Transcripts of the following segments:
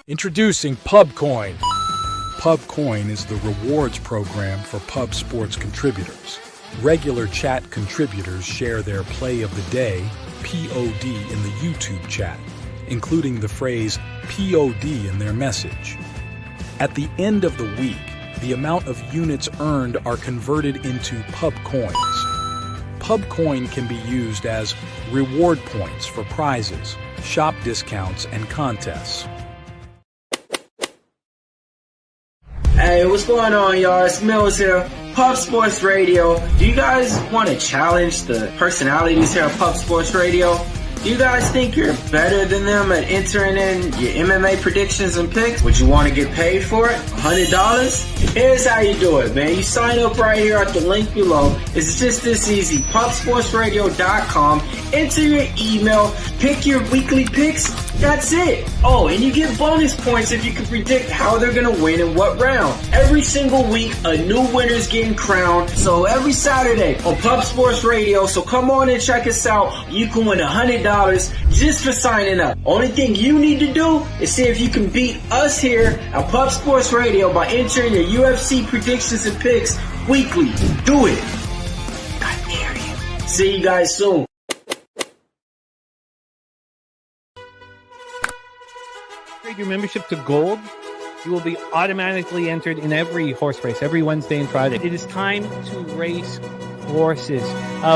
Introducing PubCoin. PubCoin is the rewards program for pub sports contributors. Regular chat contributors share their play of the day, POD, in the YouTube chat, including the phrase POD in their message. At the end of the week, the amount of units earned are converted into PubCoins. PubCoin can be used as reward points for prizes, shop discounts, and contests. Hey, what's going on, y'all? It's Mills here, Pub Sports Radio. Do you guys want to challenge the personalities here at Pub Sports Radio? Do you guys think you're better than them at entering in your MMA predictions and picks? Would you want to get paid for it? $100? Here's how you do it, man. You sign up right here at the link below. It's just this easy. PubSportsRadio.com. Enter your email. Pick your weekly picks. That's it. Oh, and you get bonus points if you can predict how they're going to win in what round. Every single week, a new winner's getting crowned. So every Saturday on Pub Sports Radio. So come on and check us out. You can win $100 just for signing up. Only thing you need to do is see if you can beat us here at Pub Sports Radio by entering your UFC predictions and picks weekly. Do it. I dare you. See you guys soon. Upgrade your membership to Gold. You will be automatically entered in every horse race, every Wednesday and Friday. It is time to race horses.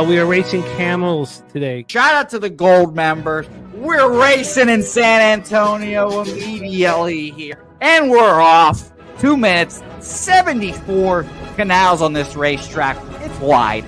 We are racing camels today. Shout out to the Gold members. We're racing in San Antonio immediately here. And we're off. 2 minutes, 74 canals on this racetrack. It's wide.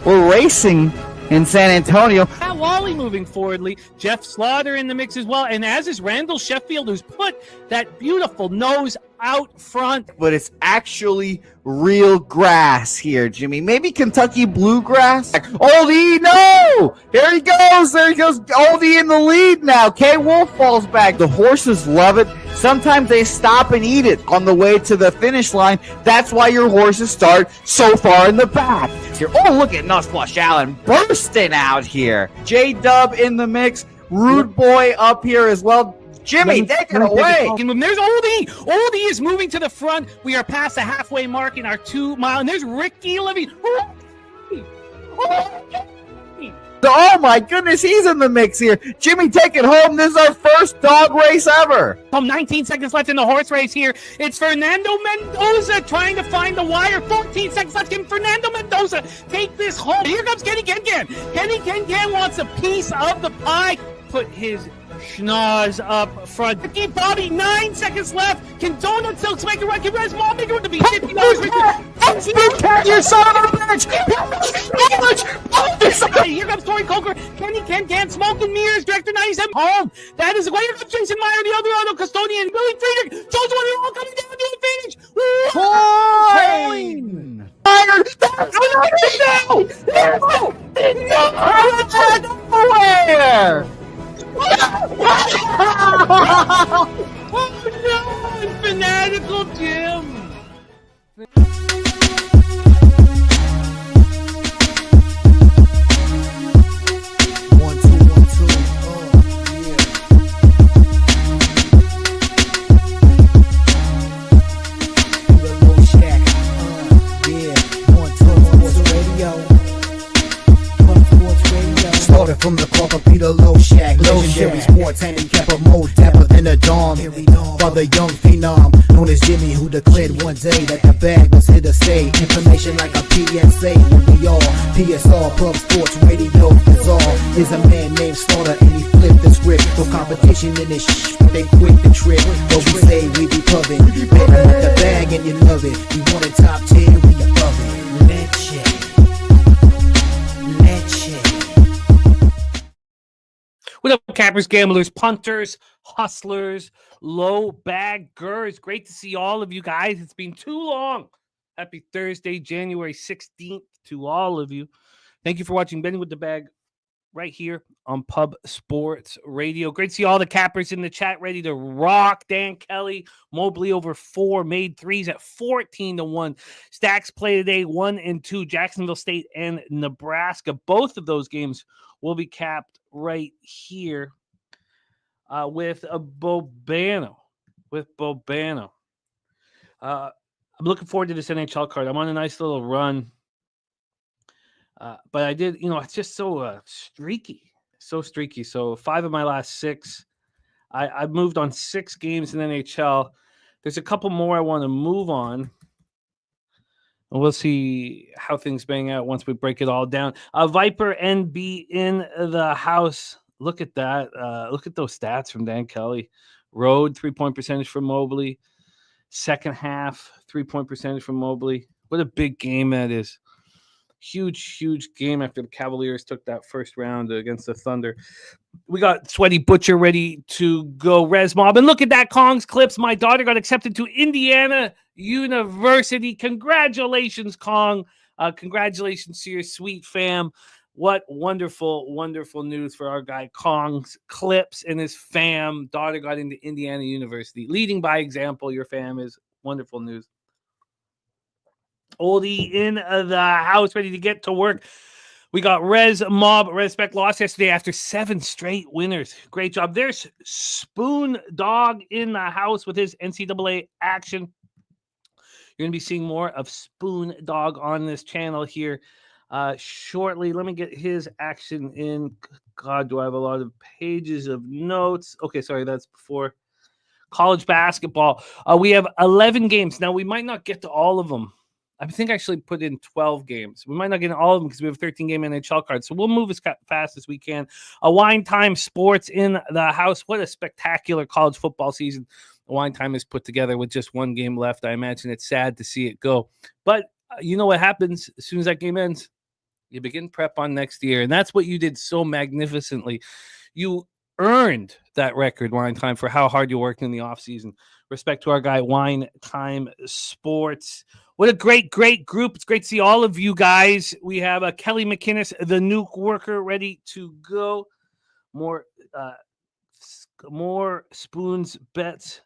We're racing in San Antonio. Pat Wally moving forwardly. Jeff Slaughter in the mix as well. And as is Randall Sheffield, who's put that beautiful nose out front. But it's actually real grass here, Jimmy. Maybe Kentucky bluegrass. Oldie, no! There he goes. Oldie in the lead now. K. Wolf falls back. The horses love it. Sometimes they stop and eat it on the way to the finish line. That's why your horses start so far in the back. Here. Oh, look at Nussflush Allen bursting out here. J-Dub in the mix. Rude Boy up here as well. Jimmy, take it away. There's Oldie. Oldie is moving to the front. We are past the halfway mark in our 2 mile. And there's Ricky Levy. Oh my goodness, he's in the mix here. Jimmy, take it home. This is our first dog race ever. 19 seconds left in the horse race here. It's Fernando Mendoza trying to find the wire. 14 seconds left. Can Fernando Mendoza take this home? Here comes Kenny Can. Kenny Can wants a piece of the pie. Put his schnoz up front. Ricky Bobby, 9 seconds left. Can Donut Silks make a run? Can Res Mall make a run to be $50? You son of a bitch! Here comes Corey Coker. Kenny Can Smoke and Mirrors. Director 97 home. That is a way. Here comes Jason Meyer, the Eldorado Custodian. Billy Friedrich. Jones one all coming down the advantage. Coin! Nowhere! Oh no! Fanatical Jim! From the Corker Peter Low Shack, legendary sports handicapper, more dapper than a dawn. For the young phenom known as Jimmy, who declared one day that the bag was here to stay. Information like a PSA when we all PSR Pub Sports Radio bizarre. Is a man named Slaughter and he flipped the script. No competition in this but they quit the trip. But we say we be pubbing, better with the bag and you love it. We want a top 10, we above it. Let's check. What up, cappers, gamblers, punters, hustlers, low baggers? Great to see all of you guys. It's been too long. Happy Thursday, January 16th to all of you. Thank you for watching Benny with the Bag right here on Pub Sports Radio. Great to see all the cappers in the chat ready to rock. Dan Kelly, Mobley over 4, made threes at 14-1. Stacks play today 1 and 2, Jacksonville State and Nebraska. Both of those games will be capped right here with a Bobano. I'm looking forward to this NHL card. I'm on a nice little run. But I did, it's just so streaky. So streaky. So 5 of my last 6. I've moved on 6 games in NHL. There's a couple more I want to move on. And we'll see how things bang out once we break it all down. Viper NB in the house. Look at that. Look at those stats from Dan Kelly. Road, 3-point percentage for Mobley. Second half, 3-point percentage for Mobley. What a big game that is. Huge game after the Cavaliers took that first round against the Thunder. We got Sweaty Butcher ready to go. Res Mob. And look at that, Kong's Clips. My daughter got accepted to Indiana University. Congratulations, Kong. Congratulations to your sweet fam. What wonderful news for our guy Kong's Clips and his fam. Daughter got into Indiana University. Leading by example, your fam is wonderful news. Oldie in the house, ready to get to work. We got Res Mob. Respect lost yesterday after 7 straight winners. Great job. There's Spoon Dog in the house with his NCAA action. You're going to be seeing more of Spoon Dog on this channel here shortly. Let me get his action in. God, do I have a lot of pages of notes? Okay, sorry, that's before college basketball. We have 11 games. Now, we might not get to all of them. I think I actually put in 12 games. We might not get in all of them because we have 13-game NHL cards. So we'll move as fast as we can. Wine Time Sports in the house. What a spectacular college football season Wine Time is put together with just 1 game left. I imagine it's sad to see it go. But you know what happens as soon as that game ends? You begin prep on next year. And that's what you did so magnificently. You earned that record, Wine Time, for how hard you worked in the offseason. Respect to our guy, Wine Time Sports. What a great group. It's great to see all of you guys. We have Kelly McInnes, the nuke worker, ready to go. More Spoons bets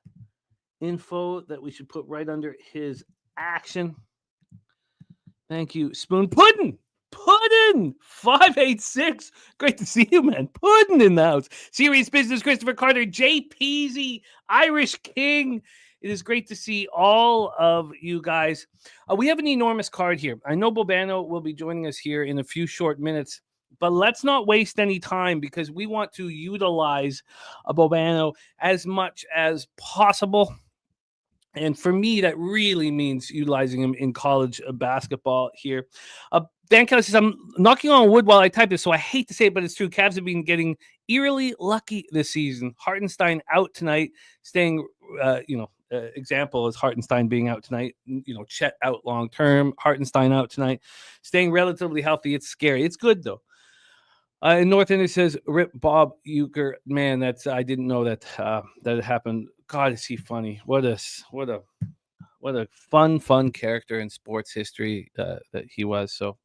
info that we should put right under his action. Thank you, Spoon. Puddin' 586. Great to see you, man. Puddin' in the house. Serious Business, Christopher Carter, Jay Peasy, Irish King. It is great to see all of you guys. We have an enormous card here. I know Bobano will be joining us here in a few short minutes, but let's not waste any time because we want to utilize Bobano as much as possible. And for me, that really means utilizing him in college basketball here. Dan Kelly says, I'm knocking on wood while I type this, so I hate to say it, but it's true. Cavs have been getting eerily lucky this season. Hartenstein out tonight, staying, example is Hartenstein being out tonight. Chet out long term, Hartenstein out tonight, staying relatively healthy. It's scary. It's good, though. And North Ender says, Rip Bob Euchre. Man, I didn't know that that happened. God, is he funny. What a fun character in sports history that he was. So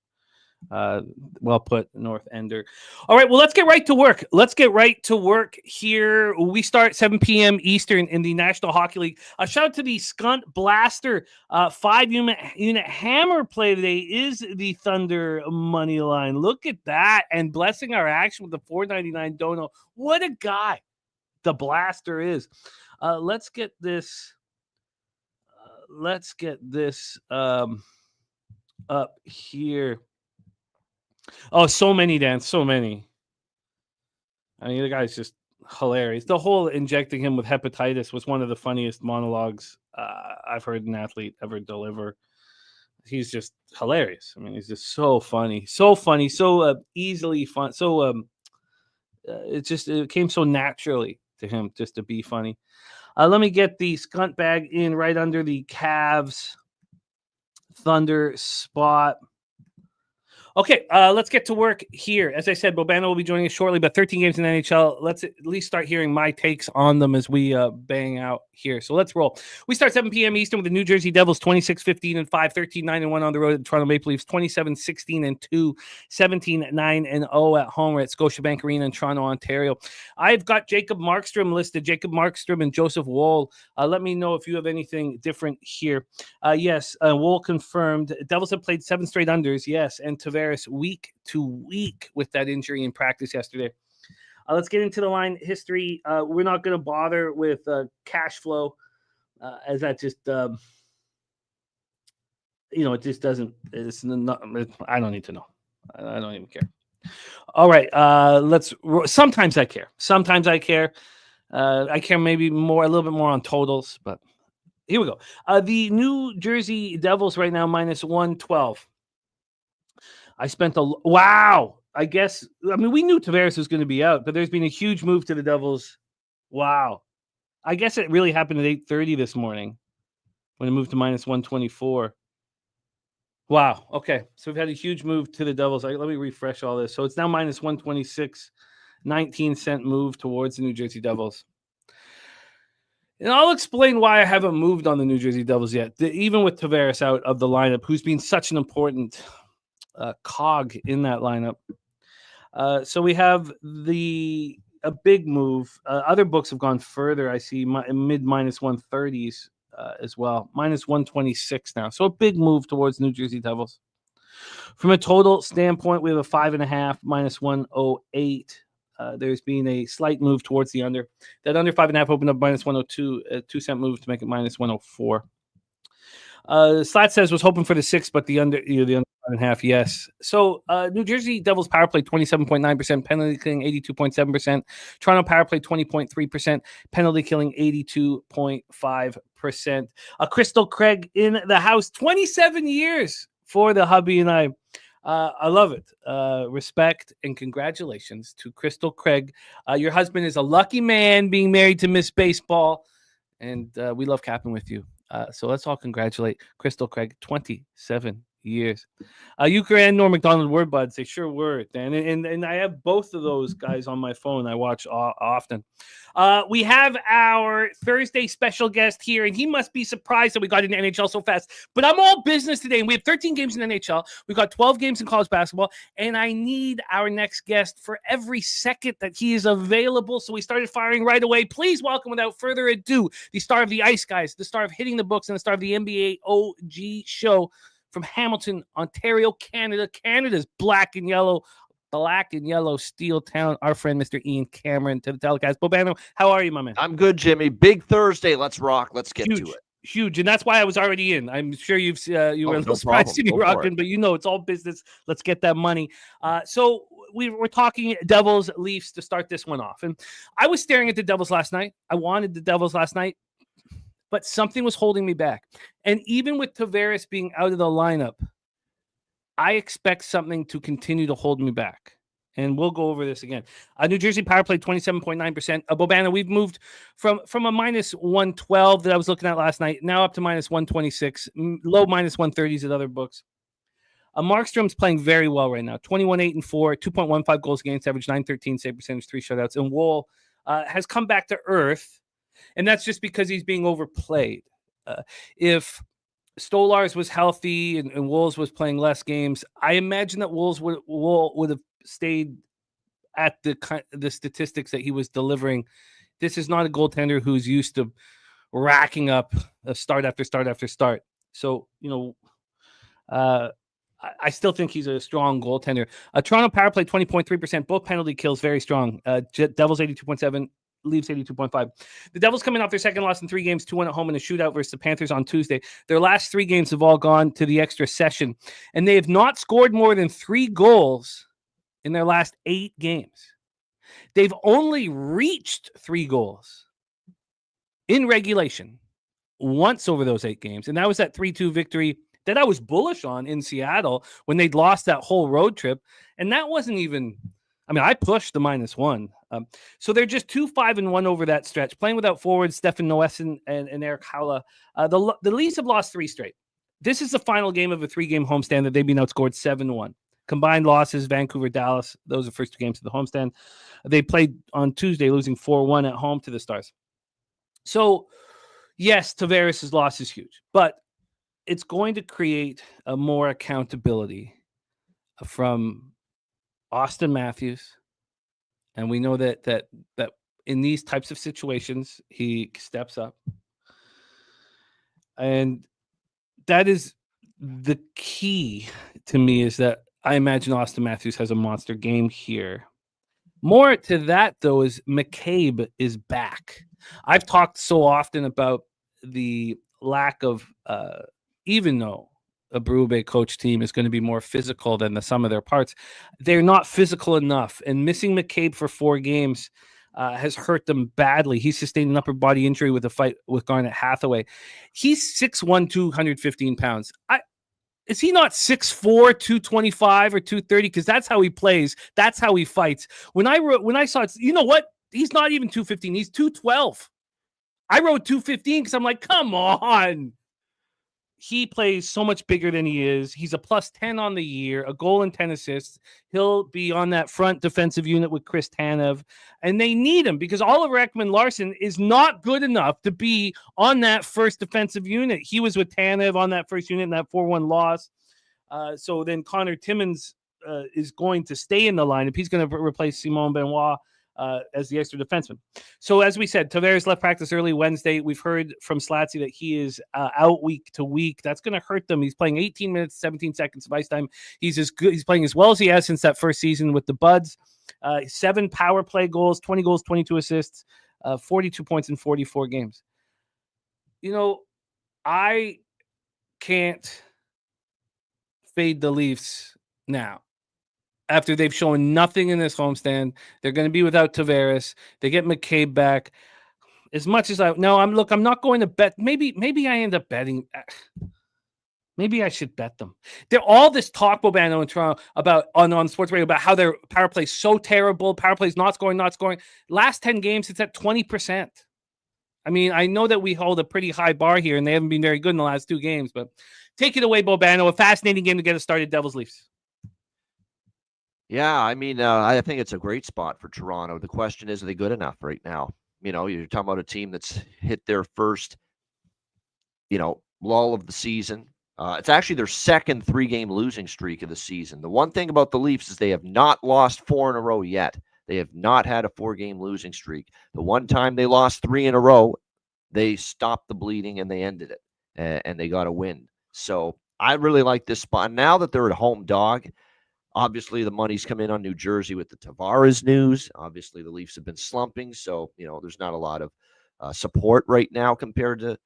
well put, North Ender. All right, well, let's get right to work. Here. We start 7 p.m. Eastern in the National Hockey League. A shout out to the Skunt Blaster 5-unit hammer play today is the Thunder money line. Look at that. And blessing our action with the $4.99 dono. What a guy the Blaster is. Let's get this up here. Oh, so many, Dan. So many. I mean, the guy's just hilarious. The whole injecting him with hepatitis was one of the funniest monologues I've heard an athlete ever deliver. He's just hilarious. I mean, he's just so funny, so easily fun. So it came so naturally to him just to be funny. Let me get the Skunt bag in right under the Cavs Thunder spot. Okay, let's get to work here. As I said, Bobano will be joining us shortly, but 13 games in the NHL. Let's at least start hearing my takes on them as we bang out here. So let's roll. We start 7 p.m. Eastern with the New Jersey Devils 26-15-5, 13-9-1 on the road at the Toronto Maple Leafs, 27-16-2, 17-9-0 at home. We're at Scotiabank Arena in Toronto, Ontario. I've got Jacob Markstrom listed, Jacob Markstrom and Joseph Woll. Let me know if you have anything different here. Yes, Woll confirmed. Devils have played 7 straight unders, yes, and Tavares Tavares week to week with that injury in practice yesterday. Let's get into the line history. We're not going to bother with cash flow as that just, it just doesn't, I don't need to know. I don't even care. All right. Sometimes I care. I care maybe a little bit more on totals, but here we go. The New Jersey Devils right now, -112. I spent wow. I mean, we knew Tavares was going to be out, but there's been a huge move to the Devils. Wow. I guess it really happened at 8:30 this morning when it moved to -124. Wow. Okay. So we've had a huge move to the Devils. Let me refresh all this. So it's now -126, 19-cent move towards the New Jersey Devils. And I'll explain why I haven't moved on the New Jersey Devils yet, even with Tavares out of the lineup, who's been such an important cog in that lineup. So we have a big move. Other books have gone further. I see mid -130s as well, -126 now. So a big move towards New Jersey Devils. From a total standpoint, we have a 5.5 -108. There's been a slight move towards the under. That under 5.5 opened up -102, a 2-cent move to make it -104. Slat says was hoping for the 6, but the under 5.5, yes. So New Jersey Devils power play 27.9%, penalty killing 82.7%. Toronto power play 20.3%, penalty killing 82.5%. Crystal Craig in the house, 27 years for the hubby and I. I love it. Respect and congratulations to Crystal Craig. Your husband is a lucky man being married to Miss Baseball, and we love capping with you. So let's all congratulate Crystal Craig, 27 years. Euchre and Norm McDonald were buds. They sure were, Dan. And I have both of those guys on my phone. I watch often. We have our Thursday special guest here, and he must be surprised that we got into NHL so fast. But I'm all business today, and we have 13 games in NHL. We've got 12 games in college basketball, and I need our next guest for every second that he is available. So we started firing right away. Please welcome, without further ado, the star of the Ice Guys, the star of Hitting the Books, and the star of the NBA OG show, from Hamilton, Ontario, Canada, Canada's black and yellow steel town, our friend, Mr. Ian Cameron, to the telecast. Bobano, how are you, my man? I'm good, Jimmy. Big Thursday. Let's rock. Let's get to it. Huge. And that's why I was already in. I'm sure you were a little surprised to be rocking, but it's all business. Let's get that money. So we're talking Devils, Leafs to start this one off. And I was staring at the Devils last night. I wanted the Devils last night, but something was holding me back. And even with Tavares being out of the lineup, I expect something to continue to hold me back. And we'll go over this again. New Jersey power play 27.9%. Bobana, we've moved from a -112 that I was looking at last night, now up to -126, low -130s at other books. Markstrom's playing very well right now. 21-8-4, 2.15 goals against average, .913 save percentage, 3 shutouts. And Woll has come back to earth. And that's just because he's being overplayed. If Stolars was healthy and Wolves was playing less games, I imagine that Woll would have stayed at the statistics that he was delivering. This is not a goaltender who's used to racking up a start after start after start. So, I still think he's a strong goaltender. Toronto power play 20.3%, both penalty kills very strong. Devils 82.7. Leaves 82.5. The Devils coming off their second loss in 3 games, 2-1 at home in a shootout versus the Panthers on Tuesday. Their last 3 games have all gone to the extra session, and they have not scored more than 3 goals in their last 8 games. They've only reached 3 goals in regulation once over those 8 games, and that was that 3-2 victory that I was bullish on in Seattle when they'd lost that whole road trip, and that wasn't even... I pushed the -1. So they're just 2-5-1 over that stretch, playing without forwards Stefan Noesen and Eric Haula. The Leafs have lost 3 straight. This is the final game of a 3-game homestand that they've been outscored 7-1. Combined losses, Vancouver, Dallas. Those are the first 2 games of the homestand. They played on Tuesday, losing 4-1 at home to the Stars. So, yes, Tavares' loss is huge, but it's going to create more accountability from Austin Matthews, and we know that in these types of situations he steps up, and that is the key to me. Is that I imagine Austin Matthews has a monster game here. More to that, though, is McCabe is back. I've talked so often about the lack of, even though a Berube coach team is going to be more physical than the sum of their parts, they're not physical enough. And missing McCabe for 4 games has hurt them badly. He sustained an upper body injury with a fight with Garnet Hathaway. He's 6'1", 215 pounds. Is he not 6'4", 225 or 230? Because that's how he plays. That's how he fights. When I saw it, you know what? He's not even 215. He's 212. I wrote 215 because I'm like, come on. He plays so much bigger than he is. He's a +10 on the year, a goal and 10 assists. He'll be on that front defensive unit with Chris Tanev. And they need him because Oliver Ekman-Larsson is not good enough to be on that first defensive unit. He was with Tanev on that first unit in that 4-1 loss. So then Connor Timmins is going to stay in the lineup. He's going to replace Simon Benoit as the extra defenseman. So as we said, Tavares left practice early Wednesday. We've heard from Slatsy that he is out week to week. That's going to hurt them. He's playing 18 minutes, 17 seconds of ice time. He's as good. He's playing as well as he has since that first season with the Buds. 7 power play goals, 20 goals, 22 assists, 42 points in 44 games. You know, I can't fade the Leafs now. After they've shown nothing in this homestand, they're going to be without Tavares. They get McCabe back. As much as I'm not going to bet. Maybe I end up betting. Maybe I should bet them. They're all this talk, Bobano in Toronto, about on sports radio about how their power play is so terrible. Power play is not scoring. Last 10 games, it's at 20%. I mean, I know that we hold a pretty high bar here, and they haven't been very good in the last 2 games. But take it away, Bobano. A fascinating game to get us started. Devils Leafs. Yeah, I mean, I think it's a great spot for Toronto. The question is, are they good enough right now? You know, you're talking about a team that's hit their first, lull of the season. It's actually their second 3-game losing streak of the season. The one thing about the Leafs is they have not lost 4 in a row yet. They have not had a 4-game losing streak. The one time they lost 3 in a row, they stopped the bleeding and they ended it, and they got a win. So I really like this spot. Now that they're at home dog, obviously, the money's come in on New Jersey with the Tavares news. Obviously, the Leafs have been slumping, so there's not a lot of support right now compared to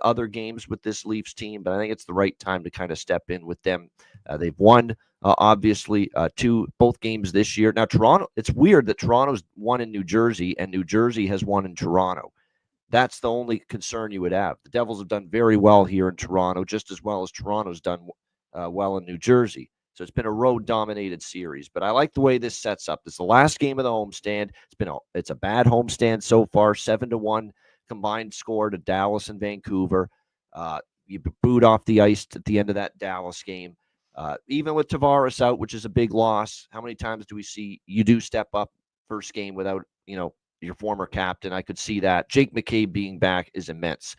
other games with this Leafs team. But I think it's the right time to kind of step in with them. They've won, obviously, both games this year. Now, Toronto. It's weird that Toronto's won in New Jersey and New Jersey has won in Toronto. That's the only concern you would have. The Devils have done very well here in Toronto, just as well as Toronto's done well in New Jersey. So it's been a road-dominated series, but I like the way this sets up. This is the last game of the homestand. It's a bad homestand so far, 7-1 combined score to Dallas and Vancouver. You booed off the ice at the end of that Dallas game. Even with Tavares out, which is a big loss, how many times do we see you do step up first game without your former captain? I could see that. Jake McCabe being back is immense.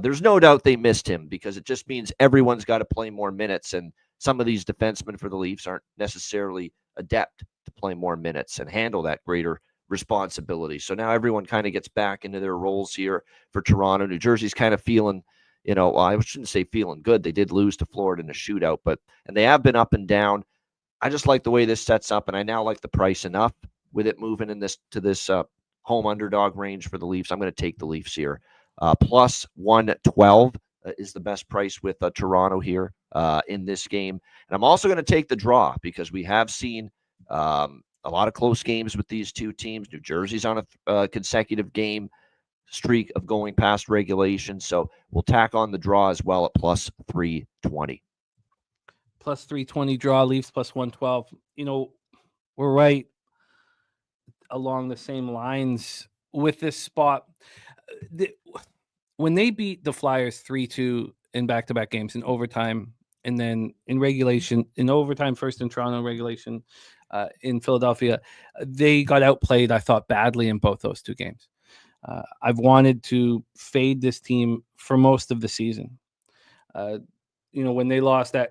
There's no doubt they missed him because it just means everyone's got to play more minutes, and some of these defensemen for the Leafs aren't necessarily adept to play more minutes and handle that greater responsibility. So now everyone kind of gets back into their roles here for Toronto. New Jersey's kind of feeling, I shouldn't say feeling good. They did lose to Florida in a shootout, and they have been up and down. I just like the way this sets up, and I now like the price enough with it moving in this home underdog range for the Leafs. I'm going to take the Leafs here. Plus 112 is the best price with Toronto here in this game. And I'm also going to take the draw because we have seen a lot of close games with these two teams. New Jersey's on a consecutive game streak of going past regulation. So we'll tack on the draw as well at plus 320. Plus 320 draw, Leafs plus 112. We're right along the same lines with this spot. When they beat the Flyers 3-2 in back-to-back games in overtime, and then in regulation, in overtime first in Toronto, regulation in Philadelphia, they got outplayed, I thought, badly in both those 2 games. I've wanted to fade this team for most of the season. When they lost at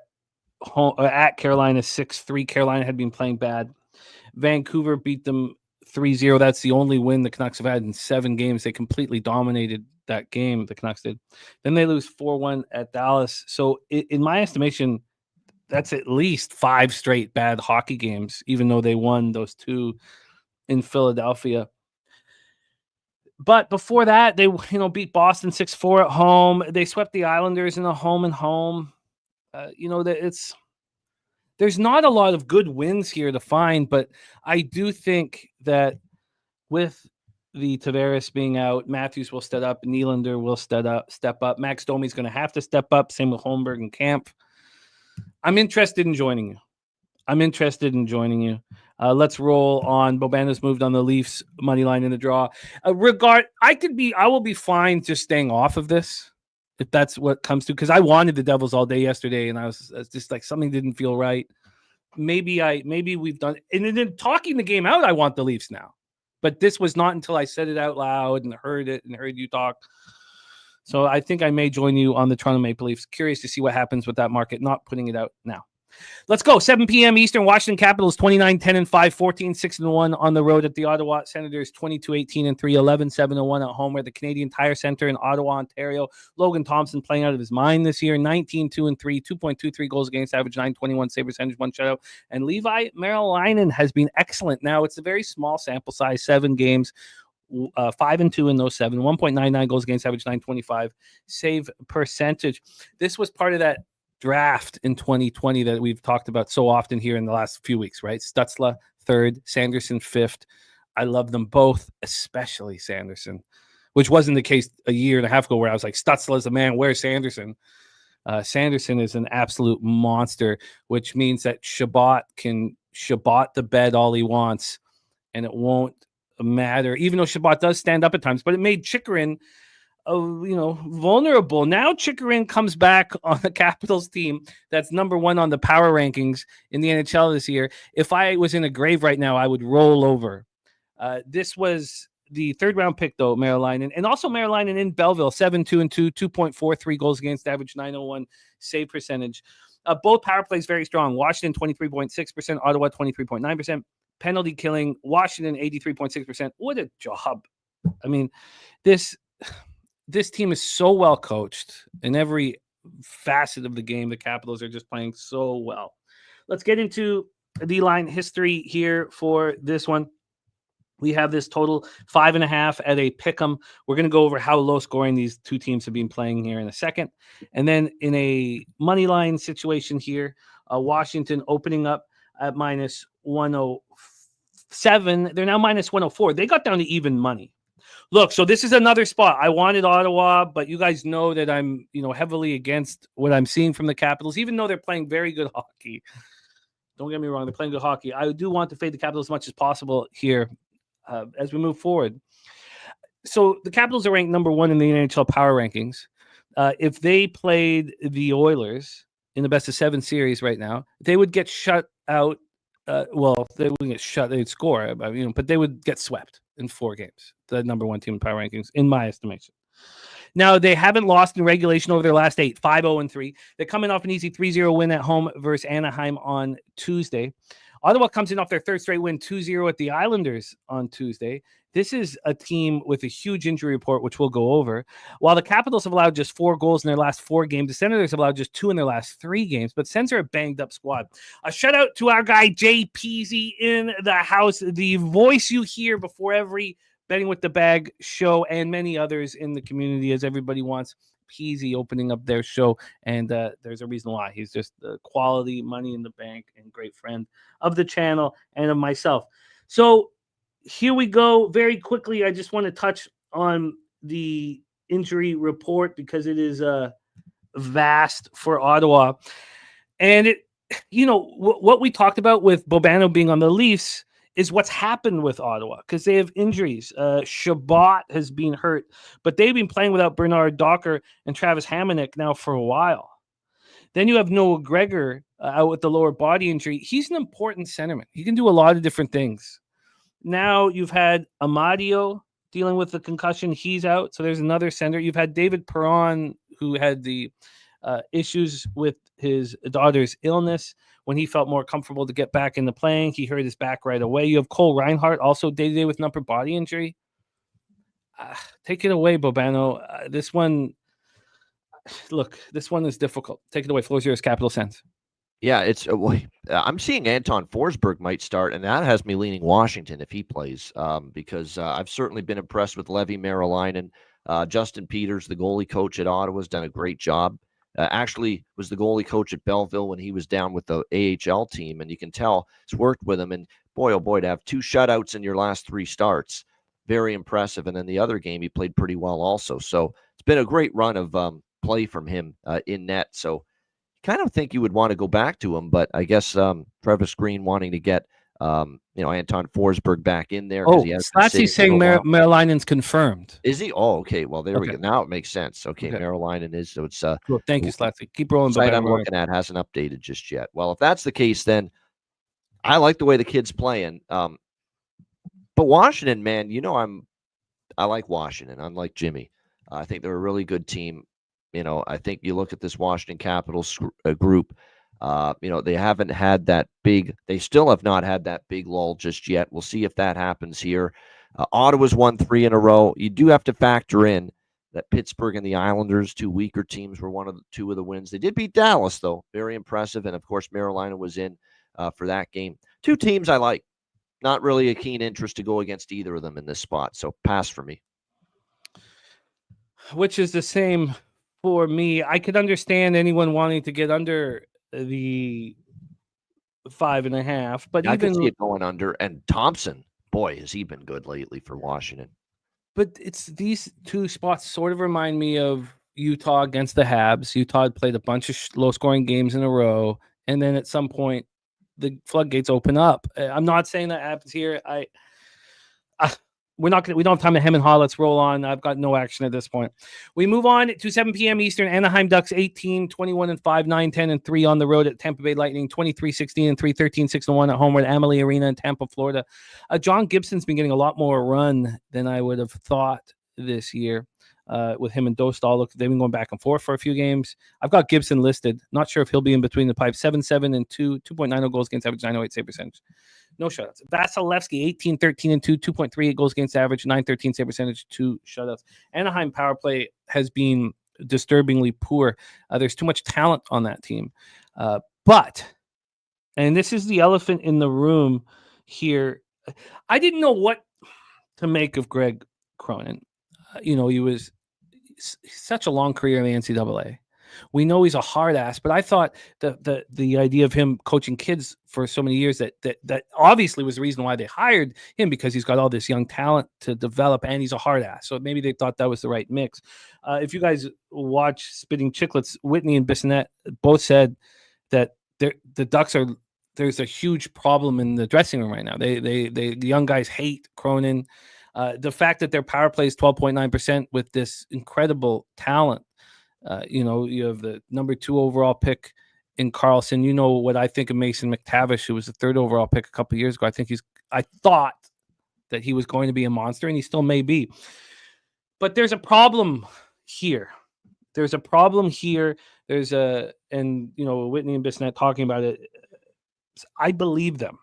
Carolina 6-3, Carolina had been playing bad. Vancouver beat them 3-0. That's the only win the Canucks have had in 7 games. They completely dominated that game, the Canucks did. Then they lose 4-1 at Dallas. So in my estimation, that's at least 5 straight bad hockey games, even though they won those 2 in Philadelphia. But before that, they beat Boston 6-4 at home. They swept the Islanders in a home and home. There's not a lot of good wins here to find, but I do think that with the Tavares being out, Matthews will step up, Nylander will step up. Max Domi's going to have to step up. Same with Holmberg and Camp. I'm interested in joining you. Let's roll on. Bobano's moved on the Leafs money line in the draw. I will be fine just staying off of this if that's what comes to, because I wanted the Devils all day yesterday, and I was just like, something didn't feel right. Maybe we've done, and then talking the game out, I want the Leafs now. But this was not until I said it out loud and heard you talk. So I think I may join you on the Toronto Maple Leafs. Curious to see what happens with that market, not putting it out now. Let's go. 7 p.m. Eastern. Washington Capitals 29-10-5, 14-6-1 on the road at the Ottawa Senators 22-18-3, 11-7-1 at home. We're at the Canadian Tire Center in Ottawa, Ontario. Logan Thompson playing out of his mind this year. 19-2-3, 2.23 goals against average, 9.21 save percentage, 1 shutout. And Levi Merrilainen has been excellent. Now it's a very small sample size, 7 games. 5-2 in those 7, 1.99 goals against average, 9.25 save percentage. This was part of that draft in 2020 that we've talked about so often here in the last few weeks, right? Stützle 3rd, Sanderson 5th. I love them both, especially Sanderson, which wasn't the case a year and a half ago where I was like, Stützle is the man, where's Sanderson? Sanderson is an absolute monster, which means that Shabbat can Shabbat the bed all he wants, and it won't matter, even though Shabbat does stand up at times, but it made Chychrun vulnerable. Now Chychrun comes back on the Capitals team that's number 1 on the power rankings in the NHL this year. If I was in a grave right now, I would roll over. This was the 3rd round pick, though, Merrilainen, and also Merrilainen in Belleville, 7-2-2, 2.43 goals against average, 901 save percentage. Both power plays very strong. Washington 23.6%, Ottawa 23.9%. Penalty killing, Washington 83.6%. What a job. I mean, this team is so well coached in every facet of the game. The Capitals are just playing so well. Let's get into the line history here for this one. We have this total 5.5 at a pick'em. We're going to go over how low scoring these two teams have been playing here in a second. And then in a money line situation here, Washington opening up at minus 107. They're now minus 104. They got down to even money. Look, so this is another spot. I wanted Ottawa, but you guys know that I'm, heavily against what I'm seeing from the Capitals, even though they're playing very good hockey. Don't get me wrong, they're playing good hockey. I do want to fade the Capitals as much as possible here as we move forward. So the Capitals are ranked number 1 in the NHL power rankings. If they played the Oilers in the best of 7 series right now, they would get shut out. They wouldn't get shut. They'd score, but they would get swept in 4 games. The number 1 team in power rankings, in my estimation. Now, they haven't lost in regulation over their last 8, 5-0-3. They're coming off an easy 3-0 win at home versus Anaheim on Tuesday. Ottawa comes in off their 3rd straight win, 2-0 at the Islanders on Tuesday. This is a team with a huge injury report, which we'll go over. While the Capitals have allowed just 4 goals in their last 4 games, the Senators have allowed just 2 in their last 3 games, but Sens are a banged-up squad. A shout-out to our guy, Jay Peasy, in the house, the voice you hear before every Betting with the Bag show, and many others in the community, as everybody wants Peasy opening up their show, and there's a reason why. He's just the quality, money in the bank, and great friend of the channel and of myself. So here we go. Very quickly, I just want to touch on the injury report because it is vast for Ottawa. And it, what we talked about with Bobano being on the Leafs is what's happened with Ottawa because they have injuries. Shabbat has been hurt, but they've been playing without Bernard Docker and Travis Hamonic now for a while. Then you have Noah Gregor out with the lower body injury. He's an important centerman. He can do a lot of different things. Now you've had Amadio dealing with the concussion. He's out. So there's another center. You've had David Perron, who had the issues with his daughter's illness. When he felt more comfortable to get back into playing, he hurt his back right away. You have Cole Reinhardt, also day-to-day with an upper body injury. Take it away, Bobano. This one is difficult. Take it away. Floor is yours, Capital Sens. Yeah, I'm seeing Anton Forsberg might start, and that has me leaning Washington if he plays, because I've certainly been impressed with Levi Marilainen. Justin Peters, the goalie coach at Ottawa, has done a great job. Actually, was the goalie coach at Belleville when he was down with the AHL team, and you can tell it's worked with him. And boy, oh boy, to have 2 shutouts in your last 3 starts, very impressive. And then the other game, he played pretty well also. So it's been a great run of play from him in net. So kind of think you would want to go back to him, but I guess Travis Green wanting to get Anton Forsberg back in there. Oh, Slatsy's saying Marilainen's confirmed. Is he? Oh, okay. Well, there we go. Now it makes sense. Okay, Marilainen is. So it's cool. Thank you, Slatsy. Keep rolling. The site I'm looking at hasn't updated just yet. Well, if that's the case, then I like the way the kid's playing. But Washington, man, I like Washington. Unlike Jimmy, I think they're a really good team. I think you look at this Washington Capitals group, they haven't had that they still have not had that big lull just yet. We'll see if that happens here. Ottawa's won 3 in a row. You do have to factor in that Pittsburgh and the Islanders, 2 weaker teams, were 2 of the wins. They did beat Dallas, though. Very impressive. And, of course, Marilainen was in for that game. 2 teams I like. Not really a keen interest to go against either of them in this spot. So pass for me. Which is the same for me. I could understand anyone wanting to get under the 5.5, but I can see it going under. And Thompson, boy, has he been good lately for Washington. But it's these 2 spots sort of remind me of Utah against the Habs. Utah had played a bunch of low-scoring games in a row, and then at some point, the floodgates open up. I'm not saying that happens here. We don't have time to hem and haw. Let's roll on. I've got no action at this point. We move on to 7 p.m. Eastern. Anaheim Ducks 18, 21-5, 9-10-3 on the road at Tampa Bay Lightning, 23-16-3, 13-6-1 at home at Amalie Arena in Tampa, Florida. John Gibson's been getting a lot more run than I would have thought this year. With him and Dostal. Look, they've been going back and forth for a few games. I've got Gibson listed. Not sure if he'll be in between the pipes. 7-7-2, 2.90 goals against average, 908 save percentage. No shutouts. Vasilevsky, 18-13-2, 2.38 goals against average, 913 save percentage, 2 shutouts. Anaheim power play has been disturbingly poor. There's too much talent on that team. But, and this is the elephant in the room here, I didn't know what to make of Greg Cronin. He was such a long career in the NCAA. We know he's a hard ass, but I thought the idea of him coaching kids for so many years that obviously was the reason why they hired him, because he's got all this young talent to develop and he's a hard ass. So maybe they thought that was the right mix. If you guys watch Spitting Chicklets, Whitney and Bissonnette both said that the Ducks there's a huge problem in the dressing room right now. The young guys hate Cronin. The fact that their power play is 12.9% with this incredible talent. You have the number 2 overall pick in Carlson. You know what I think of Mason McTavish, who was the 3rd overall pick a couple of years ago. I thought that he was going to be a monster, and he still may be. But there's a problem here. And Whitney and Bissonnette talking about it. I believe them,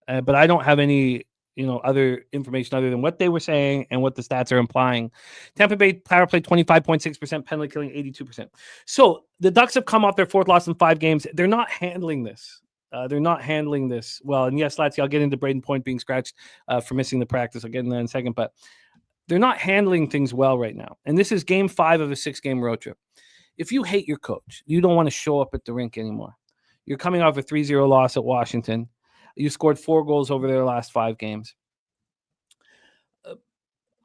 but I don't have any other information other than what they were saying and what the stats are implying. Tampa Bay power play 25.6%, penalty killing 82%. So the Ducks have come off their 4th loss in 5 games. They're not handling this. Well. And yes, Latsy, I'll get into Braden Point being scratched for missing the practice. I'll get into that in a second, but they're not handling things well right now. And this is game 5 of a 6-game road trip. If you hate your coach, you don't want to show up at the rink anymore. You're coming off a 3-0 loss at Washington. You scored 4 goals over their last 5 games.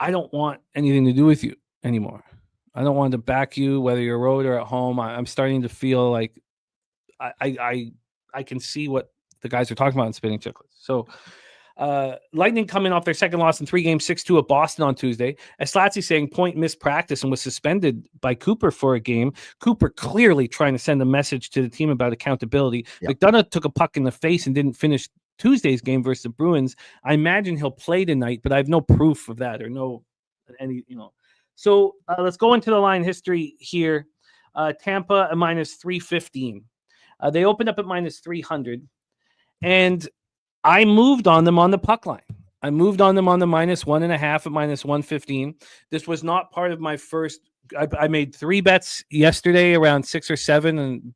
I don't want anything to do with you anymore. I don't want to back you, whether you're road or at home. I'm starting to feel like I can see what the guys are talking about in Spitting Chicklets. So Lightning coming off their 2nd loss in 3 games, 6-2 at Boston on Tuesday. As Slatsy saying, Point missed practice and was suspended by Cooper for a game. Cooper clearly trying to send a message to the team about accountability. Yep. McDonough took a puck in the face and didn't finish Tuesday's game versus the Bruins. I imagine he'll play tonight, but I have no proof of that or So let's go into the line history here. Tampa a minus 315. They opened up at minus 300, and I moved on them on the puck line. I moved on them on the minus 1.5 at minus 115. This was not part of my first. I made 3 bets yesterday around 6 or 7, and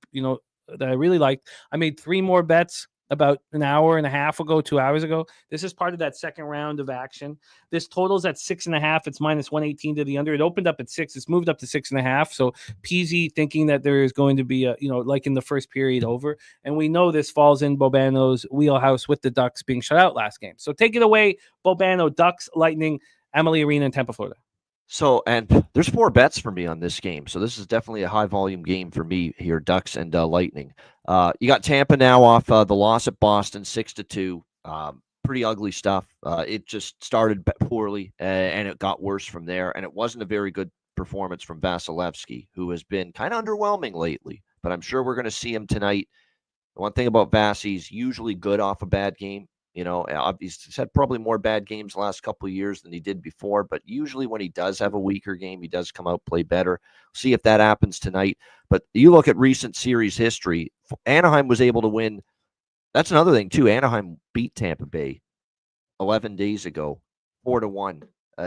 that I really liked. I made 3 more bets about an hour and a half ago, 2 hours ago. This is part of that second round of action. This total's at 6.5. It's minus 118 to the under. It opened up at 6. It's moved up to 6.5. So Peasy thinking that there is going to be a, like in the first period over. And we know this falls in Bobano's wheelhouse with the Ducks being shut out last game. So take it away, Bobano, Ducks, Lightning, Amalie Arena in Tampa, Florida. So, and there's 4 bets for me on this game. So this is definitely a high volume game for me here, Ducks and Lightning. You got Tampa now off the loss at Boston, 6-2. Pretty ugly stuff. It just started poorly and it got worse from there. And it wasn't a very good performance from Vasilevsky, who has been kind of underwhelming lately. But I'm sure we're going to see him tonight. The one thing about Vass, he's usually good off a bad game. He's had probably more bad games the last couple of years than he did before, but usually when he does have a weaker game, he does come out, play better. See if that happens tonight. But you look at recent series history, Anaheim was able to win. That's another thing, too. Anaheim beat Tampa Bay 11 days ago, 4-1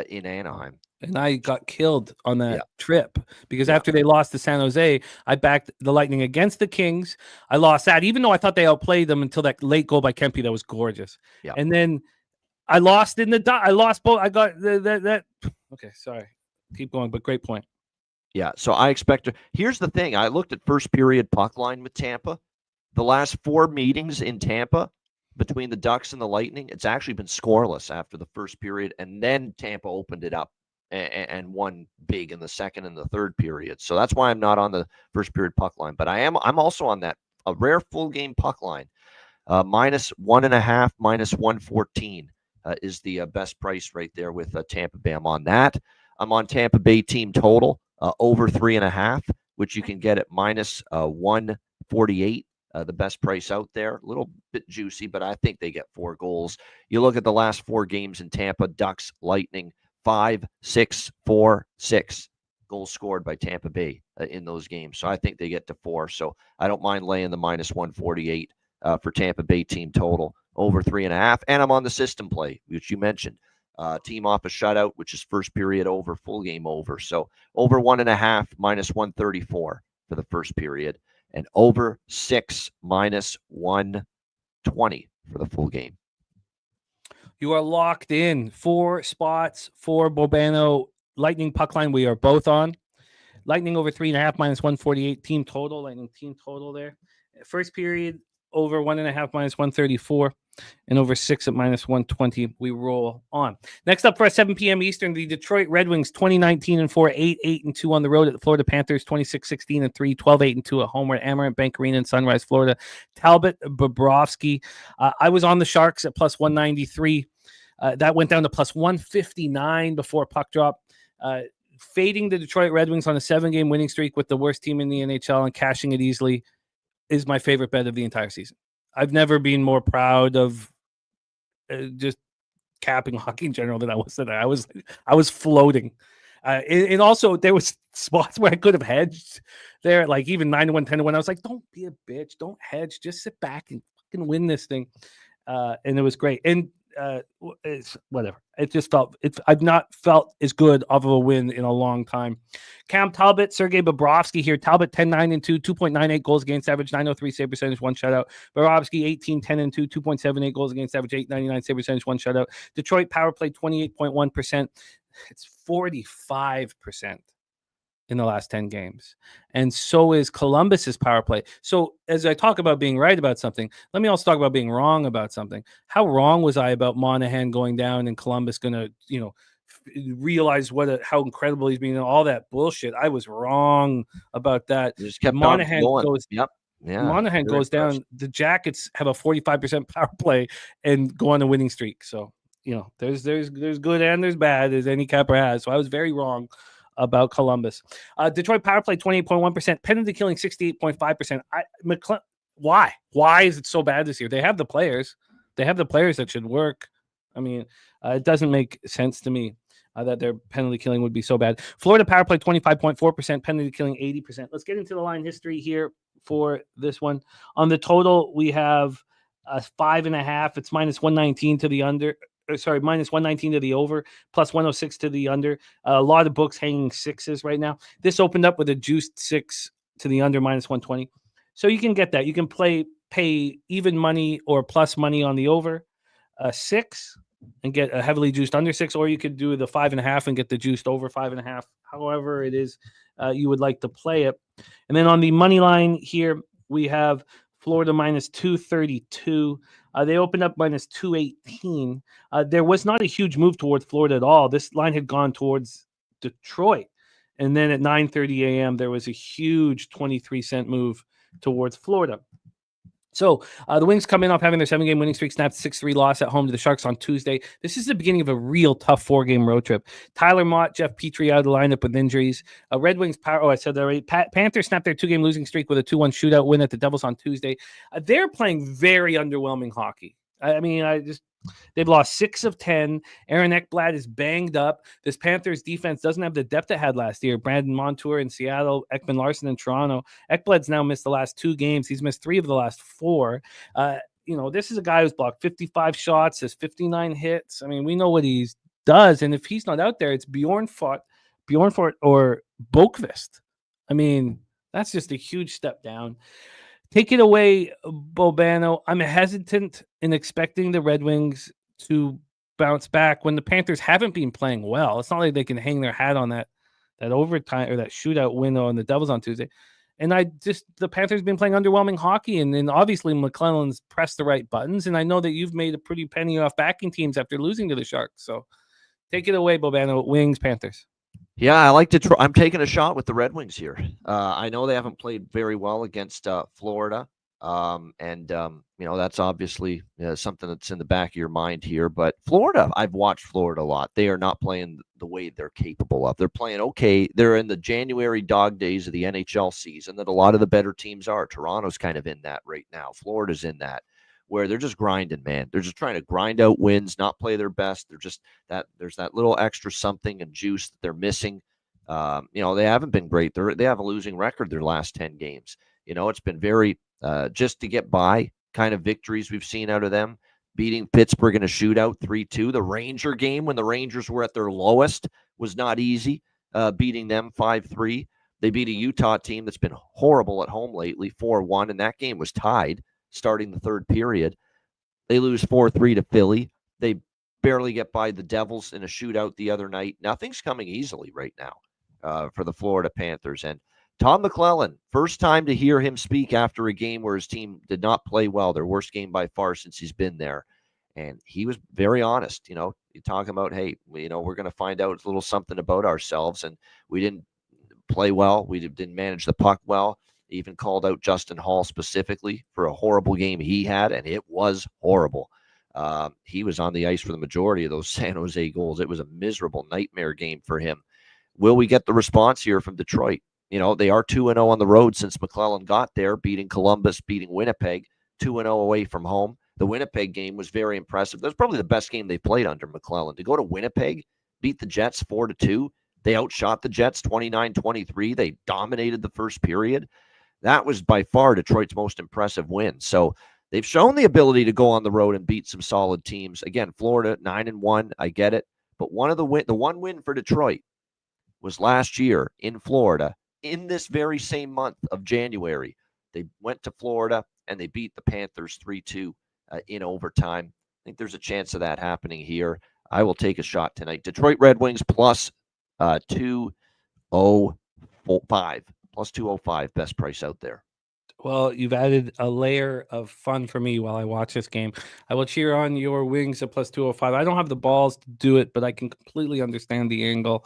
in Anaheim. And I got killed on that trip because after they lost to San Jose, I backed the Lightning against the Kings. I lost that, even though I thought they outplayed them until that late goal by Kempe that was gorgeous. Yeah. And then I lost I lost both. I got that. Okay, sorry. Keep going, but great point. Yeah, so I expect here's the thing. I looked at first period puck line with Tampa. The last 4 meetings in Tampa between the Ducks and the Lightning, it's actually been scoreless after the first period, and then Tampa opened it up and won big in the second and the third period. So that's why I'm not on the first period puck line, but I'm also on a rare full game puck line. Minus 1.5, minus 114 is the best price right there with Tampa Bay. I'm on that. I'm on Tampa Bay team total over 3.5, which you can get at minus 148. The best price out there. A little bit juicy, but I think they get 4 goals. You look at the last 4 games in Tampa, Ducks, Lightning, 5, 6, 4, 6 goals scored by Tampa Bay in those games. So I think they get to 4. So I don't mind laying the minus 148 for Tampa Bay team total over 3.5. And I'm on the system play, which you mentioned. Team off a shutout, which is first period over, full game over. So over 1.5, minus 134 for the first period. And over 6, minus 120 for the full game. You are locked in. 4 spots for Bobano. Lightning puck line we are both on. Lightning over 3.5, minus 148 team total. Lightning team total there. First period over 1.5, minus 134. And over 6 at minus 120. We roll on. Next up for us, 7 p.m. Eastern, the Detroit Red Wings 2019-4, 8-8-2 on the road at the Florida Panthers, 26-16-3, 12-8-2 at home. We're at Amerant Bank Arena in Sunrise, Florida. Talbot, Bobrovsky. I was on the Sharks at plus 193. That went down to plus 159 before puck drop. Fading the Detroit Red Wings on a 7-game winning streak with the worst team in the NHL and cashing it easily is my favorite bet of the entire season. I've never been more proud of just capping hockey in general than I was today. I was floating. And also there was spots where I could have hedged there, like even 9-1, 10-1. I was like, don't be a bitch. Don't hedge. Just sit back and fucking win this thing. And it was great. And it's whatever. It just felt I've not felt as good of a win in a long time. Cam Talbot, Sergei Bobrovsky here. Talbot 10-9-2, 2.98 goals against average, 903 save percentage, 1 shutout. Bobrovsky 18-10-2, 2.78 goals against average, 899 save percentage, 1 shutout. Detroit power play 28.1%. It's 45% in the last 10 games. And so is Columbus's power play. So as I talk about being right about something, let me also talk about being wrong about something. How wrong was I about Monahan going down and Columbus going to, realize how incredible he's been and all that bullshit? I was wrong about that. Just kept Monahan goes. Yep. Yeah. Monahan goes down. The Jackets have a 45% power play and go on a winning streak. So, there's good and there's bad as any capper has. So I was very wrong about Columbus. Detroit power play 28.1%, penalty killing 68.5%. Why? Why is it so bad this year? They have the players. They have the players that should work. I mean, it doesn't make sense to me that their penalty killing would be so bad. Florida power play 25.4%, penalty killing 80%. Let's get into the line history here for this one. On the total, we have 5.5. It's minus 119 to the under. Minus 119 to the over, plus 106 to the under. A lot of books hanging 6s right now. This opened up with a juiced 6 to the under, minus 120. So you can get that. You can pay even money or plus money on the over 6 and get a heavily juiced under 6, or you could do the 5.5 and get the juiced over 5.5. However it is you would like to play it. And then on the money line here, we have Florida minus 232. They opened up minus 218. There was not a huge move towards Florida at all. This line had gone towards Detroit. And then at 9:30 a.m., there was a huge 23-cent move towards Florida. So the Wings coming off having their 7-game winning streak, snapped 6-3 loss at home to the Sharks on Tuesday. This is the beginning of a real tough 4-game road trip. Tyler Mott, Jeff Petrie out of the lineup with injuries. Red Wings power. Oh, I said that already. Panthers snapped their 2-game losing streak with a 2-1 shootout win at the Devils on Tuesday. They're playing very underwhelming hockey. They've lost 6 of 10. Aaron Ekblad is banged up. This Panthers defense doesn't have the depth it had last year. Brandon Montour in Seattle, Ekman Larson in Toronto. Ekblad's now missed the last 2 games. He's missed 3 of the last 4. This is a guy who's blocked 55 shots, has 59 hits. I mean, we know what he does. And if he's not out there, it's Bjornfot or Boqvist. I mean, that's just a huge step down. Take it away, Bobano. I'm hesitant in expecting the Red Wings to bounce back when the Panthers haven't been playing well. It's not like they can hang their hat on that overtime or that shootout win on the Devils on Tuesday. And the Panthers have been playing underwhelming hockey, and then obviously McClellan's pressed the right buttons. And I know that you've made a pretty penny off backing teams after losing to the Sharks. So take it away, Bobano. Wings, Panthers. Yeah, I like to try. I'm taking a shot with the Red Wings here. I know they haven't played very well against Florida. That's obviously something that's in the back of your mind here. But Florida, I've watched Florida a lot. They are not playing the way they're capable of. They're playing okay. They're in the January dog days of the NHL season that a lot of the better teams are. Toronto's kind of in that right now. Florida's in that, where they're just grinding, man. They're just trying to grind out wins, not play their best. They're just there's that little extra something and juice that they're missing. They haven't been great. They have a losing record their last 10 games. It's been very just to get by kind of victories we've seen out of them. Beating Pittsburgh in a shootout 3-2. The Ranger game when the Rangers were at their lowest was not easy. Beating them 5-3. They beat a Utah team that's been horrible at home lately, 4-1, and that game was tied starting the third period. They lose 4-3 to Philly. They barely get by the Devils in a shootout the other night. Nothing's coming easily right now for the Florida Panthers. And Tom McClellan, first time to hear him speak after a game where his team did not play well, their worst game by far since he's been there. And he was very honest. You're talking about, hey, we're going to find out a little something about ourselves. And we didn't play well. We didn't manage the puck well. Even called out Justin Hall specifically for a horrible game he had, and it was horrible. He was on the ice for the majority of those San Jose goals. It was a miserable nightmare game for him. Will we get the response here from Detroit? They are 2-0 on the road since McClellan got there, beating Columbus, beating Winnipeg, 2-0 away from home. The Winnipeg game was very impressive. That was probably the best game they played under McClellan. To go to Winnipeg, beat the Jets 4-2. They outshot the Jets 29-23. They dominated the first period. That was by far Detroit's most impressive win. So they've shown the ability to go on the road and beat some solid teams. Again, Florida 9-1, I get it. But the one win for Detroit was last year in Florida in this very same month of January. They went to Florida and they beat the Panthers 3-2 in overtime. I think there's a chance of that happening here. I will take a shot tonight. Detroit Red Wings plus 205. Plus 205, best price out there. Well, you've added a layer of fun for me while I watch this game. I will cheer on your Wings at plus 205. I don't have the balls to do it, but I can completely understand the angle,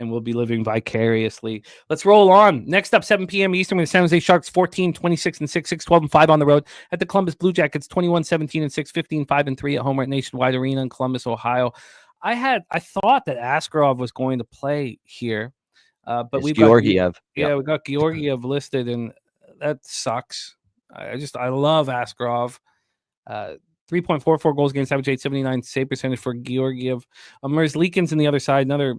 and we'll be living vicariously. Let's roll on. Next up, 7 p.m. Eastern with the San Jose Sharks 14, 26, 6, 12-5 on the road. At the Columbus Blue Jackets 21, 17, 6, 15, 5-3 at home at Nationwide Arena in Columbus, Ohio. I thought that Askarov was going to play here. But we've Georgiev. We got Georgiev listed, and that sucks. I love Askarov. 3.44 goals against average, 879 save percentage for Georgiev. Merzlikins on the other side, another,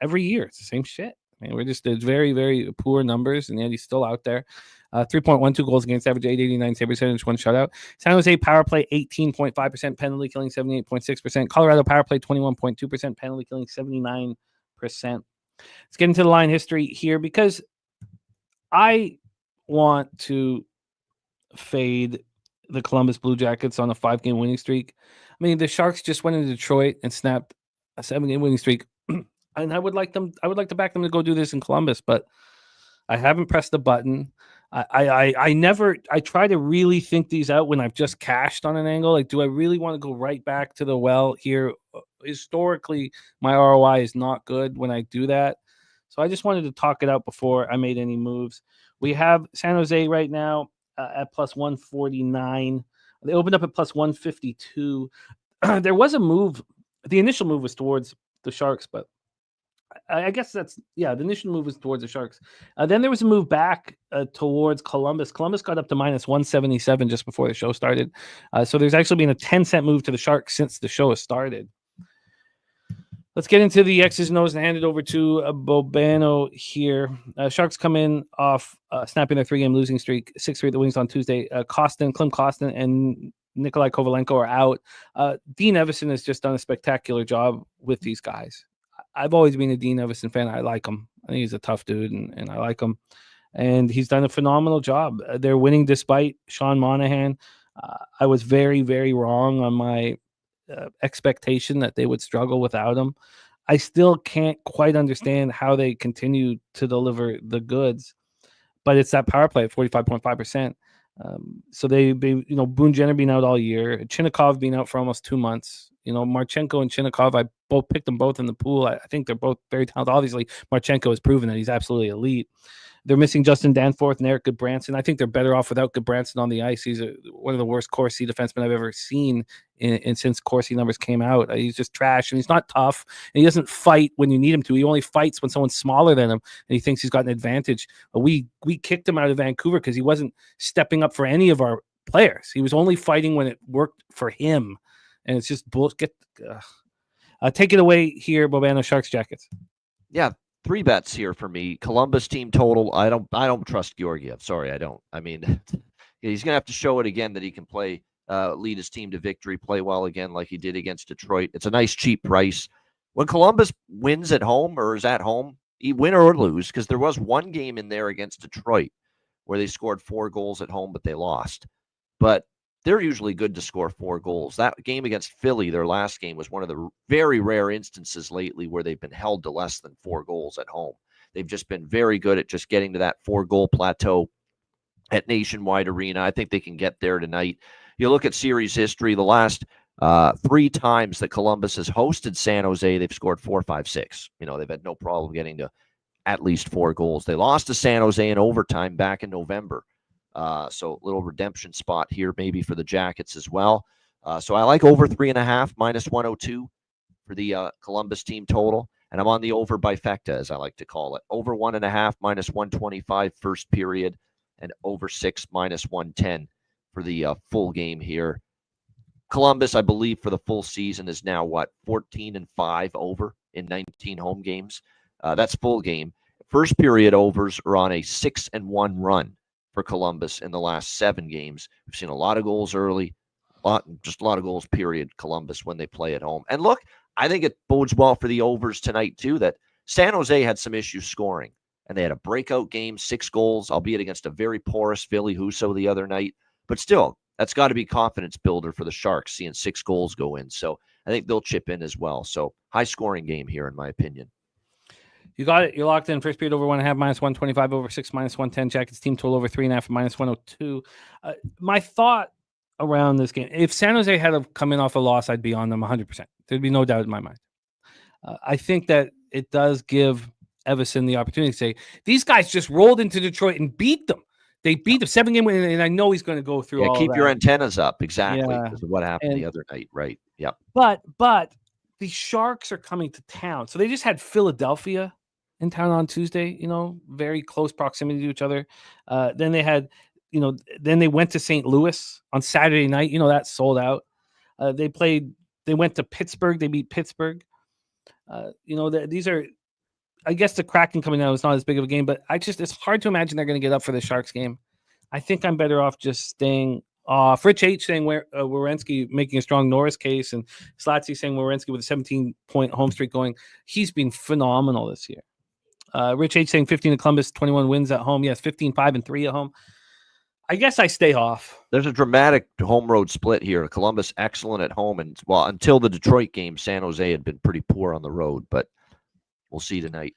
every year it's the same shit. I mean, we're just very, very poor numbers, and yet he's still out there. 3.12 goals against average, 889 save percentage, 1 shutout. San Jose power play 18.5%, penalty killing 78.6%. Colorado power play 21.2%, penalty killing 79%. Let's get into the line history here because I want to fade the Columbus Blue Jackets on a 5-game winning streak. I mean, the Sharks just went into Detroit and snapped a 7-game winning streak. And I would like to back them to go do this in Columbus, but I haven't pressed the button. I try to really think these out when I've just cashed on an angle. Like, do I really want to go right back to the well here? Historically, my ROI is not good when I do that. So I just wanted to talk it out before I made any moves. We have San Jose right now at plus 149. They opened up at plus 152. There was a move. The initial move was towards the Sharks, but I guess the initial move was towards the Sharks. Then there was a move back towards Columbus. Columbus got up to minus 177 just before the show started. So there's actually been a 10-cent move to the Sharks since the show has started. Let's get into the X's and O's and hand it over to Bobano here. Sharks come in off snapping their 3-game losing streak, 6-3 at the Wings on Tuesday. Klim Kostin, and Nikolai Kovalenko are out. Dean Evison has just done a spectacular job with these guys. I've always been a Dean Evison fan. I like him. I think he's a tough dude, and I like him. And he's done a phenomenal job. They're winning despite Sean Monahan. I was very, very wrong on my expectation that they would struggle without him. I still can't quite understand how they continue to deliver the goods, but it's that power play at 45.5%. So Boone Jenner being out all year, Chinnikov being out for almost 2 months. Marchenko and Chinnikov, I both picked them both in the pool. I think they're both very talented. Obviously, Marchenko has proven that he's absolutely elite. They're missing Justin Danforth and Eric Goodbranson. I think they're better off without Goodbranson on the ice. He's one of the worst Corsi defensemen I've ever seen since Corsi numbers came out. He's just trash, and he's not tough, and he doesn't fight when you need him to. He only fights when someone's smaller than him, and he thinks he's got an advantage. We kicked him out of Vancouver because he wasn't stepping up for any of our players. He was only fighting when it worked for him, and it's just bullshit. Take it away here, Bobano. Sharks Jackets. Yeah. 3 bets here for me. Columbus team total. I don't trust Georgiev. Sorry, I don't. I mean, he's gonna have to show it again that he can play, lead his team to victory, play well again like he did against Detroit. It's a nice cheap price. When Columbus wins at home or is at home, win or lose, because there was one game in there against Detroit where they scored 4 goals at home, but they lost. But they're usually good to score 4 goals. That game against Philly, their last game, was one of the very rare instances lately where they've been held to less than 4 goals at home. They've just been very good at just getting to that 4-goal plateau at Nationwide Arena. I think they can get there tonight. You look at series history, the last 3 times that Columbus has hosted San Jose, they've scored 4, 5, 6. They've had no problem getting to at least 4 goals. They lost to San Jose in overtime back in November. So a little redemption spot here maybe for the Jackets as well. So I like over 3.5, minus 102 for the Columbus team total. And I'm on the over bifecta, as I like to call it. Over 1.5, minus 125 first period, and over 6, minus 110 for the full game here. Columbus, I believe, for the full season is now, 14-5 over in 19 home games. That's full game. First period overs are on a 6-1 run for Columbus in the last 7 games. We've seen a lot of goals early, just a lot of goals, period, Columbus, when they play at home. And look, I think it bodes well for the overs tonight, too, that San Jose had some issues scoring, and they had a breakout game, 6 goals, albeit against a very porous Philly Husso the other night. But still, that's got to be confidence builder for the Sharks, seeing 6 goals go in. So I think they'll chip in as well. So high-scoring game here, in my opinion. You got it. You're locked in. First period over 1.5, minus 125, over 6, minus 110. Jackets team total over 3.5, minus 102. My thought around this game, if San Jose had come in off a loss, I'd be on them 100%. There'd be no doubt in my mind. I think that it does give Evison the opportunity to say, these guys just rolled into Detroit and beat them. They beat them 7-game win, and I know he's going to go through all keep that. Your antennas up, exactly, because of what happened the other night, right? Yep. But the Sharks are coming to town. So they just had Philadelphia in town on Tuesday, very close proximity to each other. Then they had, then they went to St. Louis on Saturday night. That sold out. They went to Pittsburgh. They beat Pittsburgh. These are, I guess the Kraken coming down is not as big of a game, but it's hard to imagine they're going to get up for the Sharks game. I think I'm better off just staying off. Rich H saying Werenski making a strong Norris case, and Slatsy saying Werenski with a 17-point home streak going. He's been phenomenal this year. Rich H saying 15 to Columbus, 21 wins at home. Yes, 15-5-3 at home. I guess I stay off. There's a dramatic home road split here. Columbus excellent at home, and well, until the Detroit game, San Jose had been pretty poor on the road, but we'll see tonight.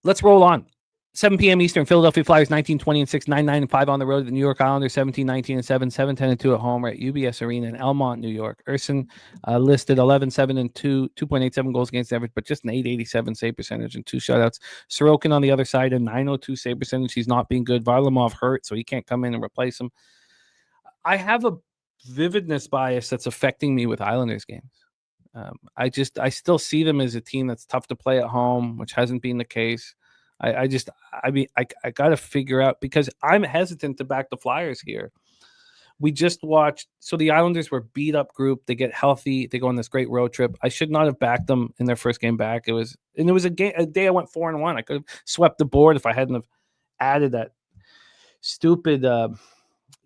Let's roll on. 7 p.m. Eastern, Philadelphia Flyers 19-20-6, 9-9-5 on the road. The New York Islanders 17-19-7, 7-10-2 at home. We're at UBS Arena in Elmont, New York. Urson listed 11-7-2, 2.87 goals against average, but just an 887 save percentage and 2 shutouts. Sorokin on the other side, a 902 save percentage. He's not being good. Varlamov hurt, so he can't come in and replace him. I have a vividness bias that's affecting me with Islanders games. I still see them as a team that's tough to play at home, which hasn't been the case. I got to figure out, because I'm hesitant to back the Flyers here. We just watched, so the Islanders were beat up group. They get healthy. They go on this great road trip. I should not have backed them in their first game back. It was a day I went 4-1. I could have swept the board if I hadn't have added that stupid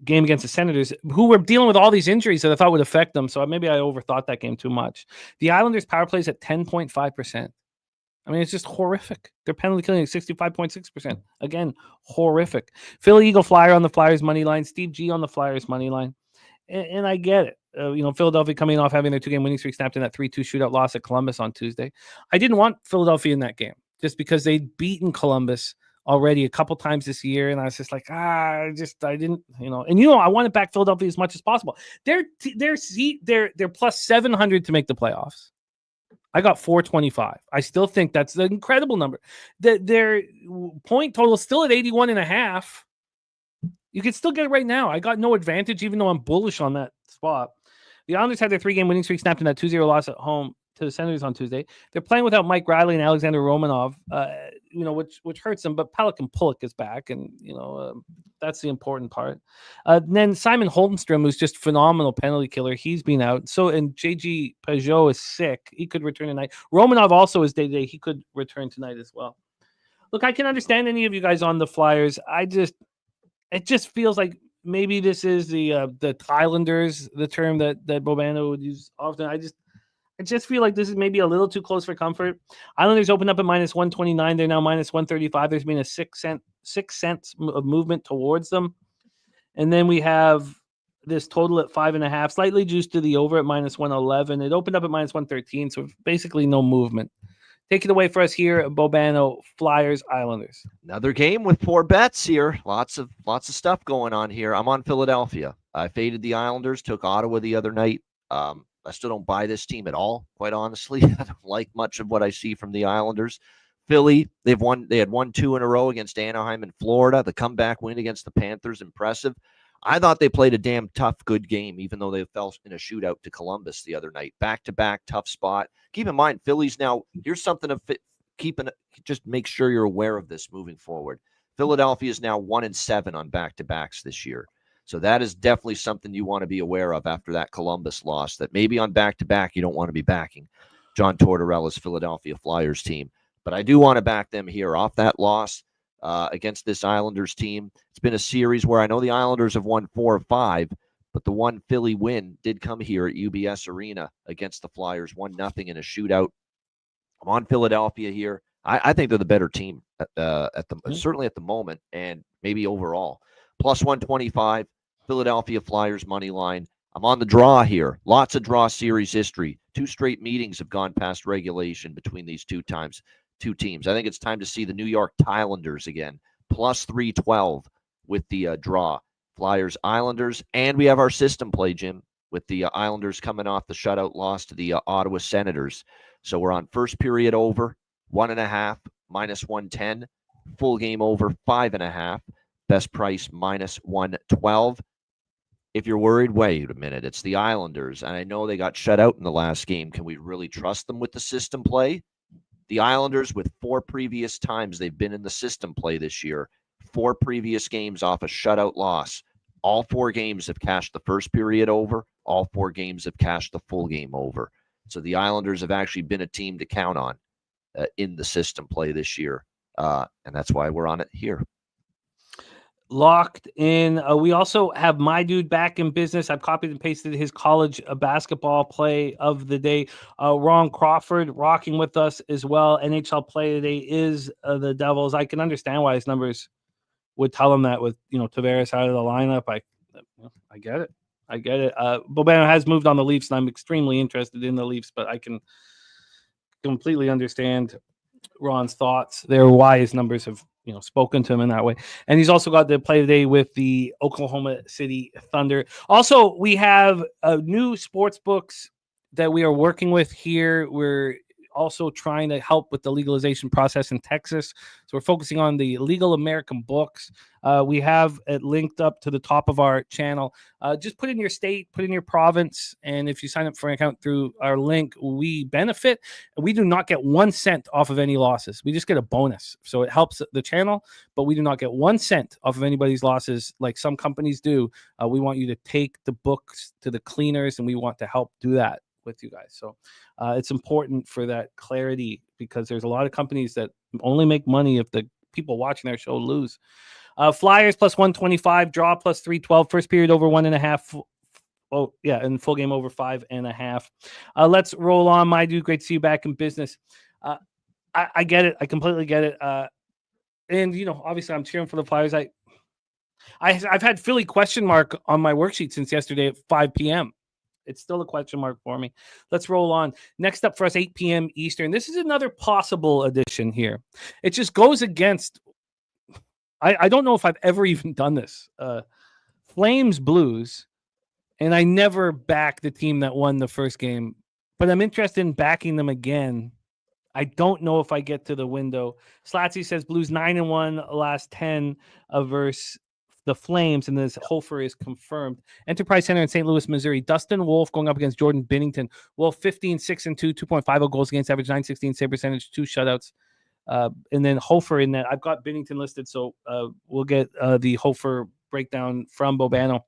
game against the Senators, who were dealing with all these injuries that I thought would affect them. So maybe I overthought that game too much. The Islanders power plays at 10.5%. I mean, it's just horrific. Their penalty killing is 65.6%. Again, horrific. Philly Eagle Flyer on the Flyers money line. Steve G on the Flyers money line. And I get it. Philadelphia coming off having their 2-game winning streak snapped in that 3-2 shootout loss at Columbus on Tuesday. I didn't want Philadelphia in that game just because they'd beaten Columbus already a couple times this year. And I was just like, I didn't, I want to back Philadelphia as much as possible. They're plus 700 to make the playoffs. I got 425. I still think that's an incredible number. Their point total is still at 81.5. You can still get it right now. I got no advantage, even though I'm bullish on that spot. The Islanders had their 3-game winning streak snapped in that 2-0 loss at home to the Senators on Tuesday. They're playing without Mike Riley and Alexander Romanov, which hurts them, but Pelican Pulick is back, and that's the important part. Then Simon Holmstrom, who's just phenomenal penalty killer, he's been out. So, and JG Peugeot is sick. He could return tonight. Romanov also is day-to-day. He could return tonight as well. Look, I can understand any of you guys on the Flyers. It just feels like maybe this is the Thailanders, the term that Bobano would use often. I just feel like this is maybe a little too close for comfort. Islanders opened up at minus 129. They're now minus 135. There's been a 6 cents of movement towards them. And then we have this total at 5.5, slightly juiced to the over at minus 111. It opened up at minus 113, so basically no movement. Take it away for us here at Bobano, Flyers, Islanders. Another game with 4 bets here. Lots of stuff going on here. I'm on Philadelphia. I faded the Islanders, took Ottawa the other night. I still don't buy this team at all, quite honestly. I don't like much of what I see from the Islanders. Philly, they had won 2 in a row against Anaheim in Florida. The comeback win against the Panthers, impressive. I thought they played a damn tough, good game, even though they fell in a shootout to Columbus the other night. Back-to-back, tough spot. Keep in mind, Philly's now, here's something to just make sure you're aware of this moving forward. Philadelphia is now 1-7 on back-to-backs this year. So that is definitely something you want to be aware of after that Columbus loss, that maybe on back-to-back you don't want to be backing John Tortorella's Philadelphia Flyers team. But I do want to back them here off that loss against this Islanders team. It's been a series where I know the Islanders have won 4 or 5, but the one Philly win did come here at UBS Arena against the Flyers, 1-0 in a shootout. I'm on Philadelphia here. I think they're the better team certainly at the moment, and maybe overall. Plus 125. Philadelphia Flyers money line. I'm on the draw here. Lots of draw series history. 2 straight meetings have gone past regulation between these two teams. I think it's time to see the New York Islanders again. Plus 312 with the draw. Flyers, Islanders, and we have our system play, Jim, with the Islanders coming off the shutout loss to the Ottawa Senators. So we're on first period over, 1.5, minus 110. Full game over, 5.5. Best price, minus 112. If you're worried, wait a minute. It's the Islanders, and I know they got shut out in the last game. Can we really trust them with the system play? The Islanders, with 4 previous times they've been in the system play this year, 4 previous games off a shutout loss. All 4 games have cashed the first period over. All 4 games have cashed the full game over. So the Islanders have actually been a team to count on in the system play this year, and that's why we're on it here. locked in. We also have my dude back in business. I've copied and pasted his college basketball play of the day. Ron Crawford rocking with us as well. NHL play today is the Devils. I can understand why his numbers would tell him that with, Tavares out of the lineup. I get it. I get it. Bobano has moved on the Leafs, and I'm extremely interested in the Leafs, but I can completely understand Ron's thoughts there, why his numbers have spoken to him in that way. And he's also got to play today with the Oklahoma City Thunder. Also, we have new sports books that we are working with here. We're also trying to help with the legalization process in Texas. So we're focusing on the legal American books. We have it linked up to the top of our channel. Just put in your state, put in your province, and if you sign up for an account through our link, we benefit. We do not get 1 cent off of any losses. We just get a bonus. So it helps the channel, but we do not get 1 cent off of anybody's losses like some companies do. We want you to take the books to the cleaners, and we want to help do that with you guys. So it's important for that clarity, because there's a lot of companies that only make money if the people watching their show lose. Flyers plus 125, draw plus 312, first period over 1.5. Oh, yeah, and full game over 5.5. Let's roll on, my dude. Great to see you back in business. I get it. I completely get it. And, obviously I'm cheering for the Flyers. I've had Philly question mark on my worksheet since yesterday at 5 p.m. It's still a question mark for me. Let's roll on. Next up for us, 8 p.m. Eastern. This is another possible addition here. It just goes against... I don't know if I've ever even done this. Flames Blues, and I never back the team that won the first game, but I'm interested in backing them again. I don't know if I get to the window. Slatsy says Blues 9-1 last 10 versus the Flames, and this Hofer is confirmed. Enterprise Center in St. Louis, Missouri. Dustin Wolf going up against Jordan Binnington. Wolf 15-6-2, 2.50 goals against average, 916 save percentage, 2 shutouts. And then Hofer in that. I've got Binnington listed, so we'll get the Hofer breakdown from Bobano.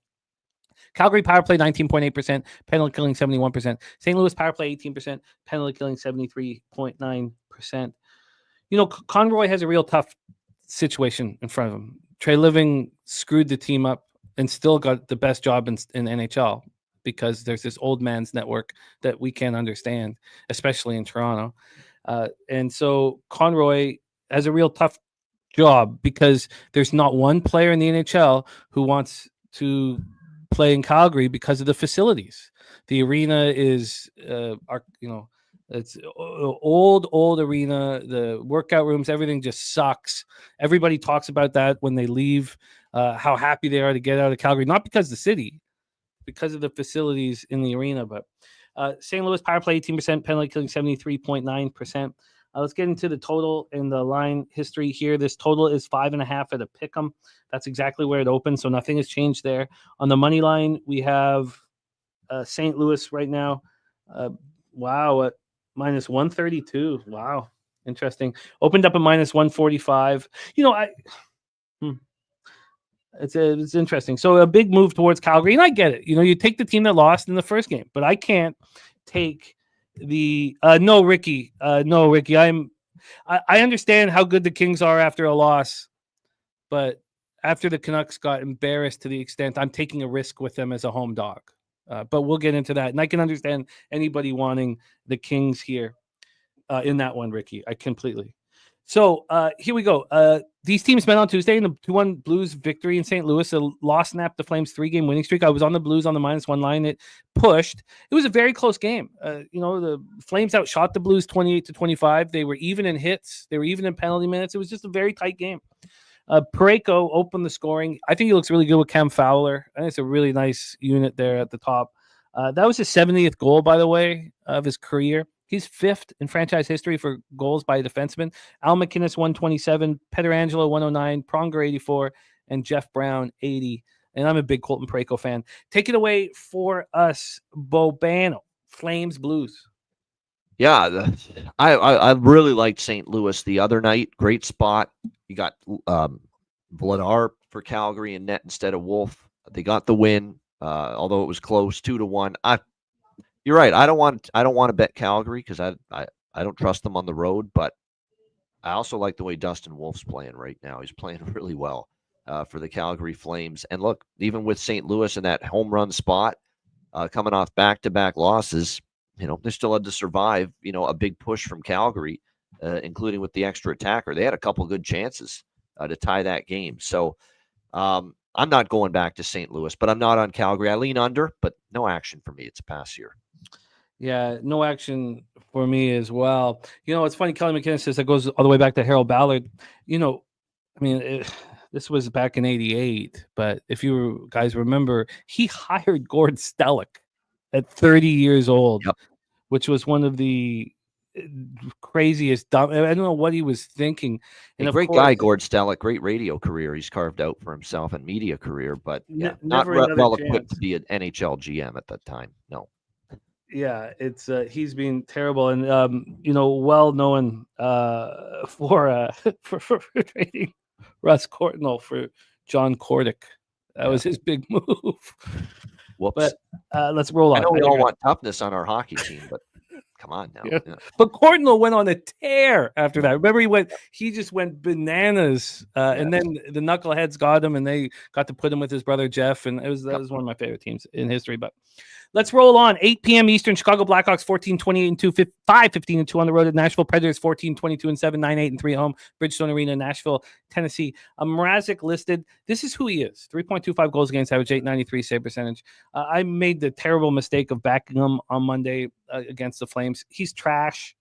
Calgary power play 19.8%, penalty killing 71%. St. Louis power play 18%, penalty killing 73.9%. Conroy has a real tough situation in front of him. Trey Living screwed the team up and still got the best job in NHL, because there's this old man's network that we can't understand, especially in Toronto. And so Conroy has a real tough job, because there's not one player in the NHL who wants to play in Calgary because of the facilities. The arena is, it's old arena. The workout rooms, everything just sucks. Everybody talks about that when they leave, how happy they are to get out of Calgary, not because of the city, because of the facilities in the arena. But St. Louis power play 18%, penalty killing 73.9%. Let's get into the total and the line history here. This total is 5.5 at a pick'em. That's exactly where it opened, so nothing has changed there. On the money line, we have St. Louis right now. Wow, at minus 132. Wow, interesting. Opened up at minus 145. It's interesting. So a big move towards Calgary, and I get it. You take the team that lost in the first game, but I can't take the no, Ricky. I understand how good the Kings are after a loss, but after the Canucks got embarrassed to the extent I'm taking a risk with them as a home dog. But we'll get into that, and I can understand anybody wanting the Kings here in that one, Ricky. I completely. So here we go. These teams met on Tuesday in the 2-1 Blues victory in St. Louis. A loss snapped the Flames' 3-game winning streak. I was on the Blues on the -1 line. It pushed. It was a very close game. The Flames outshot the Blues 28-25. They were even in hits. They were even in penalty minutes. It was just a very tight game. Parayko opened the scoring. I think he looks really good with Cam Fowler. I think it's a really nice unit there at the top. That was his 70th goal, by the way, of his career. He's 5th in franchise history for goals by a defenseman. Al McInnes, 127, Pietrangelo, 109, Pronger, 84, and Jeff Brown, 80. And I'm a big Colton Parayko fan. Take it away for us, Bobano. Flames, Blues. Yeah, I really liked St. Louis the other night. Great spot. You got Vladar for Calgary and net instead of Wolf. They got the win, although it was close, 2-1. You're right. I don't want to bet Calgary because I don't trust them on the road, but I also like the way Dustin Wolf's playing right now. He's playing really well. for the Calgary Flames. And look, even with St. Louis in that home run spot, coming off back-to-back losses, they still had to survive, a big push from Calgary, including with the extra attacker. They had a couple good chances to tie that game. So I'm not going back to St. Louis, but I'm not on Calgary. I lean under, but no action for me. It's a pass here. Yeah, no action for me as well. It's funny. Kelly McKinnon says that goes all the way back to Harold Ballard. This was back in '88, but if you guys remember, he hired Gord Stellick at 30 years old, Yep. which was one of the craziest. I don't know what he was thinking. And a great guy, Gord Stellick, great radio career he's carved out for himself and media career, but not well equipped to be an NHL GM at that time. No. Yeah, it's he's been terrible, and well known for trading Russ Courtnall for John Kordick. That was his big move. Whoops. But let's roll on. I know we all want toughness on our hockey team, but come on now. Yeah. But Courtnall went on a tear after that. Remember, he just went bananas, and then the knuckleheads got him, and they got to put him with his brother Jeff, and that was one of my favorite teams in history. But let's roll on. 8 p.m. Eastern. Chicago Blackhawks 14-28-2, 5-15-2 on the road at Nashville. Predators 14-22-7, 9-8-3 at home. Bridgestone Arena, Nashville, Tennessee. Mrazek listed. This is who he is. 3.25 goals against average, .893 save percentage. I made the terrible mistake of backing him on Monday against the Flames. He's trash.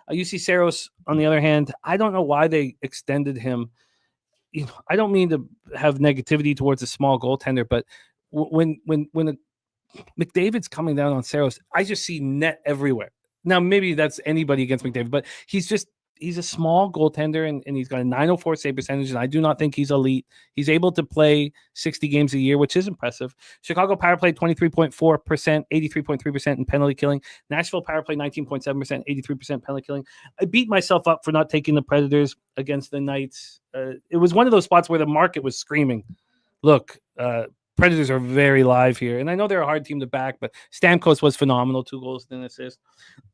UC Saros, on the other hand, I don't know why they extended him. I don't mean to have negativity towards a small goaltender, but when McDavid's coming down on Saros, I just see net everywhere. Now, maybe that's anybody against McDavid, but he's a small goaltender, and he's got a .904 save percentage, and I do not think he's elite. He's able to play 60 games a year, which is impressive. Chicago power play 23.4%, 83.3% in penalty killing. Nashville power play 19.7%, 83% penalty killing. I beat myself up for not taking the Predators against the Knights. It was one of those spots where the market was screaming, look, Predators are very live here. And I know they're a hard team to back, but Stamkos was phenomenal. 2 goals and an assist.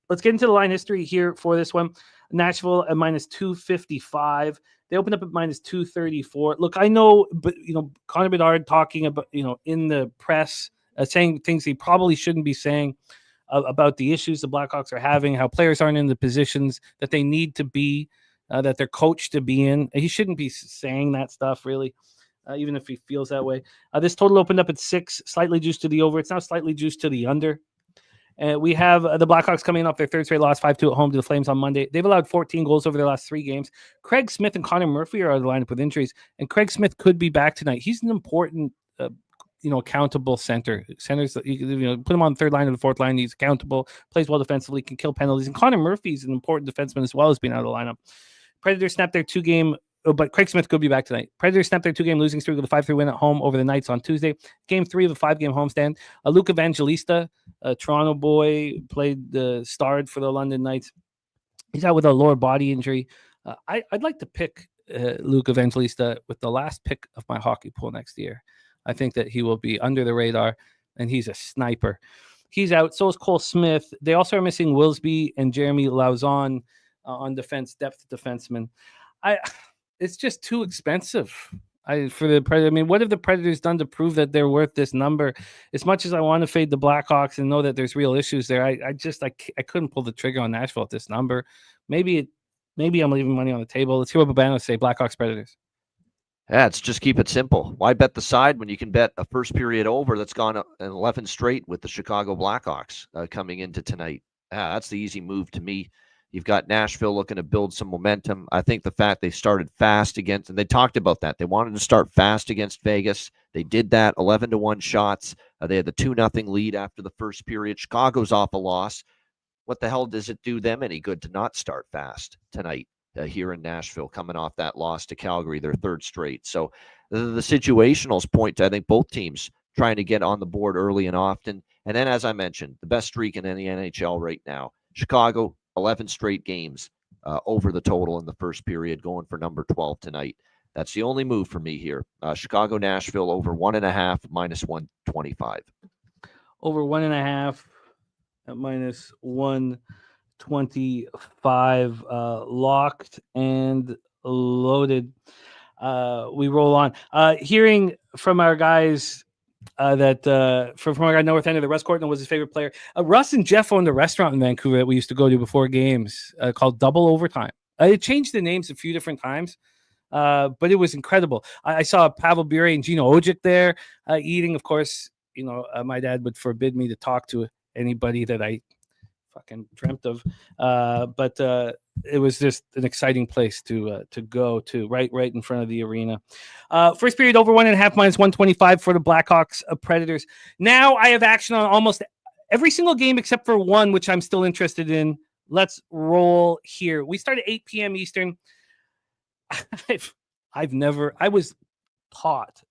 Let's get into the line history here for this one. Nashville at -255. They opened up at -234. Look, I know, but, Connor Bedard talking about, in the press, saying things he probably shouldn't be saying about the issues the Blackhawks are having, how players aren't in the positions that they need to be, that they're coached to be in. He shouldn't be saying that stuff, really. Even if he feels that way. This total opened up at 6, slightly juiced to the over. It's now slightly juiced to the under. We have the Blackhawks coming off their third straight loss, 5-2 at home to the Flames on Monday. They've allowed 14 goals over their last 3 games. Craig Smith and Connor Murphy are out of the lineup with injuries, and Craig Smith could be back tonight. He's an important, accountable center. Centers, put him on the third line or the fourth line. He's accountable, plays well defensively, can kill penalties. And Connor Murphy's an important defenseman as well as being out of the lineup. Predators snapped their 2-game. But Craig Smith could be back tonight. Predators snapped their 2-game losing streak with a 5-3 win at home over the Knights on Tuesday. Game 3 of a 5-game homestand. Luke Evangelista, a Toronto boy, starred for the London Knights. He's out with a lower body injury. I'd like to pick Luke Evangelista with the last pick of my hockey pool next year. I think that he will be under the radar, and he's a sniper. He's out. So is Cole Smith. They also are missing Wilsby and Jeremy Lauzon on defense, depth defenseman. It's just too expensive for the Predators. I mean, what have the Predators done to prove that they're worth this number? As much as I want to fade the Blackhawks and know that there's real issues there, I couldn't pull the trigger on Nashville at this number. Maybe I'm leaving money on the table. Let's hear what Bobano say. Blackhawks, Predators. Yeah, it's just keep it simple. Why bet the side when you can bet a first period over that's gone an 11 straight with the Chicago Blackhawks coming into tonight? That's the easy move to me. You've got Nashville looking to build some momentum. I think the fact they started fast against, and they talked about that. They wanted to start fast against Vegas. They did that, 11-1 shots. They had the 2-0 lead after the first period. Chicago's off a loss. What the hell does it do them any good to not start fast tonight here in Nashville, coming off that loss to Calgary, their 3rd straight? So the situationals point to, I think, both teams trying to get on the board early and often. And then, as I mentioned, the best streak in the NHL right now, Chicago, 11 straight games over the total in the first period, going for number 12 tonight. That's the only move for me here. Chicago, Nashville over 1.5, -125. Over 1.5 at -125, locked and loaded. we roll on. Hearing from our guys from our guy north end of the Russ Courtney was his favorite player. Russ and Jeff owned a restaurant in Vancouver that we used to go to before games called Double Overtime. It changed the names a few different times, but it was incredible. I saw Pavel Bure and Gino Ojic there eating. Of course, my dad would forbid me to talk to anybody that I fucking dreamt of, but it was just an exciting place to go to, right in front of the arena. First period over 1.5 minus 125 for the Blackhawks Predators. Now I have action on almost every single game except for one, which I'm still interested in. Let's roll here. We start at 8 p.m. Eastern. I was taught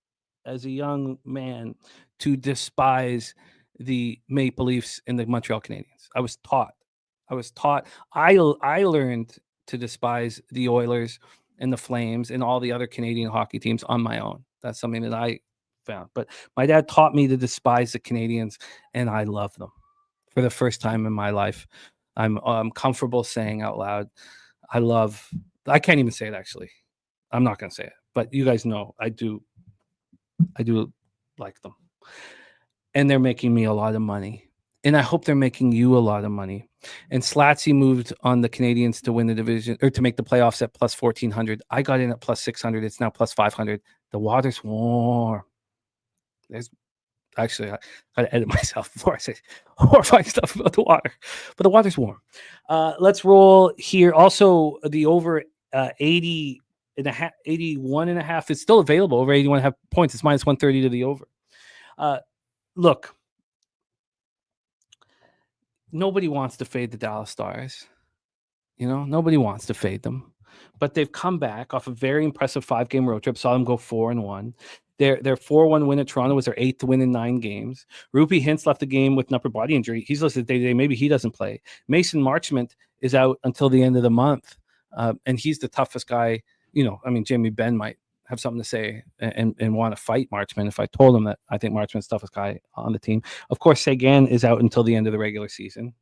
as a young man to despise the Maple Leafs and the Montreal Canadiens. I was taught. I learned to despise the Oilers and the Flames and all the other Canadian hockey teams on my own. That's something that I found. But my dad taught me to despise the Canadiens, and I love them. For the first time in my life, I'm comfortable saying out loud, I can't even say it, actually. I'm not going to say it, but you guys know I do like them. And they're making me a lot of money. And I hope they're making you a lot of money. And Slatsy moved on the Canadiens to win the division, or to make the playoffs at plus 1,400. I got in at plus 600. It's now plus 500. The water's warm. Actually, I got to edit myself before I say horrifying stuff about the water. But the water's warm. Let's roll here. Also, the over 81 and a half is still available. Over 81 and a half points. It's minus 130 to the over. Look, nobody wants to fade the Dallas Stars. Nobody wants to fade them. But they've come back off a very impressive 5-game road trip. Saw them go 4-1. Their 4-1 win at Toronto was their 8th win in 9 games. Rupi Hintz left the game with an upper body injury. He's listed day-to-day. Maybe he doesn't play. Mason Marchment is out until the end of the month. And he's the toughest guy. Jamie Benn might have something to say and want to fight Marchment if I told him that I think Marchment's the toughest guy on the team. Of course, Sagan is out until the end of the regular season.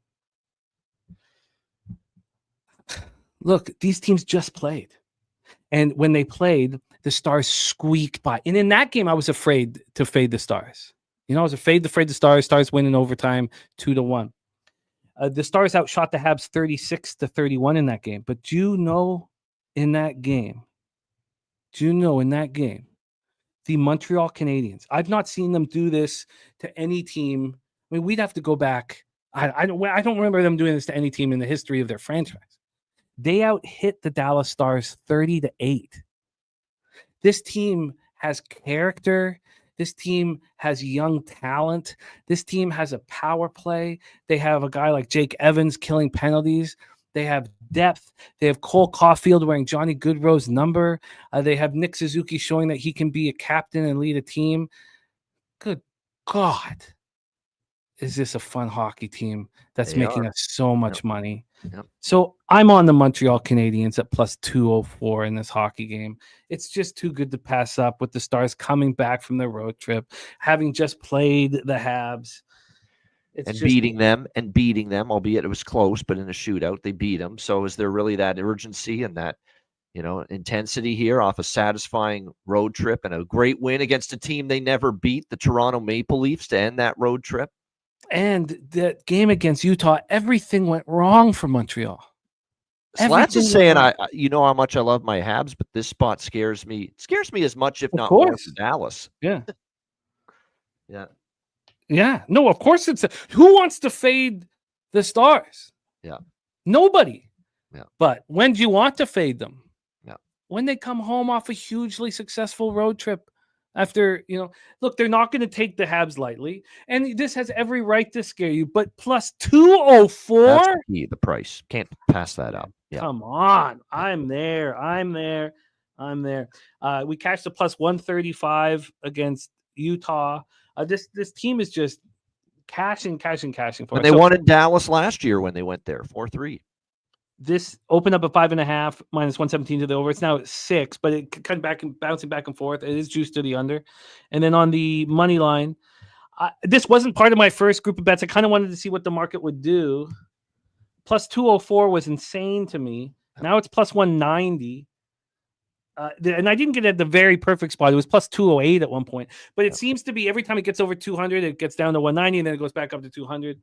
Look, these teams just played. And when they played, the Stars squeaked by. And in that game, I was afraid to fade the Stars. I was afraid to fade the Stars. Stars win in overtime 2-1. The Stars outshot the Habs 36-31 in that game. But in that game, the Montreal Canadiens, I've not seen them do this to any team. I mean, we'd have to go back. I don't remember them doing this to any team in the history of their franchise. They out-hit the Dallas Stars 30-8. This team has character. This team has young talent. This team has a power play. They have a guy like Jake Evans killing penalties. They have depth. They have Cole Caulfield wearing Johnny Goodrow's number. They have Nick Suzuki showing that he can be a captain and lead a team. Good God. Is this a fun hockey team that's making us so much money? Yep. So I'm on the Montreal Canadiens at plus 204 in this hockey game. It's just too good to pass up with the Stars coming back from their road trip, having just played the Habs. Beating them, albeit it was close, but in a shootout, they beat them. So is there really that urgency and that, intensity here off a satisfying road trip and a great win against a team they never beat, the Toronto Maple Leafs, to end that road trip? And that game against Utah, everything went wrong for Montreal. Slats is saying, you know how much I love my Habs, but this spot scares me. It scares me as much, if not more, than Dallas. Yeah. Yeah. Yeah. No, of course who wants to fade the Stars? Yeah. Nobody. Yeah. But when do you want to fade them? Yeah. When they come home off a hugely successful road trip. After, look, they're not going to take the Habs lightly. And this has every right to scare you. But plus 204? That's the key, the price. Can't pass that up. Yeah. Come on. I'm there. We cashed the plus 135 against Utah. This team is just cashing for it. They won in Dallas last year when they went there, 4-3. This opened up at 5.5 minus 117 to the over. It's now at 6, but it kind of bouncing back and forth. It is juiced to the under. And then on the money line, this wasn't part of my first group of bets. I kind of wanted to see what the market would do. Plus 204 was insane to me. Now it's plus 190. And I didn't get it at the very perfect spot. It was plus 208 at one point. But it seems to be every time it gets over 200, it gets down to 190, and then it goes back up to 200.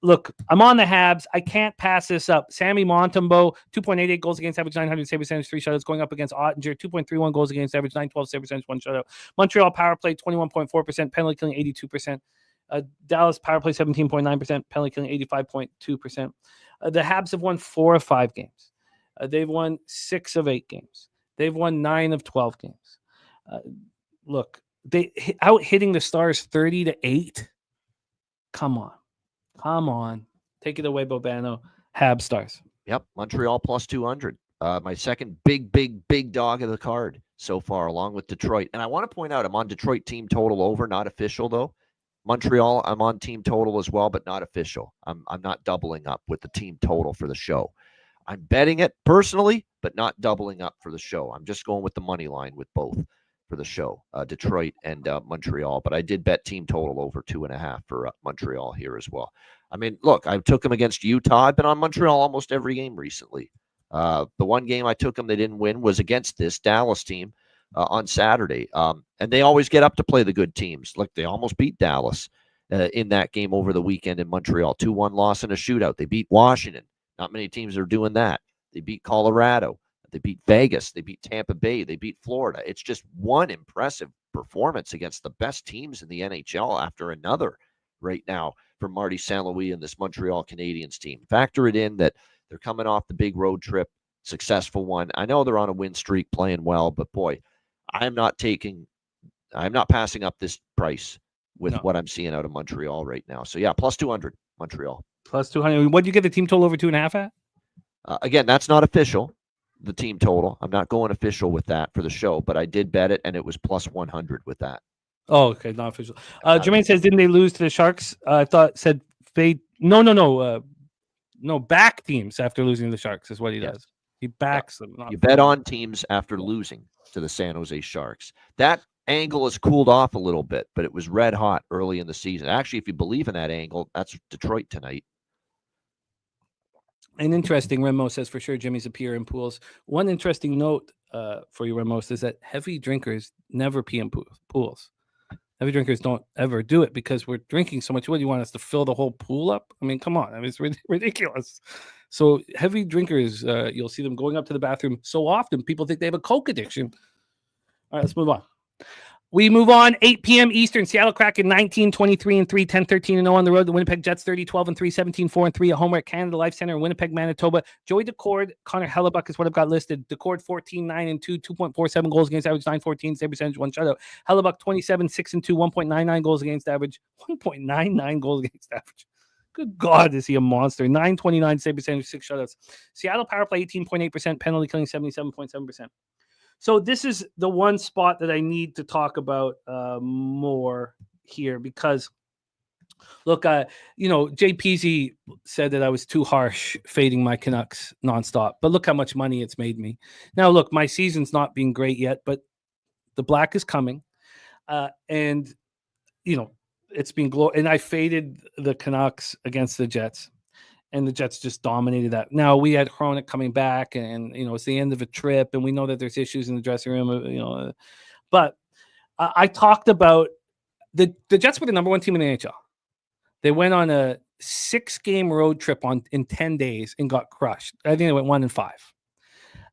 Look, I'm on the Habs. I can't pass this up. Sammy Montembeault, 2.88 goals against average, 900 save percentage, 3 shutouts, going up against Ottinger, 2.31 goals against average, 912 save percentage, 1 shutout. Montreal power play, 21.4%, penalty killing, 82%. Dallas power play, 17.9%, penalty killing, 85.2%. The Habs have won 4 of 5 games. They've won 6 of 8 games. They've won 9 of 12 games. Look, they out hitting the Stars 30-8. Come on. Take it away, Bobano. Habs Stars. Yep, Montreal plus 200. My second big dog of the card so far, along with Detroit. And I want to point out, I'm on Detroit team total over, not official though. Montreal, I'm on team total as well, but not official. I'm not doubling up with the team total for the show. I'm betting it personally, but not doubling up for the show. I'm just going with the money line with both for the show, Detroit and Montreal. But I did bet team total over 2.5 for Montreal here as well. I mean, look, I took them against Utah. I've been on Montreal almost every game recently. The one game I took them they didn't win was against this Dallas team on Saturday. And they always get up to play the good teams. Look, they almost beat Dallas in that game over the weekend in Montreal. 2-1 loss in a shootout. They beat Washington. Not many teams are doing that. They beat Colorado. They beat Vegas. They beat Tampa Bay. They beat Florida. It's just one impressive performance against the best teams in the NHL after another right now for Marty St. Louis and this Montreal Canadiens team. Factor it in that they're coming off the big road trip, successful one. I know they're on a win streak playing well, but boy, I'm not passing up this price with what I'm seeing out of Montreal right now. So yeah, plus 200 Montreal. Plus 200. What do you get the team total over 2.5 at? Again, that's not official, the team total. I'm not going official with that for the show, but I did bet it, and it was plus 100 with that. Oh, okay, not official. Jermaine says, didn't they lose to the Sharks? I thought said fade. No, back teams after losing to the Sharks is what he does. He backs them. You bet on teams after losing to the San Jose Sharks. That angle has cooled off a little bit, but it was red hot early in the season. Actually, if you believe in that angle, that's Detroit tonight. And interesting, Remo says for sure Jimmy's appear in pools. One interesting note for you, Remo, is that heavy drinkers never pee in pools. Heavy drinkers don't ever do it because we're drinking so much. What do you want us to fill the whole pool up? I mean, come on. I mean, it's ridiculous. So heavy drinkers, you'll see them going up to the bathroom so often, people think they have a Coke addiction. All right, let's move on. We move on. 8 p.m. Eastern. Seattle Kraken 19-23-3, 10-13-0 on the road. The Winnipeg Jets 30-12-3, 17-4-3 at home at Canada Life Center in Winnipeg, Manitoba. Joey Decord, Connor Hellebuck is what I've got listed. Decord 14-9-2, 2.47 goals against average, 914 save percentage, 1 shutout. Hellebuck 27-6-2, 1.99 goals against average, 1.99 goals against average. Good God, is he a monster? 929 save percentage, 6 shutouts. Seattle power play 18.8%, penalty killing 77.7%. So this is the one spot that I need to talk about more here because, look, Jay Peasy said that I was too harsh fading my Canucks nonstop, but look how much money it's made me. Now, look, my season's not being great yet, but the black is coming, and it's been and I faded the Canucks against the Jets. And the Jets just dominated that. Now, we had Hronek coming back, and, it's the end of a trip, and we know that there's issues in the dressing room, But I talked about the Jets were the number 1 team in the NHL. They went on a 6-game road trip in 10 days and got crushed. I think they went 1-5.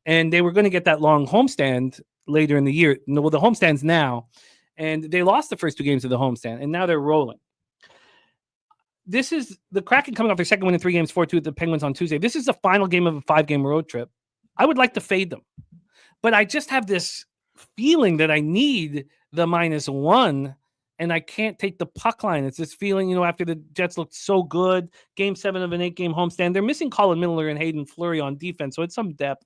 And they were going to get that long homestand later in the year. Well, the homestand's now, and they lost the first 2 games of the homestand, and now they're rolling. This is the Kraken coming off their second win in 3 games, 4-2 at the Penguins on Tuesday. This is the final game of a 5-game road trip. I would like to fade them, but I just have this feeling that I need the -1, and I can't take the puck line. It's this feeling, after the Jets looked so good, Game 7 of an 8-game homestand. They're missing Colin Miller and Hayden Fleury on defense, so it's some depth.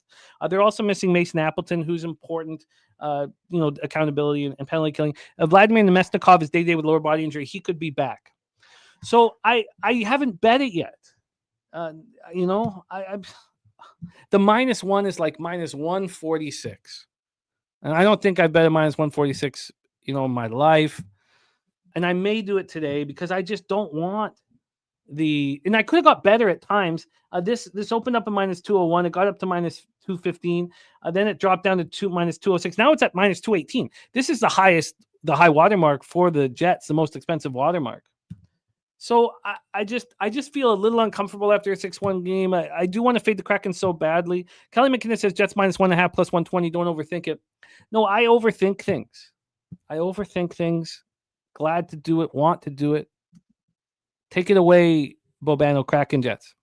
They're also missing Mason Appleton, who's important, accountability and penalty killing. Vladimir Nemesnikov is day-to-day with lower body injury. He could be back. So I haven't bet it yet. The -1 is like -146. And I don't think I've bet a -146, in my life. And I may do it today because I just don't want and I could have got better at times. This opened up a -201. It got up to 215. Then it dropped down to minus 206. Now it's at minus 218. This is the high watermark for the Jets, the most expensive watermark. So I just feel a little uncomfortable after a 6-1 game. I do want to fade the Kraken so badly. Kelly McKinnon says Jets minus 1.5 plus 120. Don't overthink it. No, I overthink things. Glad to do it. Want to do it. Take it away, Bobano. Kraken Jets.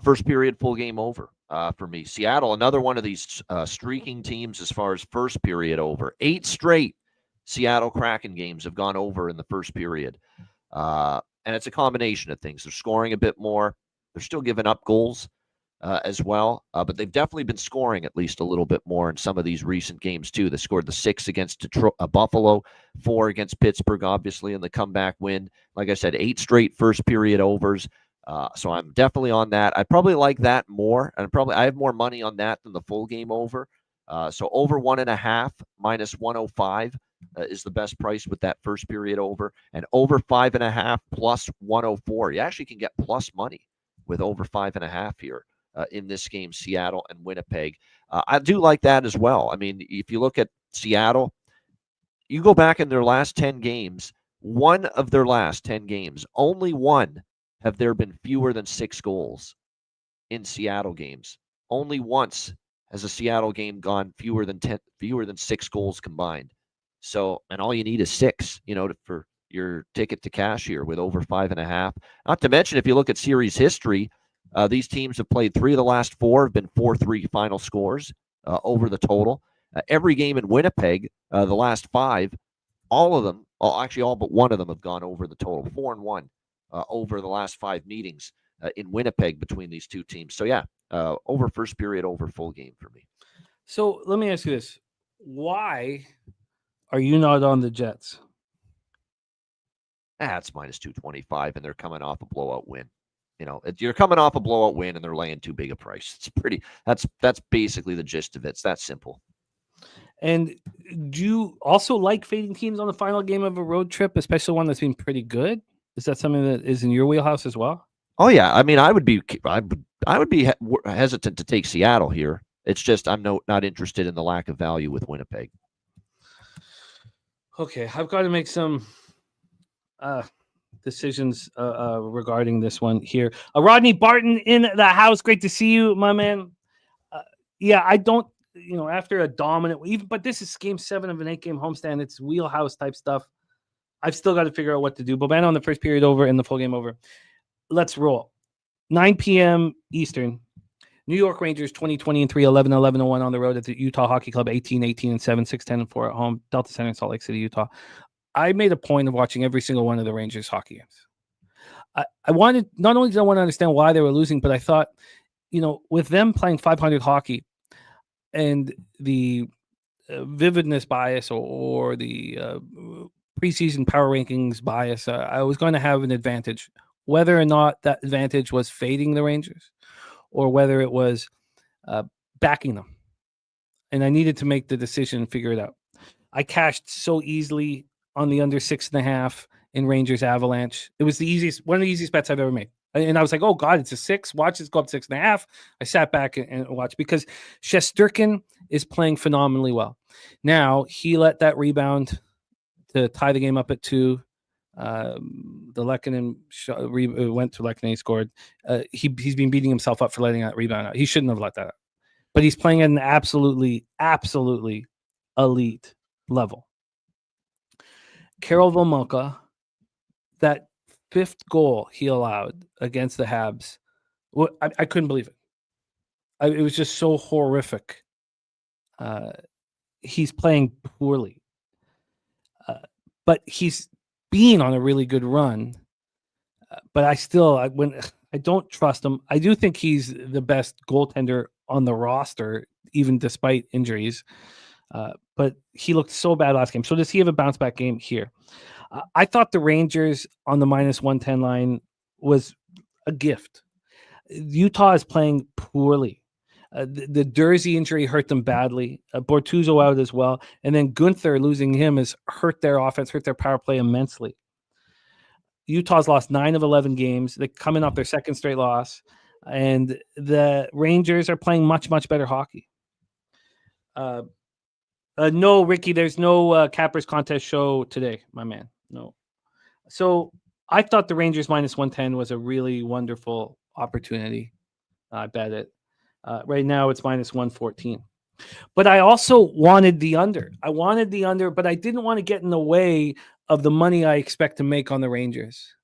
First period, full game over for me. Seattle, another one of these streaking teams as far as first period over. 8 straight Seattle Kraken games have gone over in the first period. And it's a combination of things. They're scoring a bit more. They're still giving up goals as well. But they've definitely been scoring at least a little bit more in some of these recent games, too. They scored the 6 against Buffalo, 4 against Pittsburgh, obviously, in the comeback win. Like I said, 8 straight first period overs. So I'm definitely on that. I probably like that more. And I have more money on that than the full game over. So over 1.5 minus 105. Is the best price with that first period over, and over 5.5 plus 104. You actually can get plus money with over 5.5 here in this game, Seattle and Winnipeg. I do like that as well. I mean, if you look at Seattle, you go back in their last 10 games, one of their last 10 games, only one have there been fewer than 6 goals in Seattle games. Only once has a Seattle game gone fewer than 6 goals combined. So, and all you need is 6, for your ticket to cash here with over 5.5. Not to mention, if you look at series history, these teams have played 3 of the last 4, have been 4-3 final scores over the total. Every game in Winnipeg, the last 5, all of them, actually all but one of them have gone over the total, 4-1 over the last 5 meetings in Winnipeg between these two teams. So, yeah, over first period, over full game for me. So let me ask you this. Why are you not on the Jets? It's minus 225, and they're coming off a blowout win. You're coming off a blowout win, and they're laying too big a price. That's basically the gist of it. It's that simple. And do you also like fading teams on the final game of a road trip, especially one that's been pretty good? Is that something that is in your wheelhouse as well? Oh yeah, I mean, I would be hesitant to take Seattle here. It's just I'm not interested in the lack of value with Winnipeg. Okay, I've got to make some decisions regarding this one here. Rodney Barton in the house. Great to see you, my man. I don't, after a dominant, but this is game 7 of an 8-game homestand. It's wheelhouse type stuff. I've still got to figure out what to do. Bobano on the first period over and the full game over. Let's roll. 9 p.m. Eastern. New York Rangers 20-20-3, 11-11-1 on the road at the Utah Hockey Club, 18-18-7, 6-10-4 at home, Delta Center in Salt Lake City, Utah. I made a point of watching every single one of the Rangers hockey games. I wanted, not only did I want to understand why they were losing, but I thought, with them playing 500 hockey and the vividness bias or the preseason power rankings bias, I was going to have an advantage. Whether or not that advantage was fading the Rangers or whether it was backing them. And I needed to make the decision and figure it out. I cashed so easily on the under 6.5 in Rangers Avalanche. It was one of the easiest bets I've ever made. And I was like, oh God, it's a 6. Watch this go up 6.5. I sat back and watched because Shesterkin is playing phenomenally well. Now he let that rebound to tie the game up at 2. The Lehkonen went to Lehkonen, he scored. He's been beating himself up for letting that rebound out. He shouldn't have let that out. But he's playing at an absolutely elite level. Karel Vejmelka, that 5th goal he allowed against the Habs, I couldn't believe it. It was just so horrific. He's playing poorly. But he's being on a really good run. But I don't trust him. I do think he's the best goaltender on the roster, even despite injuries. But he looked so bad last game. So does he have a bounce back game here? I thought the Rangers on the minus 110 line was a gift. Utah is playing poorly. The Dursey injury hurt them badly. Bortuzzo out as well. And then Gunther, losing him, has hurt their offense, hurt their power play immensely. Utah's lost 9 of 11 games. They're coming off their 2nd straight loss. and the Rangers are playing much, much better hockey. No, Ricky, there's no Cappers contest show today, my man. No. So I thought the Rangers minus 110 was a really wonderful opportunity. I bet it. Right now it's minus 114. But I also wanted the under. But I didn't want to get in the way of the money I expect to make on the Rangers.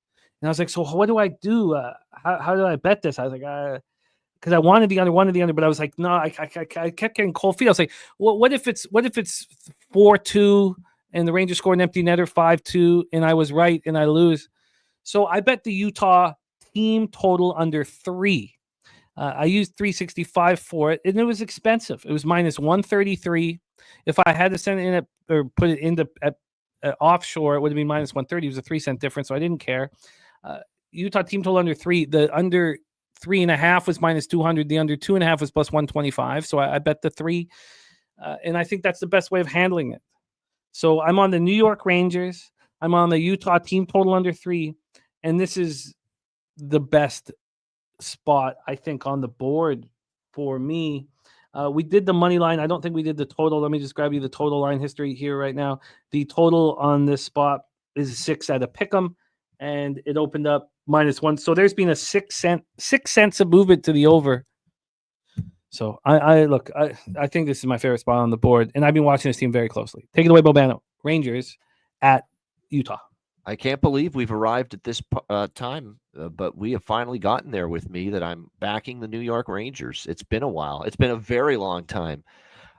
And I was like, so what do I do? How do I bet this? I was like, because I wanted the under, but I was like, no, I kept getting cold feet. I was like, well, what if it's 4-2 and the Rangers score an empty netter 5-2 and I was right and I lose? So I bet the Utah team total under 3. I used 365 for it, and it was expensive. It was minus 133. If I had to send it in or put it into offshore, it would have been minus 130. It was a 3-cent difference, so I didn't care. Utah team total under 3. The under 3.5 was minus 200. The under 2.5 was plus 125. So I bet the 3, and I think that's the best way of handling it. So I'm on the New York Rangers. I'm on the Utah team total under 3, and this is the best spot I think on the board for me. We did the money line. I don't think we did the total. Let me just grab you the total line history here right now. The total on this spot is 6 at a pick'em, and it opened up minus 1. So there's been a 6 cents of movement to the over. So I think this is my favorite spot on the board, and I've been watching this team very closely. Take it away, Bobano. Rangers at Utah. I can't believe we've arrived at this time, but we have finally gotten there with me that I'm backing the New York Rangers. It's been a while. It's been a very long time.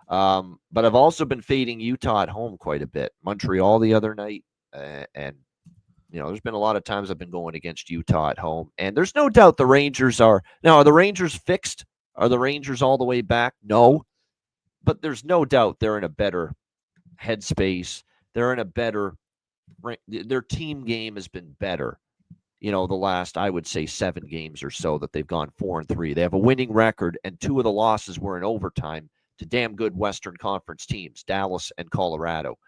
But I've also been fading Utah at home quite a bit. Montreal the other night, and there's been a lot of times I've been going against Utah at home. And there's no doubt the Rangers are – now, are the Rangers fixed? Are the Rangers all the way back? No. But there's no doubt they're in a better headspace. They're in a better – their team game has been better, the last, I would say, 7 games or so that they've gone 4-3. They have a winning record, and 2 of the losses were in overtime to damn good Western Conference teams, Dallas and Colorado.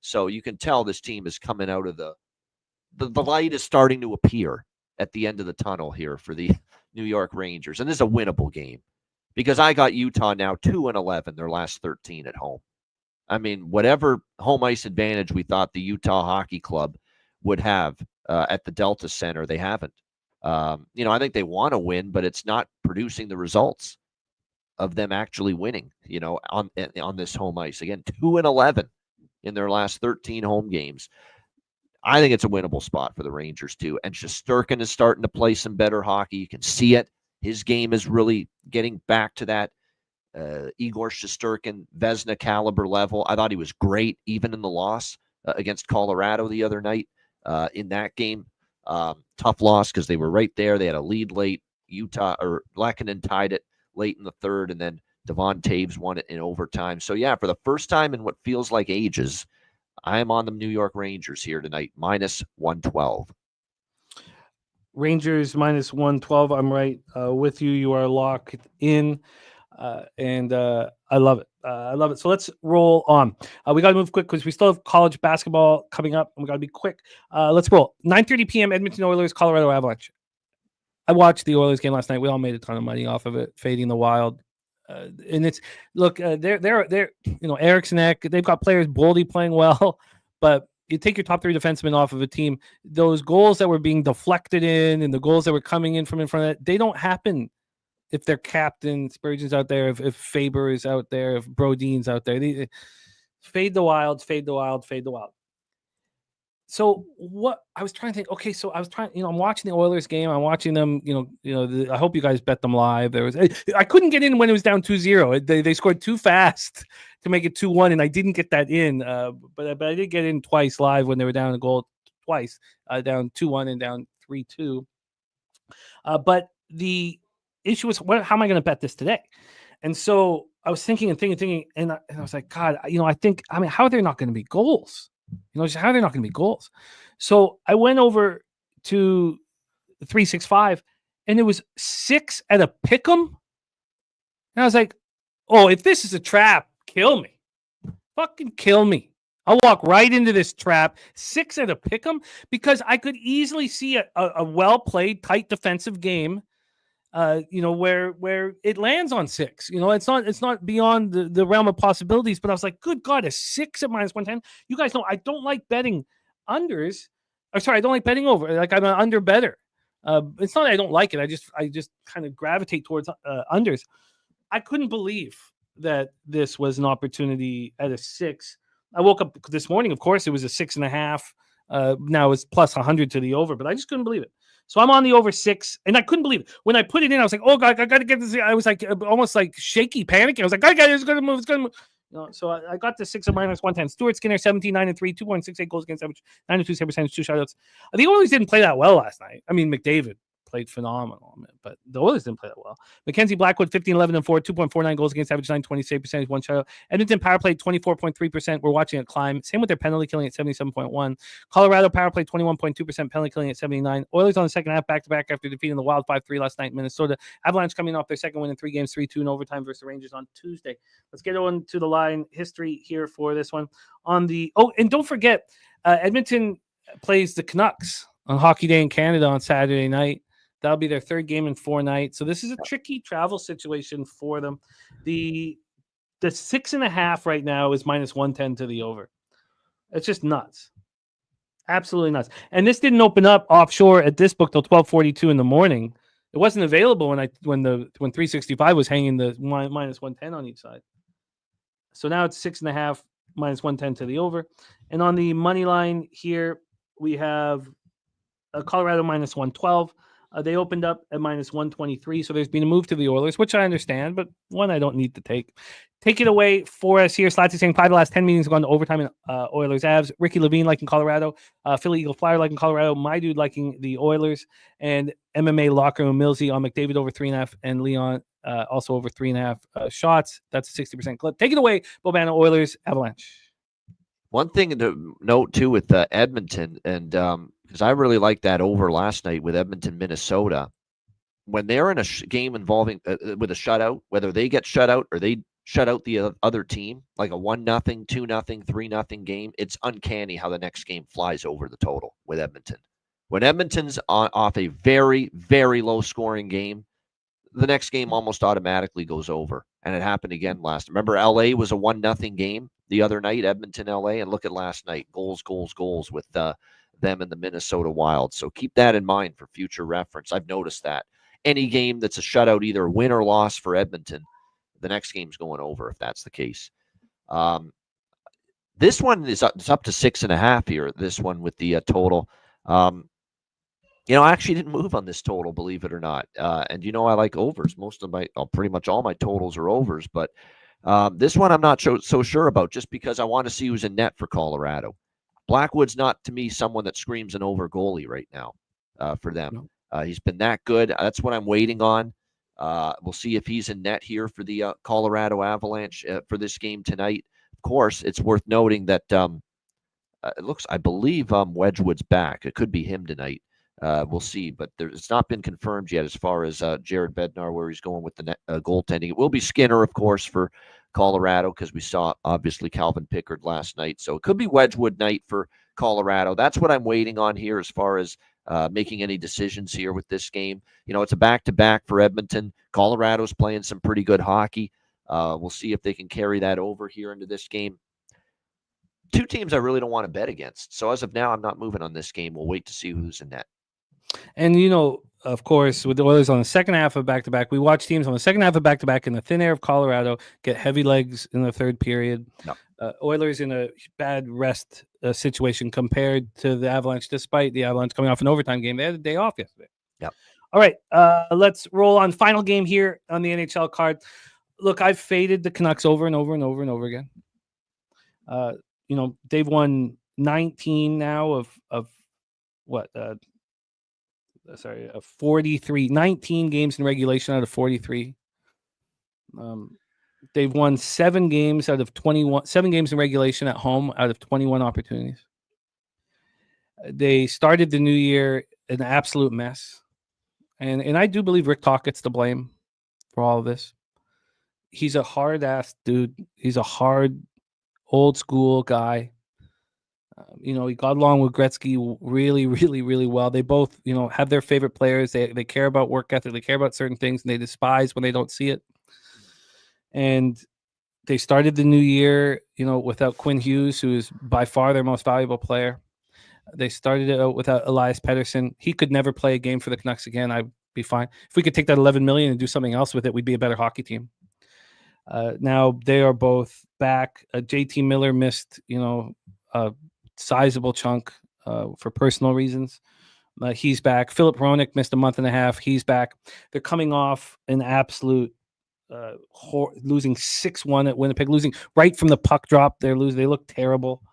So you can tell this team is coming out of the light is starting to appear at the end of the tunnel here for the New York Rangers. And this is a winnable game because I got Utah now 2-11, their last 13 at home. I mean, whatever home ice advantage we thought the Utah Hockey Club would have at the Delta Center, they haven't. I think they want to win, but it's not producing the results of them actually winning, on this home ice. Again, 2-11 in their last 13 home games. I think it's a winnable spot for the Rangers, too. And Shesterkin is starting to play some better hockey. You can see it. His game is really getting back to that Igor Shesterkin, Vezina caliber level. I thought he was great, even in the loss against Colorado the other night in that game. Tough loss because they were right there. They had a lead late. Lehkonen tied it late in the third, and then Devon Taves won it in overtime. So, yeah, for the first time in what feels like ages, I am on the New York Rangers here tonight, minus 112. Rangers minus 112. I'm right with you. You are locked in. And I love it. I love it. So let's roll on. We got to move quick because we still have college basketball coming up, and we got to be quick. Let's roll. 9:30 p.m. Edmonton Oilers, Colorado Avalanche. I watched the Oilers game last night. We all made a ton of money off of it, fading the Wild. And it's they're Eriksson Ek. They've got players Boldy playing well, but you take your top 3 defensemen off of a team. Those goals that were being deflected in and the goals that were coming in from in front of that, they don't happen. If their captain Spurgeon's out there, if Faber is out there, if Brodeen's out there, they fade the Wild. So what I was trying to think, okay, so I was trying, I'm watching the Oilers game. I'm watching them, I hope you guys bet them live. I couldn't get in when it was down 2-0. They scored too fast to make it 2-1, and I didn't get that in. But I did get in twice live when they were down a goal twice, down 2-1 and down 3-2. But the issue was, how am I going to bet this today? And so I was thinking, and I was like, God, how are there not going to be goals? How are there not going to be goals? So I went over to 365, and it was 6 at a pick'em. And I was like, oh, if this is a trap, kill me. Fucking kill me. I'll walk right into this trap. 6 at a pick'em, because I could easily see a well-played, tight defensive game. where it lands on 6. It's not beyond the realm of possibilities. But I was like, good God, a 6 at -110. You guys know I don't like betting unders. Or sorry, I don't like betting over. Like I'm an under better. It's not that I don't like it. I just kind of gravitate towards unders. I couldn't believe that this was an opportunity at a 6. I woke up this morning. Of course, it was a 6.5. Now it's plus 100 to the over, but I just couldn't believe it. So I'm on the over 6, and I couldn't believe it. When I put it in, I was like, oh, God, I got to get this. I was like almost like shaky, panicking. I was like, it's going to move. It's going to move. So I got the 6 at -110. Stuart Skinner, 17-9-3, 2.68 goals against average, 92 save percentage, 2 shutouts. The Oilers didn't play that well last night. I mean, McDavid played phenomenal, but the Oilers didn't play that well. Mackenzie Blackwood, 15-11-4, 2.49 goals against average, 920 save percentage, 1 shutout. Edmonton power play, 24.3%. We're watching it climb. Same with their penalty killing at 77.1. Colorado power play, 21.2%, penalty killing at 79. Oilers on the second half back-to-back after defeating the Wild 5-3 last night in Minnesota. Avalanche coming off their second win in 3 games, 3-2 in overtime versus the Rangers on Tuesday. Let's get on to the line history here for this one. And don't forget, Edmonton plays the Canucks on Hockey Day in Canada on Saturday night. That'll be their 3rd game in 4 nights. So this is a tricky travel situation for them. The 6.5 right now is -110 to the over. It's just nuts. Absolutely nuts. And this didn't open up offshore at this book till 12:42 in the morning. It wasn't available when 365 was hanging the -110 on each side. So now it's 6.5 -110 to the over. And on the money line here, we have Colorado -112. They opened up at -123, so there's been a move to the Oilers, which I understand, but one I don't need to take. Take it away for us here. Slatsy saying 5 of the last 10 meetings have gone to overtime in Oilers Avs. Ricky Levine liking Colorado. Philly Eagle Flyer liking Colorado. My dude liking the Oilers. And MMA Locker Room Millsy on McDavid over 3.5 and Leon also over 3.5 shots. That's a 60% clip. Take it away, Bobano, Oilers, Avalanche. One thing to note, too, with Edmonton, and because I really liked that over last night with Edmonton, Minnesota, when they're in a game involving with a shutout, whether they get shut out or they shut out the other team, like a 1-0, 2-0, 3-0 game, it's uncanny how the next game flies over the total with Edmonton. When Edmonton's off a very, very low-scoring game, the next game almost automatically goes over. And it happened again last. Remember, LA was a 1-0 game the other night, Edmonton, LA, and look at last night. Goals with them and the Minnesota Wild. So keep that in mind for future reference. I've noticed that. Any game that's a shutout, either win or loss for Edmonton, the next game's going over if that's the case. This one is up to 6.5 here, this one with the total. I actually didn't move on this total, believe it or not. And I like overs. Pretty much all my totals are overs. But this one I'm not so sure about, just because I want to see who's in net for Colorado. Blackwood's not, to me, someone that screams an over goalie right now for them. He's been that good. That's what I'm waiting on. We'll see if he's in net here for the Colorado Avalanche for this game tonight. Of course, it's worth noting that I believe Wedgwood's back. It could be him tonight. We'll see, but it's not been confirmed yet as far as Jared Bednar, where he's going with the goaltending. It will be Skinner, of course, for Colorado, because we saw, obviously, Calvin Pickard last night. So it could be Wedgwood night for Colorado. That's what I'm waiting on here as far as making any decisions here with this game. It's a back-to-back for Edmonton. Colorado's playing some pretty good hockey. We'll see if they can carry that over here into this game. Two teams I really don't want to bet against. So as of now, I'm not moving on this game. We'll wait to see who's in net. And, of course, with the Oilers on the second half of back-to-back, we watch teams on the second half of back-to-back in the thin air of Colorado get heavy legs in the third period. No. Oilers in a bad rest situation compared to the Avalanche, despite the Avalanche coming off an overtime game. They had a day off yesterday. Yep. All right, let's roll on. Final game here on the NHL card. Look, I've faded the Canucks over and over and over and over again. They've won 19 now of 43, 19 games in regulation out of 43. They've won 7 games out of 21, 7 games in regulation at home out of 21 opportunities. They started the new year an absolute mess. And I do believe Rick Tockett's to blame for all of this. He's a hard-ass dude. He's a hard, old-school guy. He got along with Gretzky really, really, really well. They both, have their favorite players. They care about work ethic. They care about certain things, and they despise when they don't see it. And they started the new year, without Quinn Hughes, who is by far their most valuable player. They started it out without Elias Pettersson. He could never play a game for the Canucks again. I'd be fine. If we could take that $11 million and do something else with it, we'd be a better hockey team. Now they are both back. JT Miller missed, a sizable chunk for personal reasons. He's back. Philip Hronek missed a month and a half. He's back. They're coming off an absolute losing 6-1 at Winnipeg, losing right from the puck drop. They look terrible.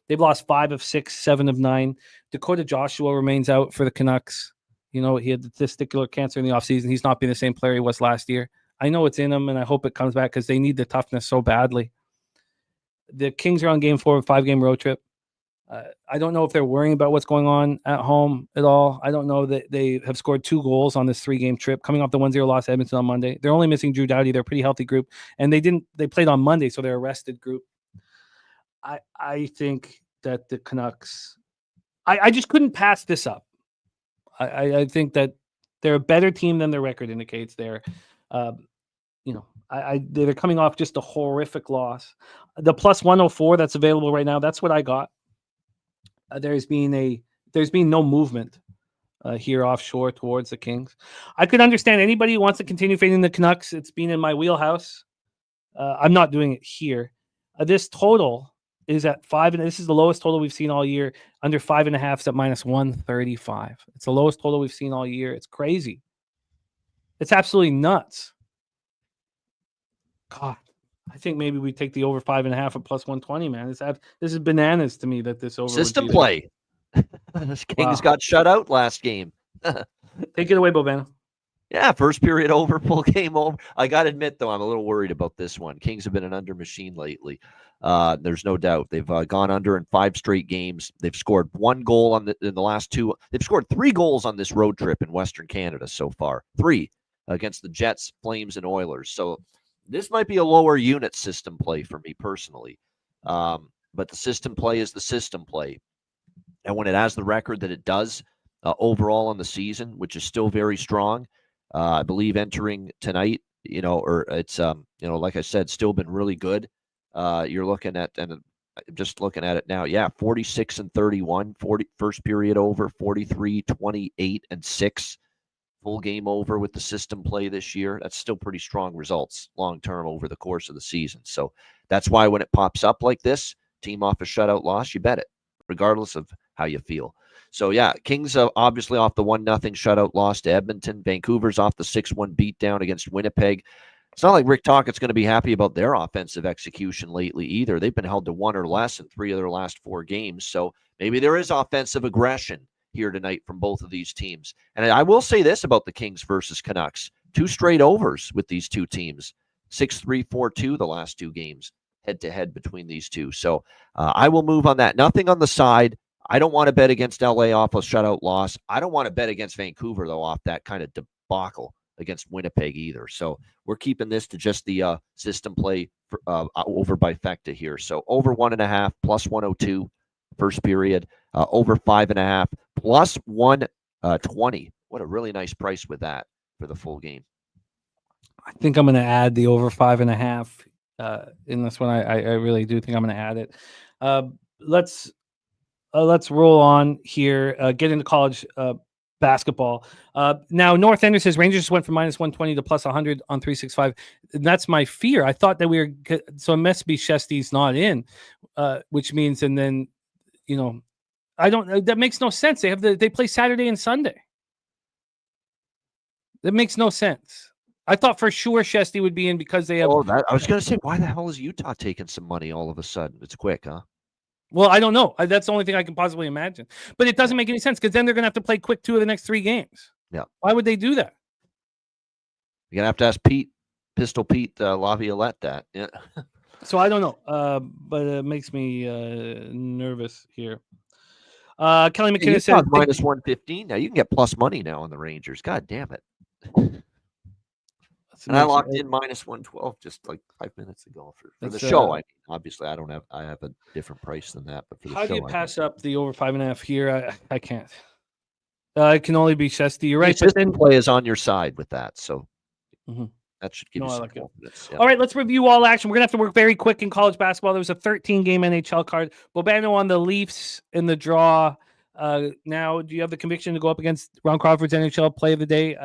They've lost 5 of 6, 7 of 9. Dakota Joshua remains out for the Canucks. He had the testicular cancer in the offseason. He's not been the same player he was last year. I know it's in him, and I hope it comes back because they need the toughness so badly. The Kings are on game 4 of a 5-game road trip. I don't know if they're worrying about what's going on at home at all. I don't know that they have scored 2 goals on this 3-game trip, coming off the 1-0 loss to Edmonton on Monday. They're only missing Drew Doughty. They're a pretty healthy group, and they played on Monday, so they're a rested group. I think that the Canucks, I just couldn't pass this up. I think that they're a better team than their record indicates. They're, they're coming off just a horrific loss. The plus 104 that's available right now, that's what I got. There's been no movement here offshore towards the Kings. I could understand anybody who wants to continue fading the Canucks. It's been in my wheelhouse. I'm not doing it here. This total is at 5, and this is the lowest total we've seen all year. Under 5.5 is at minus 135. It's the lowest total we've seen all year. It's crazy. It's absolutely nuts. God, I think maybe we take the over 5.5 at plus 120, man. This is bananas to me that this over System play. Kings got shut out last game. Take it away, Bobano. Yeah, first period over, full game over. I got to admit, though, I'm a little worried about this one. Kings have been an under machine lately. There's no doubt. They've gone under in 5 straight games. They've scored 1 goal in the last 2. They've scored 3 goals on this road trip in Western Canada so far. 3 against the Jets, Flames, and Oilers. So this might be a lower unit system play for me personally. But the system play is the system play. And when it has the record that it does overall on the season, which is still very strong, I believe entering tonight, it's, like I said, still been really good. You're looking at, and I'm just looking at it now. Yeah. 46-31, 40 first period over, 43-28-6 full game over with the system play this year. That's still pretty strong results long-term over the course of the season. So that's why when it pops up like this, team off a shutout loss, you bet it, regardless of how you feel. So, yeah, Kings obviously off the 1-0 shutout loss to Edmonton. Vancouver's off the 6-1 beatdown against Winnipeg. It's not like Rick Tocchet's going to be happy about their offensive execution lately either. They've been held to 1 or less in 3 of their last 4 games. So maybe there is offensive aggression here tonight from both of these teams. And I will say this about the Kings versus Canucks. 2 straight overs with these 2 teams. 6-3, 4-2 the last 2 games head-to-head between these 2. So I will move on that. Nothing on the side. I don't want to bet against LA off a shutout loss. I don't want to bet against Vancouver, though, off that kind of debacle against Winnipeg either. So we're keeping this to just the system play for, over bifecta here. So over 1.5 plus 102 first period, over 5.5 plus 120. What a really nice price with that for the full game. I think I'm going to add the over 5.5 in this one. I really do think I'm going to add it. Let's roll on here. Get into college basketball. Now, North Ender says Rangers went from minus 120 to plus 100 on 365. And that's my fear. I thought that so it must be Shestey's not in, which means, and then, that makes no sense. They play Saturday and Sunday. That makes no sense. I thought for sure Shestey would be in because they have. I was going to say, why the hell is Utah taking some money all of a sudden? It's quick, huh? Well, I don't know. That's the only thing I can possibly imagine. But it doesn't make any sense because then they're going to have to play quick 2 of the next 3 games. Yeah. Why would they do that? You're going to ask Pistol Pete Laviolette that. Yeah. So I don't know. But it makes me nervous here. Kelly McKinnon said minus 115. Now you can get plus money now on the Rangers. God damn it. And I locked in minus 112 just like 5 minutes ago for the show. I mean, obviously, I have a different price than that, but for the show, how do you pass up the over 5.5 here? I can't. It can only be Shesty. You're right. But then play is on your side with that, so that should give you some confidence. Yeah. All right, let's review all action. We're gonna have to work very quick in college basketball. There was a 13-game NHL card. Bobano on the Leafs in the draw. Now, do you have the conviction to go up against Ron Crawford's NHL Play of the Day?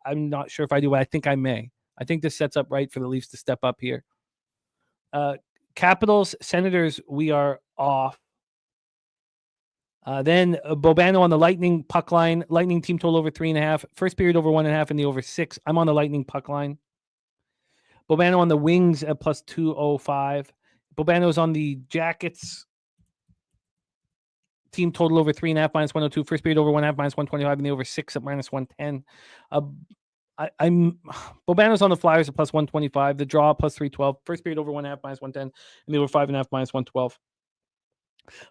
I'm not sure if I do, but I think I may. I think this sets up right for the Leafs to step up here. Capitals, Senators, we are off. Then Bobano on the Lightning puck line. Lightning team total over 3.5. First period over 1.5 and the over 6. I'm on the Lightning puck line. Bobano on the Wings at plus 205. Bobano's on the Jackets. Team total over 3.5 minus 102. First period over 1.5 minus 125 and the over 6 at minus 110. I'm Bobano's on the Flyers at plus 125. The draw plus 312. First period over 1.5 minus 110 and the over 5.5 minus 112.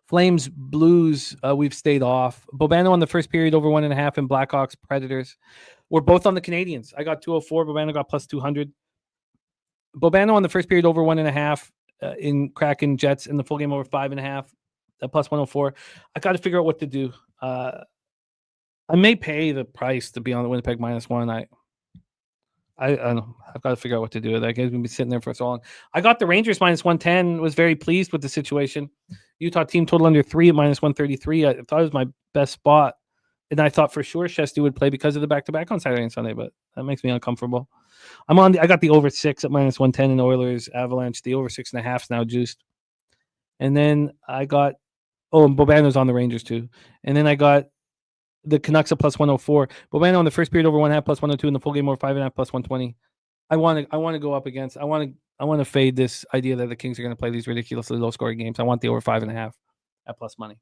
Flames, Blues, we've stayed off. Bobano on the first period over 1.5 and Blackhawks, Predators. We're both on the Canadiens. I got 204. Bobano got plus 200. Bobano on the first period over 1.5 in Kraken, Jets, in the full game over 5.5 at plus 104. I got to figure out what to do. I may pay the price to be on the Winnipeg minus 1. I don't know. I've got to figure out what to do with that. Guys, we've been sitting there for so long. I got the Rangers minus 110. Was very pleased with the situation. Utah team total under 3 at minus 133. I thought it was my best spot. And I thought for sure Shesty would play because of the back-to-back on Saturday and Sunday, but that makes me uncomfortable. I got the over 6 at minus 110 in Oilers, Avalanche. The over 6.5 is now juiced. And then I got, and Bobano's on the Rangers too. And then I got the Canucks at plus 104. Bobano on the first period over 1.5 plus 102 in the full game over 5.5 plus 120. I want to go up against. I want to fade this idea that the Kings are going to play these ridiculously low scoring games. I want the over 5.5 at plus money.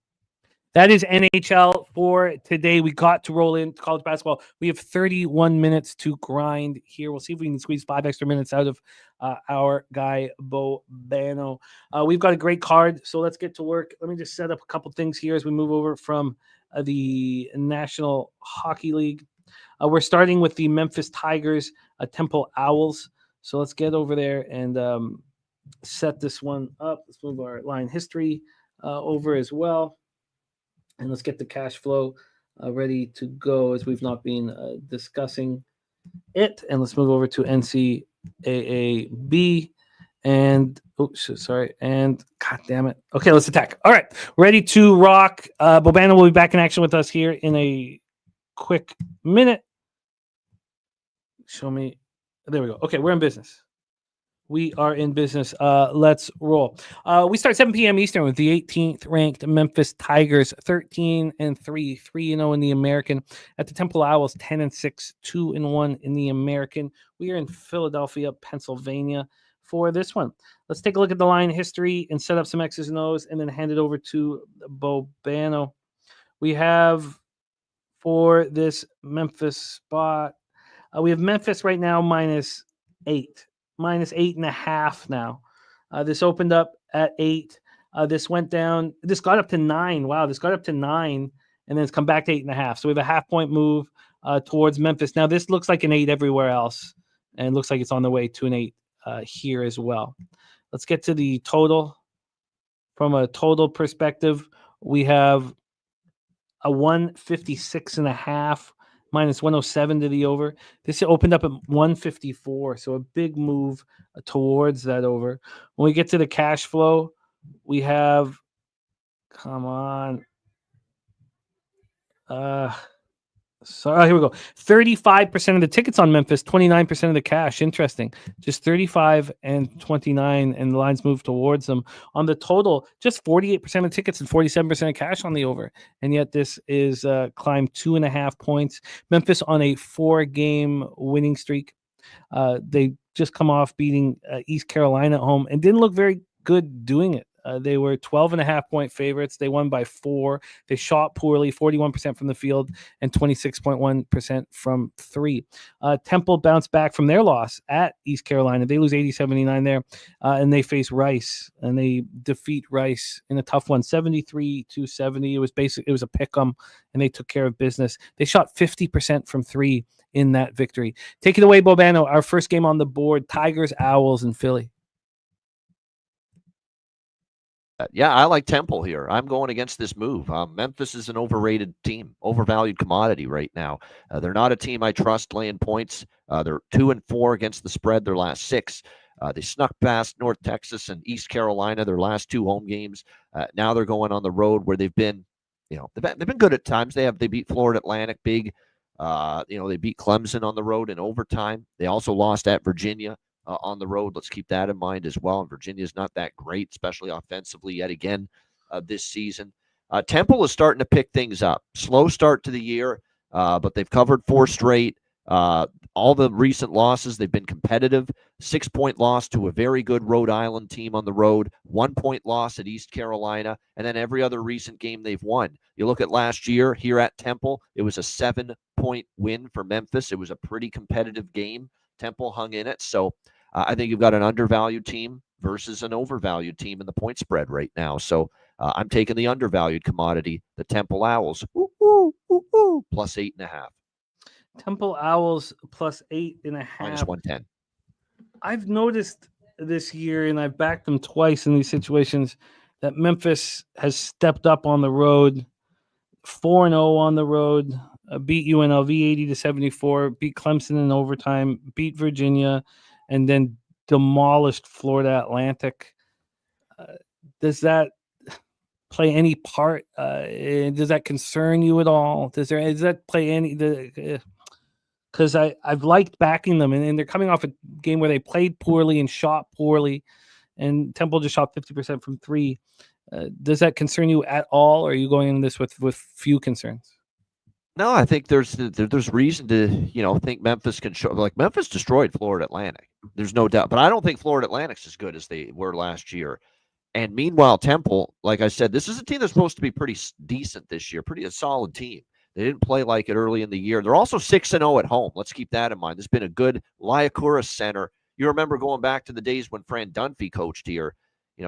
That is NHL for today. We got to roll in college basketball. We have 31 minutes to grind here. We'll see if we can squeeze 5 extra minutes out of our guy, Bobano. We've got a great card, so let's get to work. Let me just set up a couple things here as we move over from the National Hockey League. We're starting with the Memphis Tigers, Temple Owls. So let's get over there and set this one up. Let's move our line history over as well. And let's get the cash flow ready to go as we've not been discussing it. And let's move over to NCAAB. And, and God damn it. Okay, let's attack. All right, ready to rock. Bobano will be back in action with us here in a quick minute. Show me. There we go. Okay, we're in business. We are in business. Let's roll. We start 7 p.m. Eastern with the 18th ranked Memphis Tigers, 13-3, 3-0 in the American. At the Temple Owls, 10-6, 2-1 in the American. We are in Philadelphia, Pennsylvania for this one. Let's take a look at the line history and set up some X's and O's and then hand it over to Bobano. We have for this Memphis spot, we have Memphis right now minus 8. Minus 8.5 now. This opened up at 8. This went down. This got up to 9. Wow, this got up to 9, and then it's come back to 8.5. So we have a half-point move towards Memphis. Now this looks like an 8 everywhere else, and it looks like it's on the way to an 8 here as well. Let's get to the total. From a total perspective, we have a 156.5. minus 107 to the over. This opened up at 154, so a big move towards that over. When we get to the cash flow, we have, come on. Here we go. 35% of the tickets on Memphis, 29% of the cash. Interesting. Just 35 and 29, and the lines move towards them. On the total, just 48% of tickets and 47% of cash on the over. And yet this is climbed 2.5 points. Memphis on a 4-game winning streak. They just come off beating East Carolina at home and didn't look very good doing it. They were 12.5-point favorites. They won by 4. They shot poorly, 41% from the field and 26.1% from 3. Temple bounced back from their loss at East Carolina. They lose 80-79 there, and they face Rice, and they defeat Rice in a tough one, 73-70. It was a pick 'em, and they took care of business. They shot 50% from 3 in that victory. Take it away, Bobano. Our first game on the board: Tigers, Owls in Philly. Yeah, I like Temple here. I'm going against this move. Memphis is an overrated team, overvalued commodity right now. They're not a team I trust laying points. They're 2-4 against the spread their last 6. They snuck past North Texas and East Carolina their last 2 home games. Now they're going on the road where they've been good at times. They beat Florida Atlantic big. They beat Clemson on the road in overtime. They also lost at Virginia on the road. Let's keep that in mind as well. And Virginia's not that great, especially offensively yet again this season. Temple is starting to pick things up. Slow start to the year, but they've covered 4 straight. All the recent losses, they've been competitive. 6-point loss to a very good Rhode Island team on the road, 1-point loss at East Carolina, and then every other recent game they've won. You look at last year here at Temple, it was a 7-point win for Memphis. It was a pretty competitive game. Temple hung in it. So I think you've got an undervalued team versus an overvalued team in the point spread right now. So I'm taking the undervalued commodity, the Temple Owls, plus 8.5. Temple Owls plus 8.5. Minus 110. I've noticed this year, and I've backed them twice in these situations, that Memphis has stepped up on the road, 4-0 on the road, beat UNLV 80-74, beat Clemson in overtime, beat Virginia, and then demolished Florida Atlantic. Does that play any part? Does that concern you at all? Does that play any? Because I've liked backing them, and they're coming off a game where they played poorly and shot poorly, and Temple just shot 50% from 3. Does that concern you at all, or are you going into this with few concerns? No, I think there's reason to think Memphis can show. Like, Memphis destroyed Florida Atlantic. There's no doubt, but I don't think Florida Atlantic's as good as they were last year. And meanwhile, Temple, like I said, this is a team that's supposed to be pretty decent this year, pretty a solid team. They didn't play like it early in the year. They're also 6-0 at home. Let's keep that in mind. There's been a good Liacouras center. You remember going back to the days when Fran Dunphy coached here.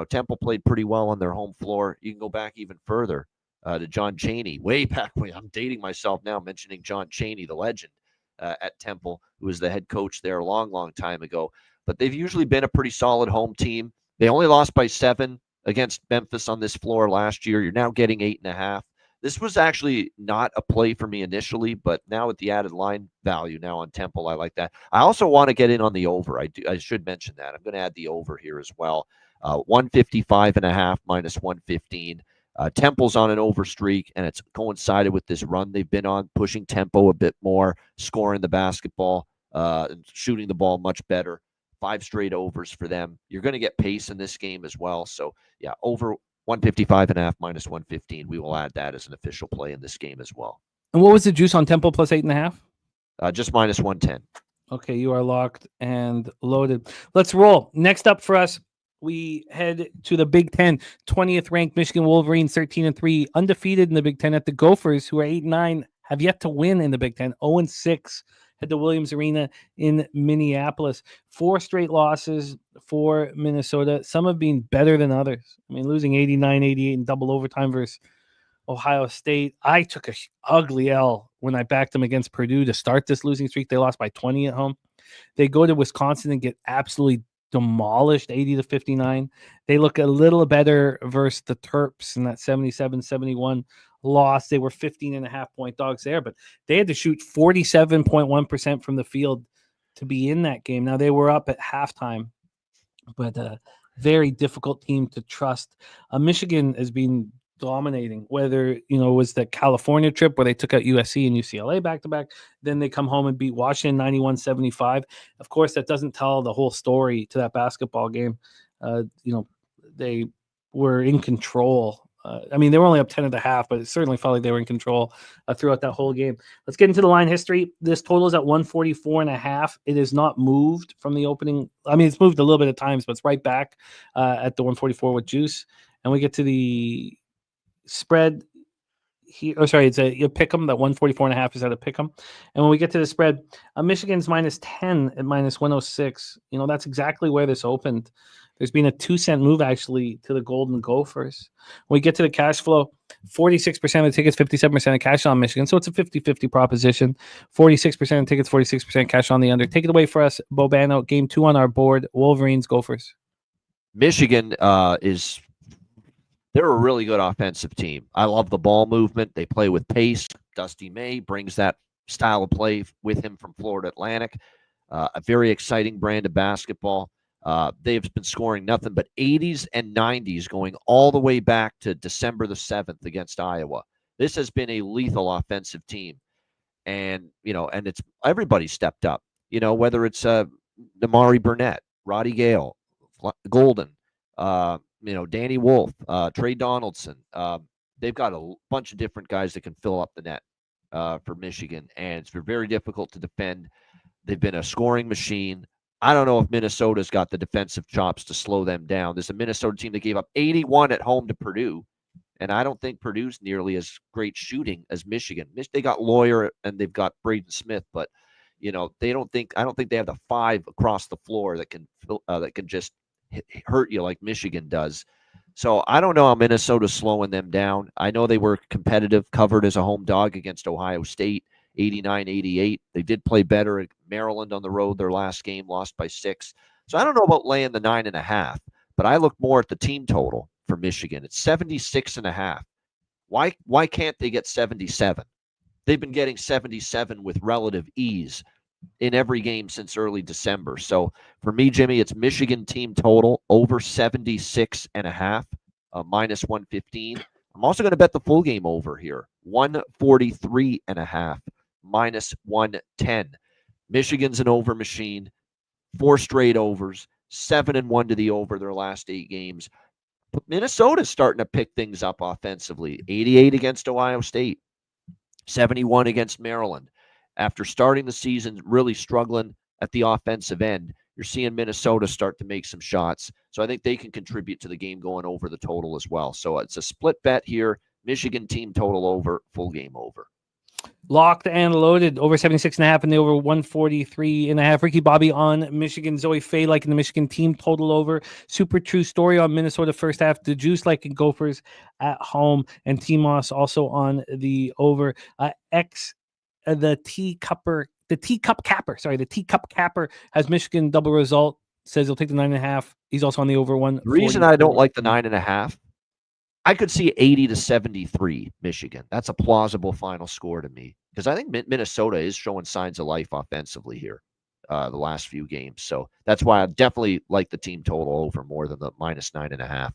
Temple played pretty well on their home floor. You can go back even further to John Chaney. Way back when, I'm dating myself now mentioning John Chaney, the legend at Temple, who was the head coach there a long, long time ago. But they've usually been a pretty solid home team. They only lost by 7 against Memphis on this floor last year. You're now getting 8.5. This was actually not a play for me initially, but now with the added line value now on Temple, I like that. I also want to get in on the over. I should mention that. I'm going to add the over here as well. 155.5 minus 115. Temple's on an over streak, and it's coincided with this run they've been on, pushing tempo a bit more, scoring the basketball, and shooting the ball much better. 5 straight overs for them. You're going to get pace in this game as well. So, yeah, over 155.5 minus 115. We will add that as an official play in this game as well. And what was the juice on Temple plus 8.5? Just minus 110. Okay, you are locked and loaded. Let's roll. Next up for us, we head to the Big Ten. 20th ranked Michigan Wolverines, 13-3, undefeated in the Big Ten at the Gophers, who are 8-9, have yet to win in the Big Ten. 0-6 at the Williams Arena in Minneapolis. 4 straight losses for Minnesota. Some have been better than others. I mean, losing 89-88 in double overtime versus Ohio State. I took a ugly L when I backed them against Purdue to start this losing streak. They lost by 20 at home. They go to Wisconsin and get absolutely demolished 80-59. They look a little better versus the Turps in that 77-71 loss. They were 15.5-point dogs there, but they had to shoot 47.1% from the field to be in that game. Now, they were up at halftime, but a very difficult team to trust. Michigan has been dominating, whether it was the California trip where they took out USC and UCLA back-to-back. Then they come home and beat Washington 91-75. Of course, that doesn't tell the whole story to that basketball game. They were in control I mean, they were only up 10.5, but it certainly felt like they were in control throughout that whole game. Let's get into the line history. This total is at 144.5. It is not moved from the opening. I mean, it's moved a little bit at times, but it's right back at the 144 with juice. And we get to the spread here. Oh, sorry, it's a pick'em. That 144.5 is at a pick'em. And when we get to the spread, Michigan's -10 at -106. That's exactly where this opened. There's been a 2-cent move actually to the Golden Gophers. When we get to the cash flow, 46% of the tickets, 57% of cash on Michigan. So it's a 50-50 proposition. 46% of tickets, 46% cash on the under. Take it away for us, Bobano. Game 2 on our board. Wolverines, Gophers. Michigan they're a really good offensive team. I love the ball movement. They play with pace. Dusty May brings that style of play with him from Florida Atlantic. A very exciting brand of basketball. They've been scoring nothing but 80s and 90s going all the way back to December the 7th against Iowa. This has been a lethal offensive team. And it's everybody stepped up, whether it's Damari Burnett, Roddy Gale, Golden, Danny Wolf, Trey Donaldson. They've got a bunch of different guys that can fill up the net for Michigan, and it's very difficult to defend. They've been a scoring machine. I don't know if Minnesota's got the defensive chops to slow them down. There's a Minnesota team that gave up 81 at home to Purdue, and I don't think Purdue's nearly as great shooting as Michigan. They got Lawyer and they've got Braden Smith, but I don't think they have the 5 across the floor that can just hurt you like Michigan does. So I don't know how Minnesota's slowing them down. I know they were competitive, covered as a home dog against Ohio State, 89-88. They did play better at Maryland on the road their last game, lost by 6. So I don't know about laying the 9.5, but I look more at the team total for Michigan. It's 76.5. Why can't they get 77? They've been getting 77 with relative ease in every game since early December. So for me, Jimmy, it's Michigan team total over 76.5, -115. I'm also going to bet the full game over here, 143.5, -110. Michigan's an over machine, 4 straight overs, 7-1 to the over their last 8 games. But Minnesota's starting to pick things up offensively. 88 against Ohio State, 71 against Maryland. After starting the season really struggling at the offensive end, you're seeing Minnesota start to make some shots. So I think they can contribute to the game going over the total as well. So it's a split bet here. Michigan team total over, full game over. Locked and loaded, over 76.5 and the over 143.5. Ricky Bobby on Michigan. Zoe Fay liking the Michigan team total over. Super true story on Minnesota first half. The Juice liking Gophers at home. And T-Moss also on the over. The teacup capper has Michigan double result. Says he'll take the 9.5. He's also on the over one. The reason I don't like the 9.5, I could see 80-73 Michigan. That's a plausible final score to me because I think Minnesota is showing signs of life offensively here the last few games. So that's why I definitely like the team total over more than the -9.5.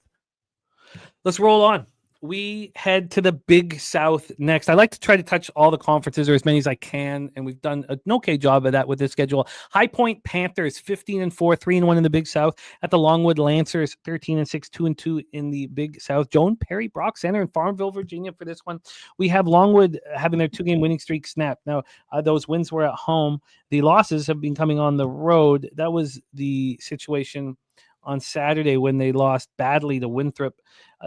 Let's roll on. We head to the Big South next. I like to try to touch all the conferences or as many as I can, and we've done an okay job of that with this schedule. High Point Panthers, 15-4, 3-1 in the Big South. At the Longwood Lancers, 13-6, 2-2 in the Big South. Joan Perry Brock Center in Farmville, Virginia for this one. We have Longwood having their 2-game winning streak snapped. Now, those wins were at home. The losses have been coming on the road. That was the situation on Saturday when they lost badly to Winthrop.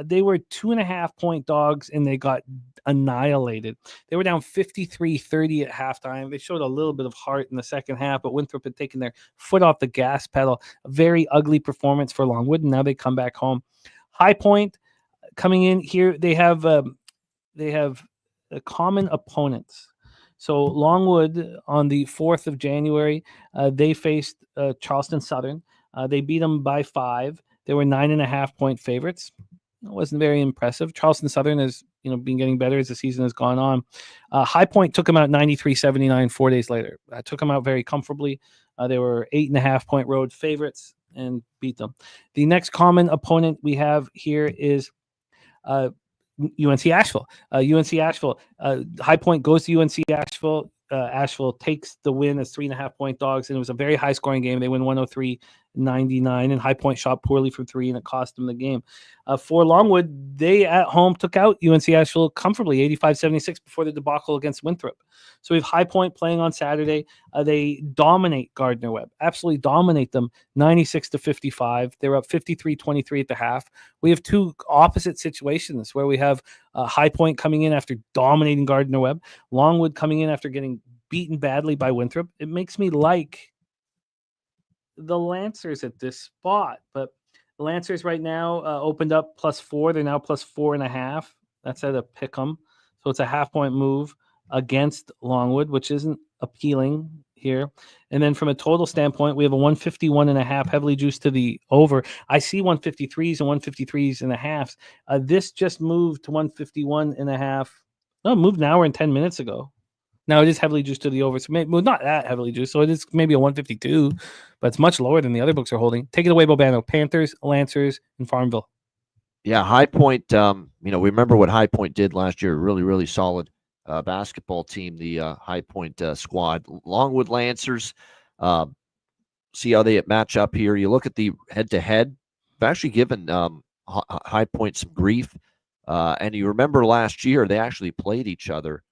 They were 2.5-point dogs and they got annihilated. They were down 53-30 at halftime. They showed a little bit of heart in the second half, but Winthrop had taken their foot off the gas pedal. A very ugly performance for Longwood, and now they come back home. High Point coming in here, they have common opponents. So Longwood on the 4th of January, they faced Charleston Southern. They beat them by 5. They were 9.5-point favorites. It wasn't very impressive. Charleston Southern has been getting better as the season has gone on. High Point took them out 93-79 4 days later. Took them out very comfortably. They were 8.5-point road favorites and beat them. The next common opponent we have here is UNC Asheville. UNC Asheville. High Point goes to UNC Asheville. Asheville takes the win as 3.5-point dogs, and it was a very high-scoring game. They win 103-89. 99, and High Point shot poorly from 3, and it cost them the game. For Longwood, they at home took out UNC Asheville comfortably, 85-76 before the debacle against Winthrop. So we have High Point playing on Saturday. They dominate Gardner-Webb, absolutely dominate them, 96-55. They're up 53-23 at the half. We have two opposite situations where we have High Point coming in after dominating Gardner-Webb, Longwood coming in after getting beaten badly by Winthrop. It makes me like the Lancers at this spot, but the Lancers right now opened up +4. They're now +4.5. That's at a pick 'em, so it's a half-point move against Longwood, which isn't appealing here. And then from a total standpoint, we have a 151.5 heavily juiced to the over. I see 153s and 153.5s. This just moved to 151.5. No, moved an hour and 10 minutes ago. Now it is heavily juiced to the over, so maybe, well, not that heavily juiced. So it is maybe a 152, but it's much lower than the other books are holding. Take it away, Bobano. Panthers, Lancers, and Farmville. Yeah, High Point. We remember what High Point did last year. Really, really solid basketball team. The High Point squad. Longwood Lancers. See how they match up here. You look at the head-to-head. I've actually given High Point some grief, and you remember last year they actually played each other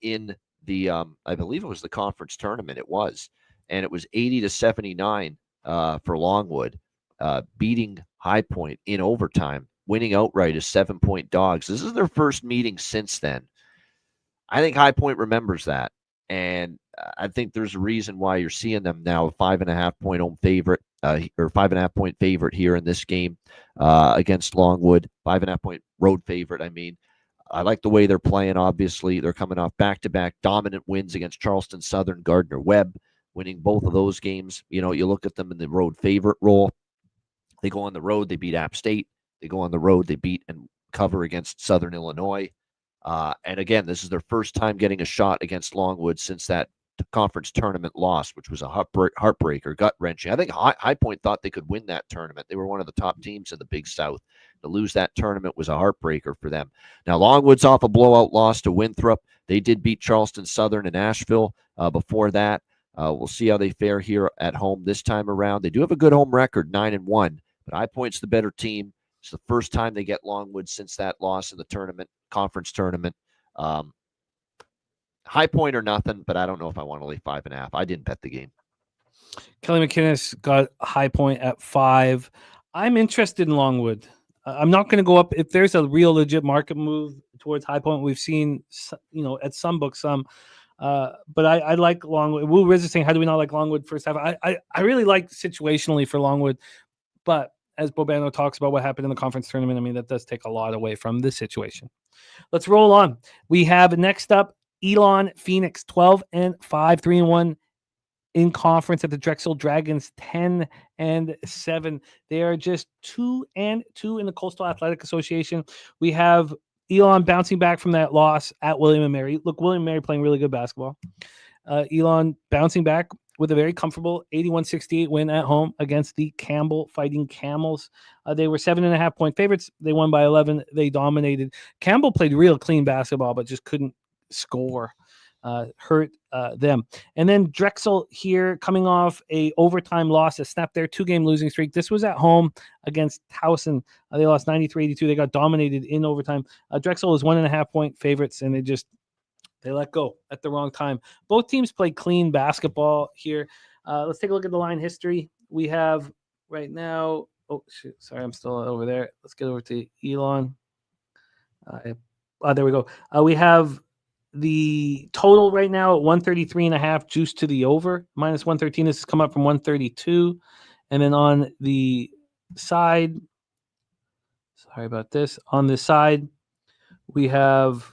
in the I believe it was the conference tournament. It was, and it was 80-79 for Longwood, beating High Point in overtime, winning outright as 7-point dogs. This is their first meeting since then. I think High Point remembers that, and I think there's a reason why you're seeing them now a 5.5-point home favorite, or 5.5-point favorite here in this game against Longwood. 5.5-point road favorite. I mean. I like the way they're playing, obviously. They're coming off back-to-back dominant wins against Charleston Southern, Gardner-Webb, winning both of those games. You look at them in the road favorite role. They go on the road, they beat App State. They go on the road, they beat and cover against Southern Illinois. And again, this is their first time getting a shot against Longwood since that conference tournament loss, which was a heartbreaker, gut-wrenching. I think High Point thought they could win that tournament. They were one of the top teams in the Big South. To lose that tournament was a heartbreaker for them. Now, Longwood's off a blowout loss to Winthrop. They did beat Charleston Southern and Asheville before that. We'll see how they fare here at home this time around. They do have a good home record, 9-1, but High Point's the better team. It's the first time they get Longwood since that loss in the tournament, conference tournament. High Point or nothing, but I don't know if I want to lay 5.5. I didn't bet the game. Kelly McInnes got High Point at 5. I'm interested in Longwood. I'm not going to go up if there's a real legit market move towards High Point. We've seen, at some books, but I like Longwood. Will Riz is saying, how do we not like Longwood first half? I really like situationally for Longwood, but as Bobano talks about what happened in the conference tournament, I mean, that does take a lot away from this situation. Let's roll on. We have next up Elon Phoenix, 12-5, 3-1 in conference at the Drexel Dragons, 10-7. They are just 2-2 in the Coastal Athletic Association. We have Elon bouncing back from that loss at William & Mary. Look, William & Mary playing really good basketball. Elon bouncing back with a very comfortable 81-68 win at home against the Campbell Fighting Camels. They were 7.5-point favorites. They won by 11. They dominated. Campbell played real clean basketball, but just couldn't score. Hurt them. And then Drexel here coming off a overtime loss, a snapped their 2-game losing streak. This was at home against Towson. They lost 93-82. They got dominated in overtime. Drexel was 1.5-point favorites, and they let go at the wrong time. Both teams played clean basketball here. Let's take a look at the line history. We have right now, oh, shoot, sorry, I'm still over there. Let's get over to Elon. There we go. We have the total right now at 133.5, juice to the over, minus 113. This has come up from 132. And then on the side, sorry about this. On the side, we have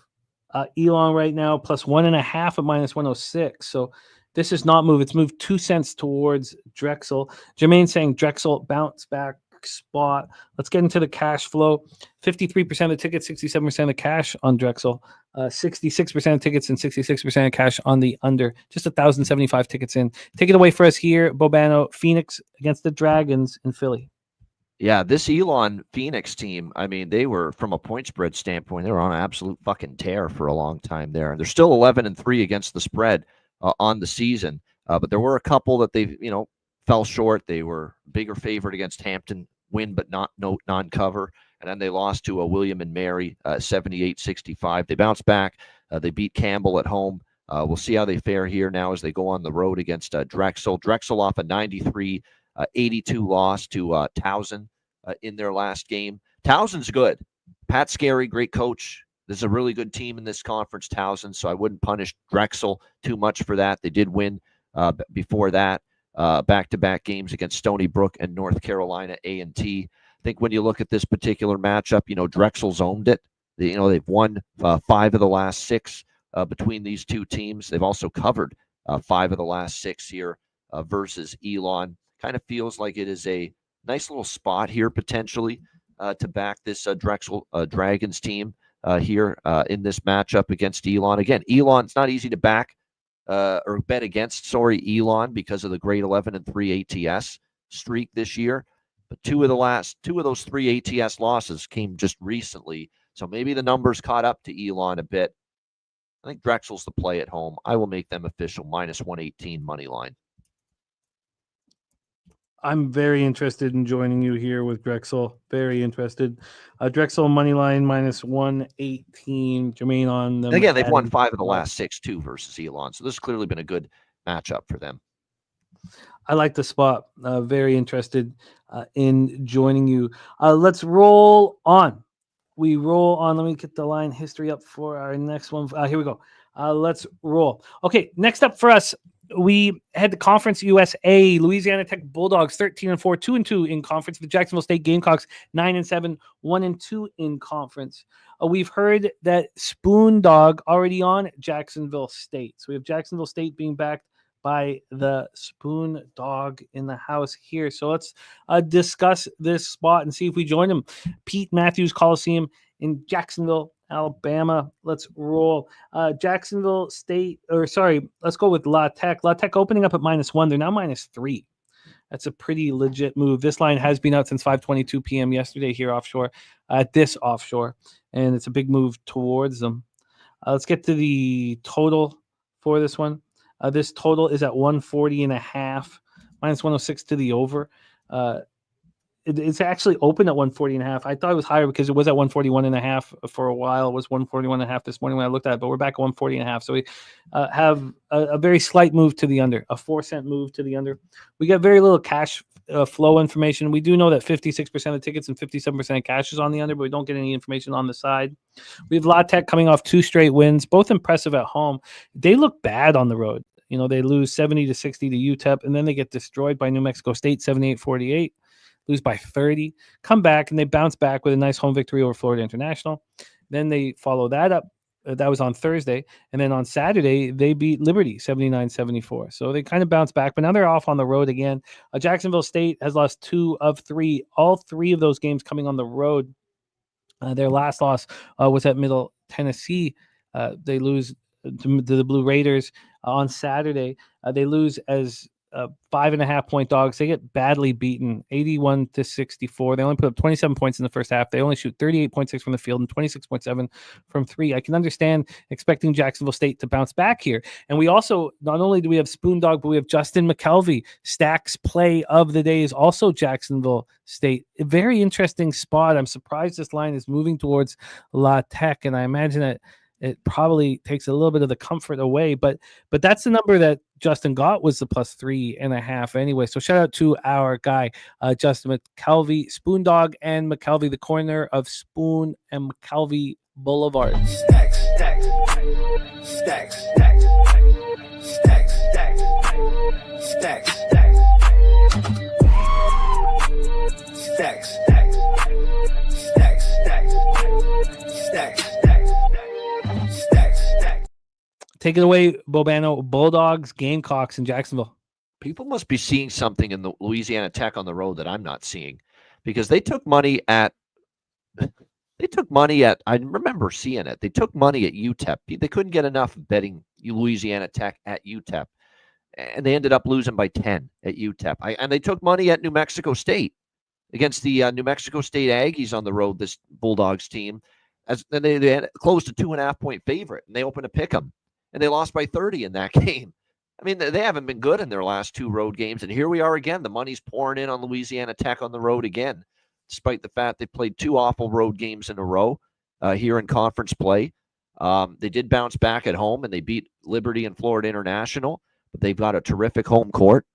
Elon right now plus 1.5 at minus 106. So this is not moved. It's moved 2 cents towards Drexel. Jermaine saying Drexel bounce back spot. Let's get into the cash flow. 53% of the tickets, 67% of the cash on Drexel. 66% of tickets and 66% of cash on the under. Just 1,075 tickets in. Take it away for us here, Bobano. Phoenix against the Dragons in Philly. Yeah, this Elon Phoenix team, I mean, they were, from a point spread standpoint, they were on an absolute fucking tear for a long time there. And they're still 11-3 against the spread on the season. But there were a couple that they've, fell short. They were bigger favorite against Hampton, win but not non-cover. And then they lost to William and Mary 78-65. They bounced back. They beat Campbell at home. We'll see how they fare here now as they go on the road against Drexel. Drexel off a 93-82 loss to Towson in their last game. Towson's good. Pat Scarry, great coach. There's a really good team in this conference, Towson, so I wouldn't punish Drexel too much for that. They did win before that, back-to-back games against Stony Brook and North Carolina A&T. I think when you look at this particular matchup, Drexel's owned it. They've won 5 of the last 6 between these two teams. They've also covered 5 of the last 6 here versus Elon. Kind of feels like it is a nice little spot here potentially to back this Drexel Dragons team here in this matchup against Elon. Again, Elon, it's not easy to back or bet against, Elon, because of the grade 11-3 ATS streak this year. But two of those 3 ATS losses came just recently. So maybe the numbers caught up to Elon a bit. I think Drexel's the play at home. I will make them official -118 money line. I'm very interested in joining you here with Drexel. Very interested. Drexel money line -118. Jermaine on them. Again, they've won 5 of the last 6 too versus Elon. So this has clearly been a good matchup for them. I like the spot. Very interested in joining you. Let's roll on. We roll on. Let me get the line history up for our next one. Here we go. Let's roll. Okay, next up for us, we had the Conference USA. Louisiana Tech Bulldogs 13-4, 2-2 in conference. The Jacksonville State Gamecocks 9-7, 1-2 in conference. We've heard that Spoon Dog already on Jacksonville State. So we have Jacksonville State being backed by the Spoon Dog in the house here. So let's discuss this spot and see if we join him. Pete Matthews Coliseum in Jacksonville, Alabama. Let's roll. Jacksonville State, let's go with La Tech. La Tech opening up at -1. They're now -3. That's a pretty legit move. This line has been out since 5:22 p.m. yesterday here offshore, at this offshore, and it's a big move towards them. Let's get to the total for this one. This total is at 140.5, -106 to the over. It's actually open at 140.5. I thought it was higher because it was at 141.5 for a while. It was 141.5 this morning when I looked at it, but we're back at 140.5. So we have a very slight move to the under, a 4-cent move to the under. We get very little cash flow information. We do know that 56% of tickets and 57% of cash is on the under, but we don't get any information on the side. We have La Tech coming off 2 straight wins, both impressive at home. They look bad on the road. They lose 70-60 to UTEP, and then they get destroyed by New Mexico State 78-48. Lose by 30, come back, and they bounce back with a nice home victory over Florida International. Then they follow that up. That was on Thursday. And then on Saturday, they beat Liberty 79-74. So they kind of bounced back, but now they're off on the road again. Jacksonville State has lost 2 of 3, all 3 of those games coming on the road. Their last loss was at Middle Tennessee. They lose to the Blue Raiders on Saturday. They lose as 5.5-point dogs. They get badly beaten 81-64. They only put up 27 points in the first half. They only shoot 38.6 from the field and 26.7 from 3. I can understand expecting Jacksonville State to bounce back here. And we also, not only do we have Spoon Dog, but we have Justin McKelvey. Stack's play of the day is also Jacksonville State. A very interesting spot. I'm surprised this line is moving towards La Tech, and I imagine that it probably takes a little bit of the comfort away, but that's the number that Justin got, was the +3.5 anyway. So shout out to our guy, Justin McKelvey, Spoon Dog and McKelvey, the corner of Spoon and McKelvey Boulevard. Stacks, stacks, stacks, stacks, stacks, stacks, stacks, stacks, stacks, stacks, stacks. Take it away, Bobano. Bulldogs, Gamecocks in Jacksonville. People must be seeing something in the Louisiana Tech on the road that I'm not seeing, because they took money at I remember seeing it. They took money at UTEP. They couldn't get enough betting Louisiana Tech at UTEP, and they ended up losing by 10 at UTEP. And they took money at New Mexico State against the New Mexico State Aggies on the road, this Bulldogs team. Then they had close to 2.5-point favorite, and they opened a pick 'em. And they lost by 30 in that game. I mean, they haven't been good in their last 2 road games, and here we are again. The money's pouring in on Louisiana Tech on the road again, despite the fact they played 2 awful road games in a row here in conference play. They did bounce back at home, and they beat Liberty and Florida International, but they've got a terrific home court.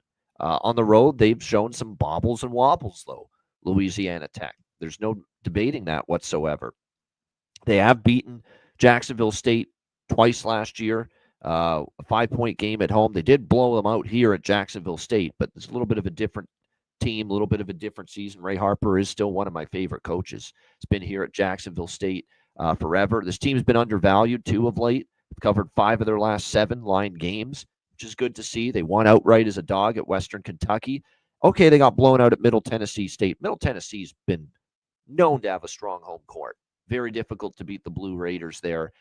On the road, they've shown some bobbles and wobbles, though, Louisiana Tech. There's no debating that whatsoever. They have beaten Jacksonville State twice last year, a 5-point game at home. They did blow them out here at Jacksonville State, but it's a little bit of a different team, a little bit of a different season. Ray Harper is still one of my favorite coaches. He's been here at Jacksonville State forever. This team's been undervalued, too, of late. They've covered 5 of their last 7 line games, which is good to see. They won outright as a dog at Western Kentucky. Okay, they got blown out at Middle Tennessee State. Middle Tennessee's been known to have a strong home court. Very difficult to beat the Blue Raiders there.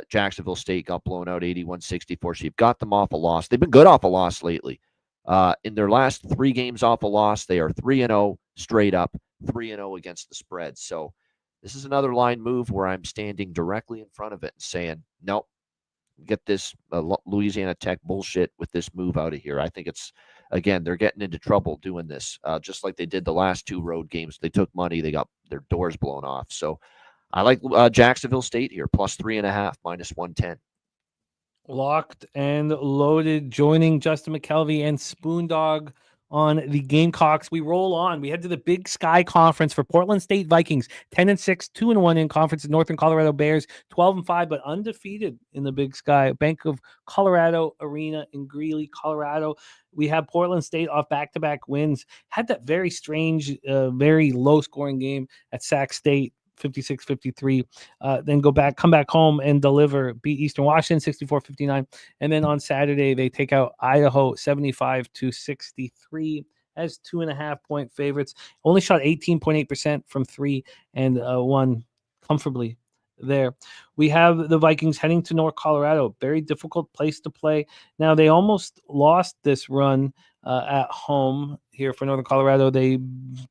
Jacksonville State got blown out 81-64. So you've got them off a loss. They've been good off a loss lately. In their last 3 games off a loss, they are 3-0 straight up, 3-0 against the spread. So this is another line move where I'm standing directly in front of it and saying, nope, get this Louisiana Tech bullshit with this move out of here. I think it's, again, they're getting into trouble doing this, just like they did the last 2 road games. They took money. They got their doors blown off. So I like Jacksonville State here, plus 3.5, minus 110. Locked and loaded, joining Justin McKelvey and Spoondog on the Gamecocks. We roll on. We head to the Big Sky Conference for Portland State Vikings, 10-6, 2-1 in conference. Northern Colorado Bears, 12-5, but undefeated in the Big Sky. Bank of Colorado Arena in Greeley, Colorado. We have Portland State off back-to-back wins. Had that very strange, very low-scoring game at Sac State, 56-53, then come back home and deliver, beat Eastern Washington 64-59, and then on Saturday they take out Idaho 75-63 as 2.5-point favorites. Only shot 18.8% from 3 and won comfortably there. We have the Vikings heading to North Colorado, very difficult place to play. Now they almost lost this run at home here for Northern Colorado. They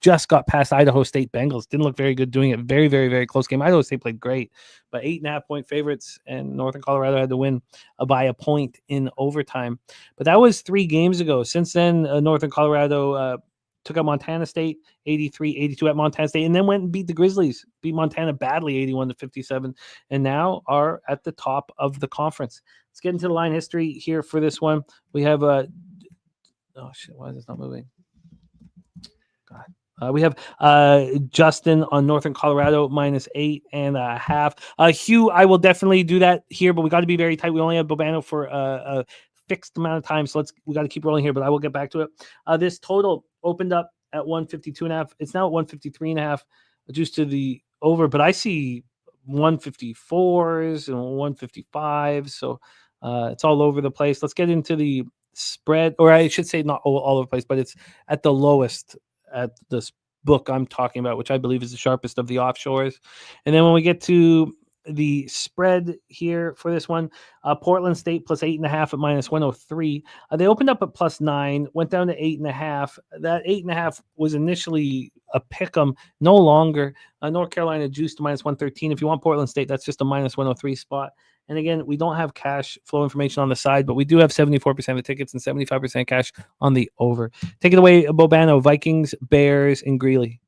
just got past Idaho State Bengals. Didn't look very good doing it. Very, very, very close game. Idaho State played great, but 8.5-point favorites, and Northern Colorado had to win by a point in overtime. But that was 3 games ago. Since then, Northern Colorado took out Montana State 83-82 at Montana State, and then went and beat the Grizzlies, beat Montana badly 81-57, and now are at the top of the conference. Let's get into the line history here for this one. We have oh shit, why is this not moving? God. We have Justin on Northern Colorado minus 8.5. Hugh, I will definitely do that here, but we got to be very tight. We only have Bobano for a fixed amount of time, so we got to keep rolling here, but I will get back to it. This total opened up at 152.5. It's now at 153.5, juiced to the over, but I see 154s and 155s, so it's all over the place. Let's get into the spread, or I should say not all over the place, but it's at the lowest at this book I'm talking about, which I believe is the sharpest of the offshores. And then when we get to the spread here for this one, Portland State plus 8.5 at minus 103. They opened up at plus 9, went down to 8.5. That 8.5 was initially a pick 'em, no longer. North Carolina juiced to minus 113. If you want Portland State, that's just a minus 103 spot. And again, we don't have cash flow information on the side, but we do have 74% of the tickets and 75% cash on the over. Take it away, Bobano. Vikings, Bears, and Greeley.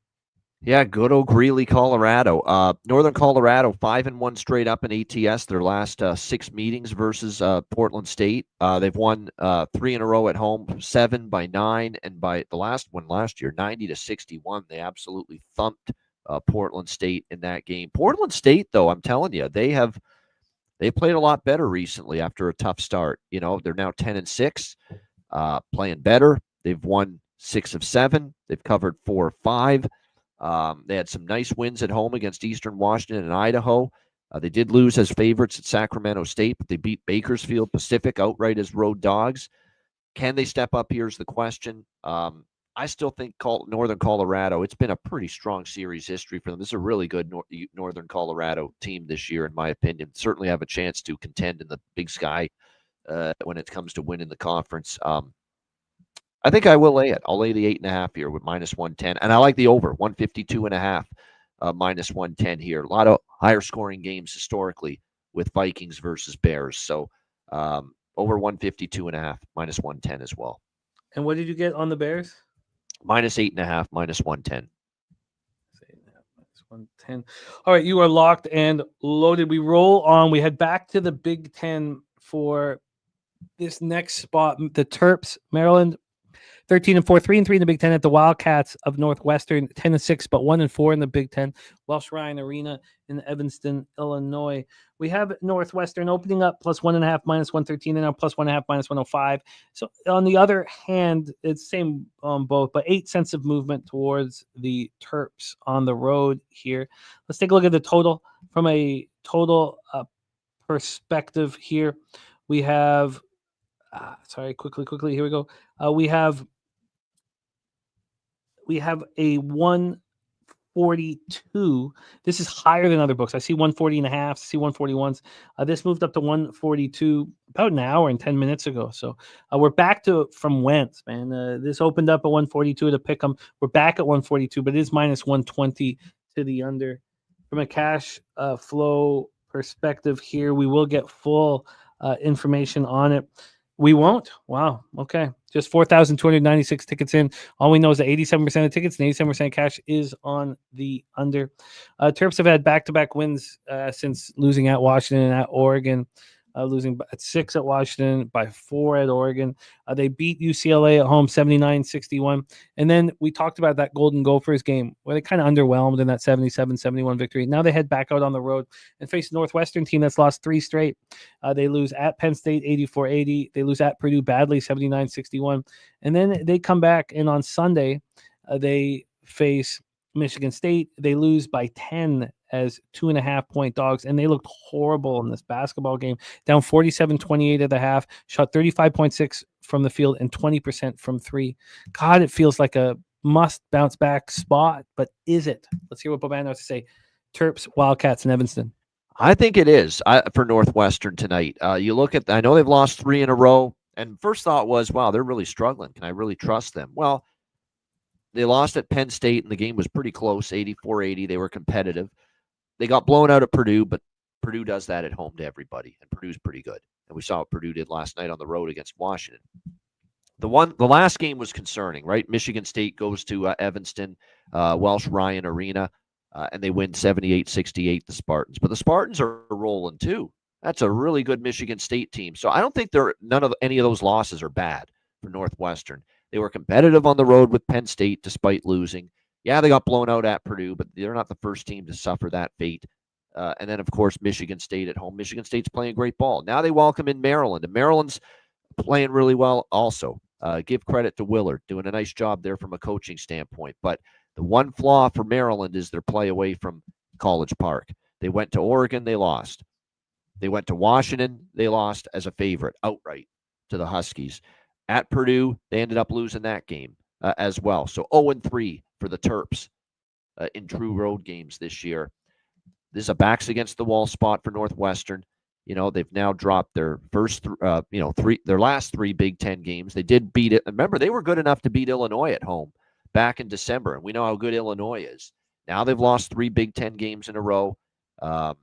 Yeah, good old Greeley, Colorado. Northern Colorado, 5-1 straight up in ATS. Their last 6 meetings versus Portland State. They've won 3 in a row at home, 7 by 9, and by the last one last year, 90-61. They absolutely thumped Portland State in that game. Portland State, though, I'm telling you, they played a lot better recently after a tough start. You know, they're now 10-6, playing better. They've won 6 of 7. They've covered 4 of 5. They had some nice wins at home against Eastern Washington and Idaho. They did lose as favorites at Sacramento State, but they beat Bakersfield Pacific outright as road dogs. Can they step up? Here's the question. I still think Northern Colorado, it's been a pretty strong series history for them. This is a really good Northern Colorado team this year, in my opinion. Certainly have a chance to contend in the Big Sky when it comes to winning the conference. I think I will lay it. I'll lay the 8.5 here with minus 110. And I like the over, 152.5, minus 110 here. A lot of higher scoring games historically with Vikings versus Bears. So Over 152.5, minus 110 as well. And what did you get on the Bears? Minus 8.5, minus 110. 110. All right, you are locked and loaded. We roll on. We head back to the Big Ten for this next spot. The Turps, Maryland, 13-4, 3-3 in the Big Ten at the Wildcats of Northwestern, 10-6, but 1-4 in the Big Ten. Welsh Ryan Arena in Evanston, Illinois. We have Northwestern opening up plus 1.5, minus 113, and now plus 1.5, minus 105. So on the other hand, it's same on both, but 8 cents of movement towards the Terps on the road here. Let's take a look at the total from a total perspective here. We have, quickly, here we go. We have a 142. This is higher than other books. I see 140.5, I see 141s. This moved up to 142 about an hour and 10 minutes ago. So we're back to from whence, man. This opened up at 142 to pick them. We're back at 142, but it is minus 120 to the under. From a cash flow perspective here, we will get full information on it. We won't. Wow. Okay. Just 4,296 tickets in. All we know is that 87% of tickets and 87% of cash is on the under. Terps have had back-to-back wins since losing at Washington and at Oregon. Losing at 6 at Washington, by 4 at Oregon. They beat UCLA at home 79-61. And then we talked about that Golden Gophers game where they kind of underwhelmed in that 77-71 victory. Now they head back out on the road and face a Northwestern team that's lost 3 straight. They lose at Penn State 84-80. They lose at Purdue badly 79-61. And then they come back, and on Sunday they face Michigan State. They lose by 10 as 2.5-point dogs, and they looked horrible in this basketball game. Down 47-28 at the half, shot 35.6 from the field and 20% from 3. God, it feels like a must bounce back spot, but is it? Let's hear what Bobano has to say. Terps, Wildcats, and Evanston. I think it is for Northwestern tonight. You look at, I know they've lost 3 in a row, and first thought was, wow, they're really struggling. Can I really trust them? Well, they lost at Penn State, and the game was pretty close, 84-80. They were competitive. They got blown out at Purdue, but Purdue does that at home to everybody, and Purdue's pretty good. And we saw what Purdue did last night on the road against Washington. The last game was concerning, right? Michigan State goes to Evanston, Welsh Ryan Arena, and they win 78-68, the Spartans. But the Spartans are rolling too. That's a really good Michigan State team. So I don't think any of those losses are bad for Northwestern. They were competitive on the road with Penn State despite losing. Yeah, they got blown out at Purdue, but they're not the first team to suffer that fate. And then, of course, Michigan State at home. Michigan State's playing great ball. Now they welcome in Maryland, and Maryland's playing really well also. Give credit to Willard, doing a nice job there from a coaching standpoint. But the one flaw for Maryland is their play away from College Park. They went to Oregon, they lost. They went to Washington, they lost as a favorite outright to the Huskies. At Purdue, they ended up losing that game as well. So 0-3 for the Terps in true road games this year. This is a backs against the wall spot for Northwestern. You know, they've now dropped their their last 3 Big Ten games. They did beat it. Remember, they were good enough to beat Illinois at home back in December, and we know how good Illinois is. Now they've lost 3 Big Ten games in a row, and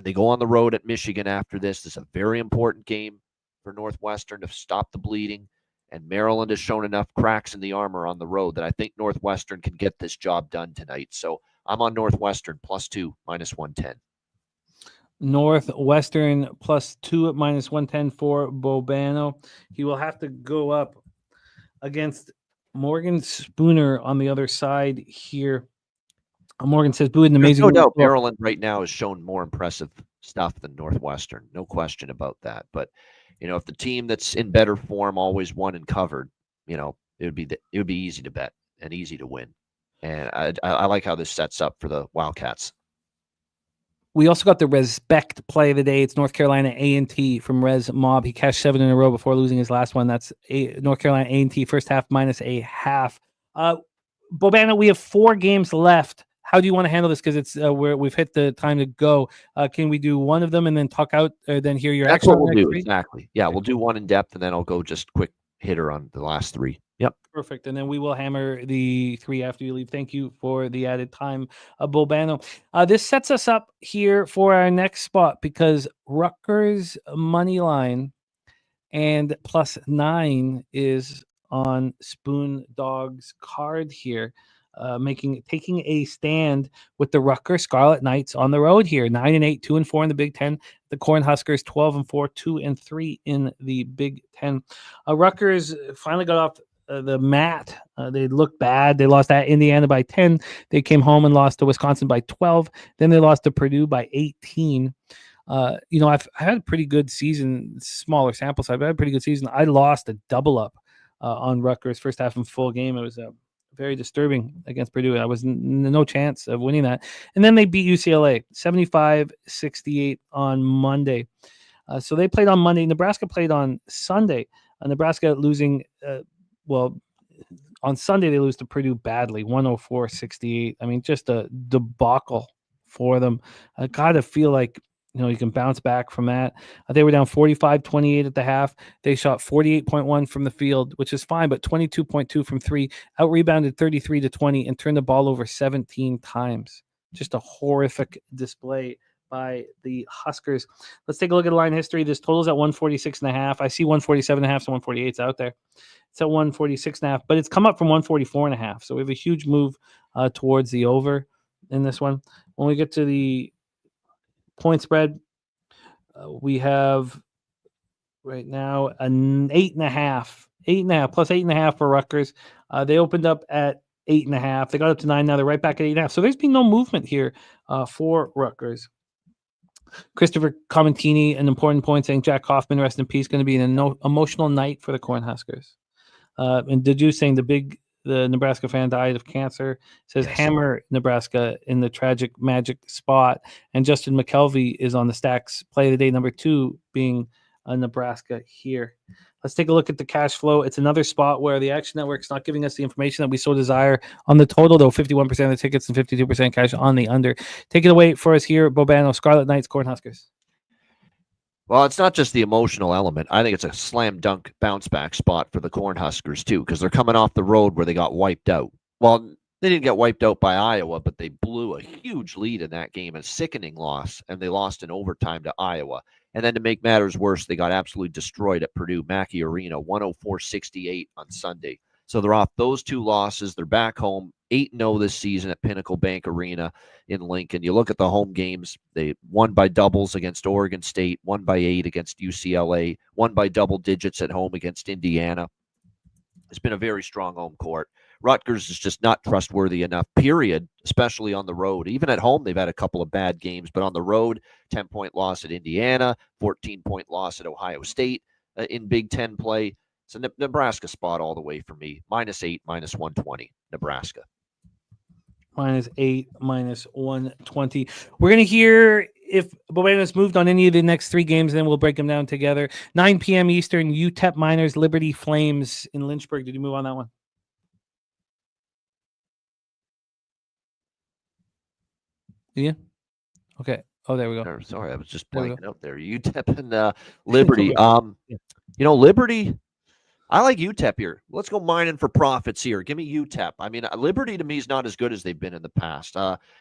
they go on the road at Michigan after this. This is a very important game for Northwestern to stop the bleeding. And Maryland has shown enough cracks in the armor on the road that I think Northwestern can get this job done tonight. So I'm on Northwestern +2, minus 110. Northwestern +2 at minus 110 for Bobano. He will have to go up against Morgan Spooner on the other side here. Morgan says, "Boo, an amazing." No doubt Maryland right now has shown more impressive stuff than Northwestern. No question about that. But you know, if the team that's in better form always won and covered, you know, it would be easy to bet and easy to win. And I like how this sets up for the Wildcats. We also got the respect play of the day. It's North Carolina A&T from Rez Mob. He cashed 7 in a row before losing his last one. That's North Carolina A&T first half minus a half. Bobano, we have 4 games left. How do you want to handle this? Because it's we've hit the time to go. Can we do one of them and then talk out, or then hear your? That's what we'll do. Exactly. Yeah, we'll do one in depth, and then I'll go just quick hitter on the last 3. Yep. Perfect. And then we will hammer the 3 after you leave. Thank you for the added time, Bobano. This sets us up here for our next spot because Rutgers money line and +9 is on Spoon Dog's card here, taking a stand with the Rutgers Scarlet Knights on the road here. 9-8, 2-4 in the Big Ten. The Cornhuskers 12-4, 2-3 in the Big Ten. Rutgers finally got off the mat. They looked bad. They lost at Indiana by 10. They came home and lost to Wisconsin by 12. Then they lost to Purdue by 18. I've had a pretty good season, smaller sample size, but I had a pretty good season. I lost a double up on Rutgers first half and full game. It was very disturbing against Purdue. I was no chance of winning that. And then they beat UCLA 75-68 on Monday. So they played on Monday. Nebraska played on Sunday. Nebraska losing, on Sunday they lose to Purdue badly, 104-68. I mean, just a debacle for them. I gotta feel like you can bounce back from that. They were down 45-28 at the half. They shot 48.1 from the field, which is fine, but 22.2 from three. Out-rebounded 33-20 and turned the ball over 17 times. Just a horrific display by the Huskers. Let's take a look at the line history. This total's at 146.5. I see 147.5, so 148's out there. It's at 146.5, but it's come up from 144.5. So we have a huge move towards the over in this one. When we get to the point spread, we have right now an 8.5 plus 8.5 for Rutgers. They opened up at 8.5. They got up to 9. Now they're right back at 8.5. So there's been no movement here for Rutgers. Christopher Commentini, an important point, saying Jack Hoffman, rest in peace, going to be an emotional night for the Cornhuskers. And Deju saying the Nebraska fan died of cancer, says yes. Hammer Nebraska in the tragic magic spot. And Justin McKelvey is on the Stacks play of the day, number 2 being Nebraska here. Let's take a look at the cash flow. It's another spot where the Action Network's not giving us the information that we so desire. On the total, though, 51% of the tickets and 52% cash on the under. Take it away for us here, Bobano, Scarlet Knights, Cornhuskers. Well, it's not just the emotional element. I think it's a slam dunk bounce back spot for the Cornhuskers, too, because they're coming off the road where they got wiped out. Well, they didn't get wiped out by Iowa, but they blew a huge lead in that game, a sickening loss, and they lost in overtime to Iowa. And then to make matters worse, they got absolutely destroyed at Purdue Mackey Arena, 104-68 on Sunday. So they're off those 2 losses. They're back home, 8-0 this season at Pinnacle Bank Arena in Lincoln. You look at the home games, they won by doubles against Oregon State, won by 8 against UCLA, won by double digits at home against Indiana. It's been a very strong home court. Rutgers is just not trustworthy enough, period, especially on the road. Even at home, they've had a couple of bad games, but on the road, 10-point loss at Indiana, 14-point loss at Ohio State in Big Ten play. It's a Nebraska spot all the way for me. -8, -120, Nebraska. -8, -120. We're going to hear if Bobano's moved on any of the next 3 games, and then we'll break them down together. 9 p.m. Eastern, UTEP Miners, Liberty Flames in Lynchburg. Did you move on that one? Yeah. Okay. Oh, there we go. Sorry, I was just blanking out there. UTEP and Liberty. Liberty. I like UTEP here. Let's go mining for profits here. Give me UTEP. I mean, Liberty to me is not as good as they've been in the past.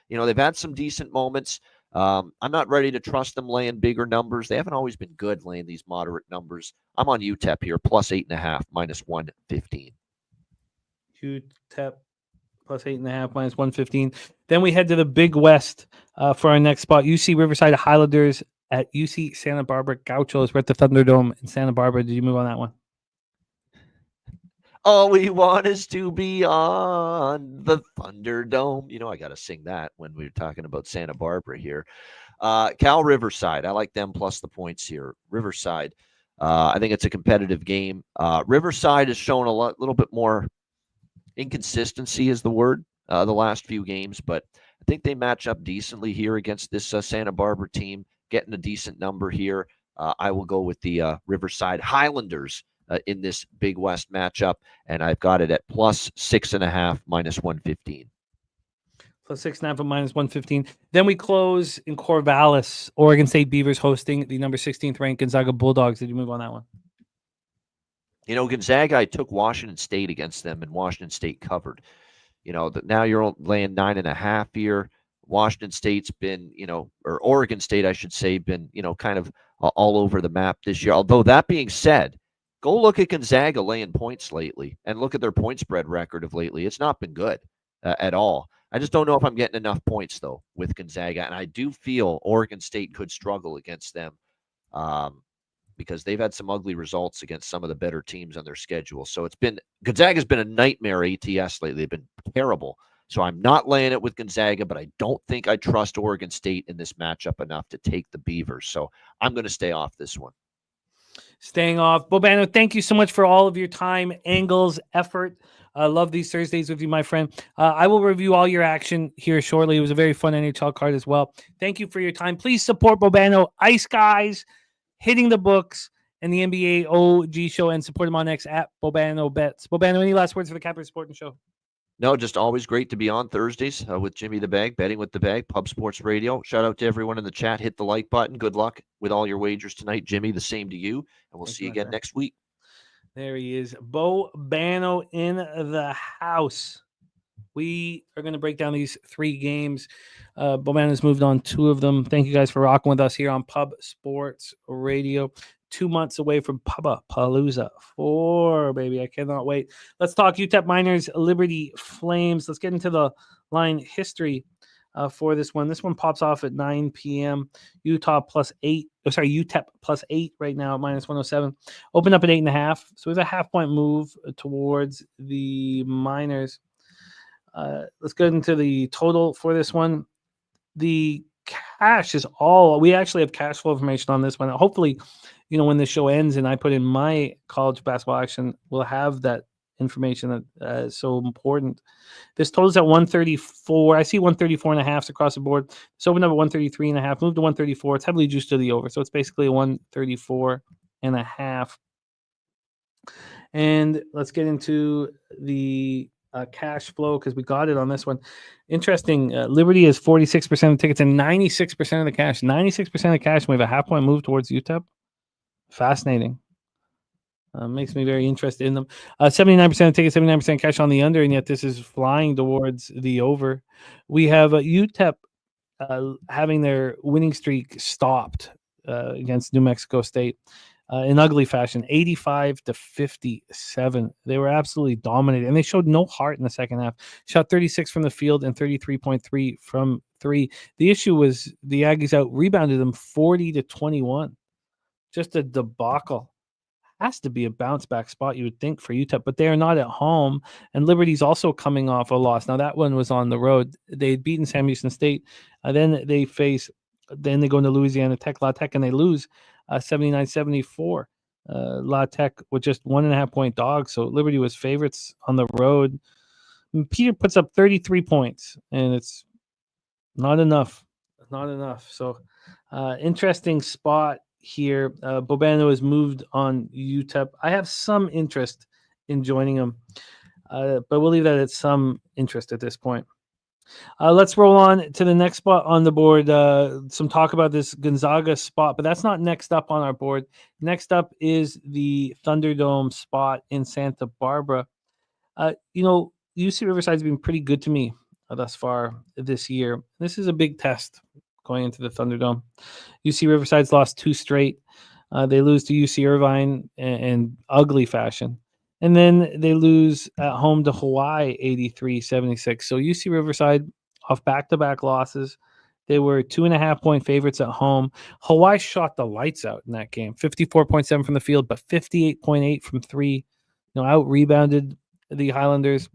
They've had some decent moments. I'm not ready to trust them laying bigger numbers. They haven't always been good laying these moderate numbers. I'm on UTEP here, +8.5, -115. UTEP +8.5, -115. Then we head to the Big West for our next spot. UC Riverside Highlanders at UC Santa Barbara Gauchos. We're at the Thunderdome in Santa Barbara. Did you move on that one? All we want is to be on the Thunderdome. I got to sing that when we were talking about Santa Barbara here. Cal Riverside, I like them plus the points here. Riverside, I think it's a competitive game. Riverside has shown a little bit more inconsistency is the word the last few games, but I think they match up decently here against this Santa Barbara team, getting a decent number here. I will go with the Riverside Highlanders in this Big West matchup, and I've got it at +6.5, -115. +6.5 and -115. Then we close in Corvallis, Oregon State Beavers hosting the number 16th ranked Gonzaga Bulldogs. Did you move on that one? Gonzaga, I took Washington State against them, and Washington State covered. Now you're laying 9.5 here. Washington State's been, or Oregon State, I should say, been, kind of all over the map this year. Although that being said, Go look at Gonzaga laying points lately and look at their point spread record of lately. It's not been good at all. I just don't know if I'm getting enough points, though, with Gonzaga. And I do feel Oregon State could struggle against them because they've had some ugly results against some of the better teams on their schedule. So Gonzaga's been a nightmare ATS lately. They've been terrible. So I'm not laying it with Gonzaga, but I don't think I trust Oregon State in this matchup enough to take the Beavers. So I'm going to stay off this one. Staying off. Bobano, thank you so much for all of your time, angles, effort. I love these Thursdays with you, my friend. I will review all your action here shortly. It was a very fun NHL card as well. Thank you for your time. Please support Bobano, Ice Guys, Hitting the Books, and the NBA OG show, and support him on X at Bobano Bets. Bobano, any last words for the Capper Sporting Show? No, just always great to be on Thursdays with Jimmy the Bag, Betting with the Bag, Pub Sports Radio. Shout out to everyone in the chat. Hit the like button. Good luck with all your wagers tonight, Jimmy. The same to you. And we'll see you again next week. There he is. Bobano in the house. We are going to break down these 3 games. Bobano's moved on 2 of them. Thank you guys for rocking with us here on Pub Sports Radio. 2 months away from Pubapalooza 4, baby. I cannot wait. Let's talk UTEP Miners, Liberty Flames. Let's get into the line history for this one. This one pops off at 9 p.m. UTEP plus 8 right now at minus 107. Open up at 8.5. So we have a half-point move towards the Miners. Let's get into the total for this one. The cash is all. We actually have cash flow information on this one. Hopefully, when the show ends and I put in my college basketball action, we'll have that information that is so important. This totals at 134. I see 134.5 across the board. It's opened up at 133.5, moved to 134. It's heavily juiced to the over, so it's basically a 134.5. And let's get into the cash flow because we got it on this one. Interesting. Liberty is 46% of the tickets and 96% of the cash. 96% of the cash. And we have a half-point move towards UTEP. Fascinating. Makes me very interested in them. 79% of tickets, 79% cash on the under, and yet this is flying towards the over. We have UTEP having their winning streak stopped against New Mexico State in ugly fashion, 85-57. They were absolutely dominated, and they showed no heart in the second half. Shot 36 from the field and 33.3 from 3. The issue was the Aggies out-rebounded them 40-21. Just a debacle. Has to be a bounce-back spot, you would think, for UTEP, but they are not at home, and Liberty's also coming off a loss. Now, that one was on the road. They had beaten Sam Houston State. Then they go into Louisiana Tech, La Tech, and they lose 79-74. La Tech with just 1.5-point dogs, so Liberty was favorites on the road. And Peter puts up 33 points, and it's not enough. Not enough. So, interesting spot here. Bobano has moved on UTEP. I have some interest in joining him, but we'll leave that at some interest at this point. Let's roll on to the next spot on the board. Some talk about this Gonzaga spot, but that's not next up on our board. Next up is the Thunderdome spot in Santa Barbara. UC Riverside's been pretty good to me thus far this year. This is a big test going into the Thunderdome. UC Riverside's lost 2 straight. They lose to UC Irvine in ugly fashion. And then they lose at home to Hawaii 83-76. So UC Riverside off back-to-back losses. They were 2.5-point favorites at home. Hawaii shot the lights out in that game. 54.7 from the field, but 58.8 from 3. Out-rebounded the Highlanders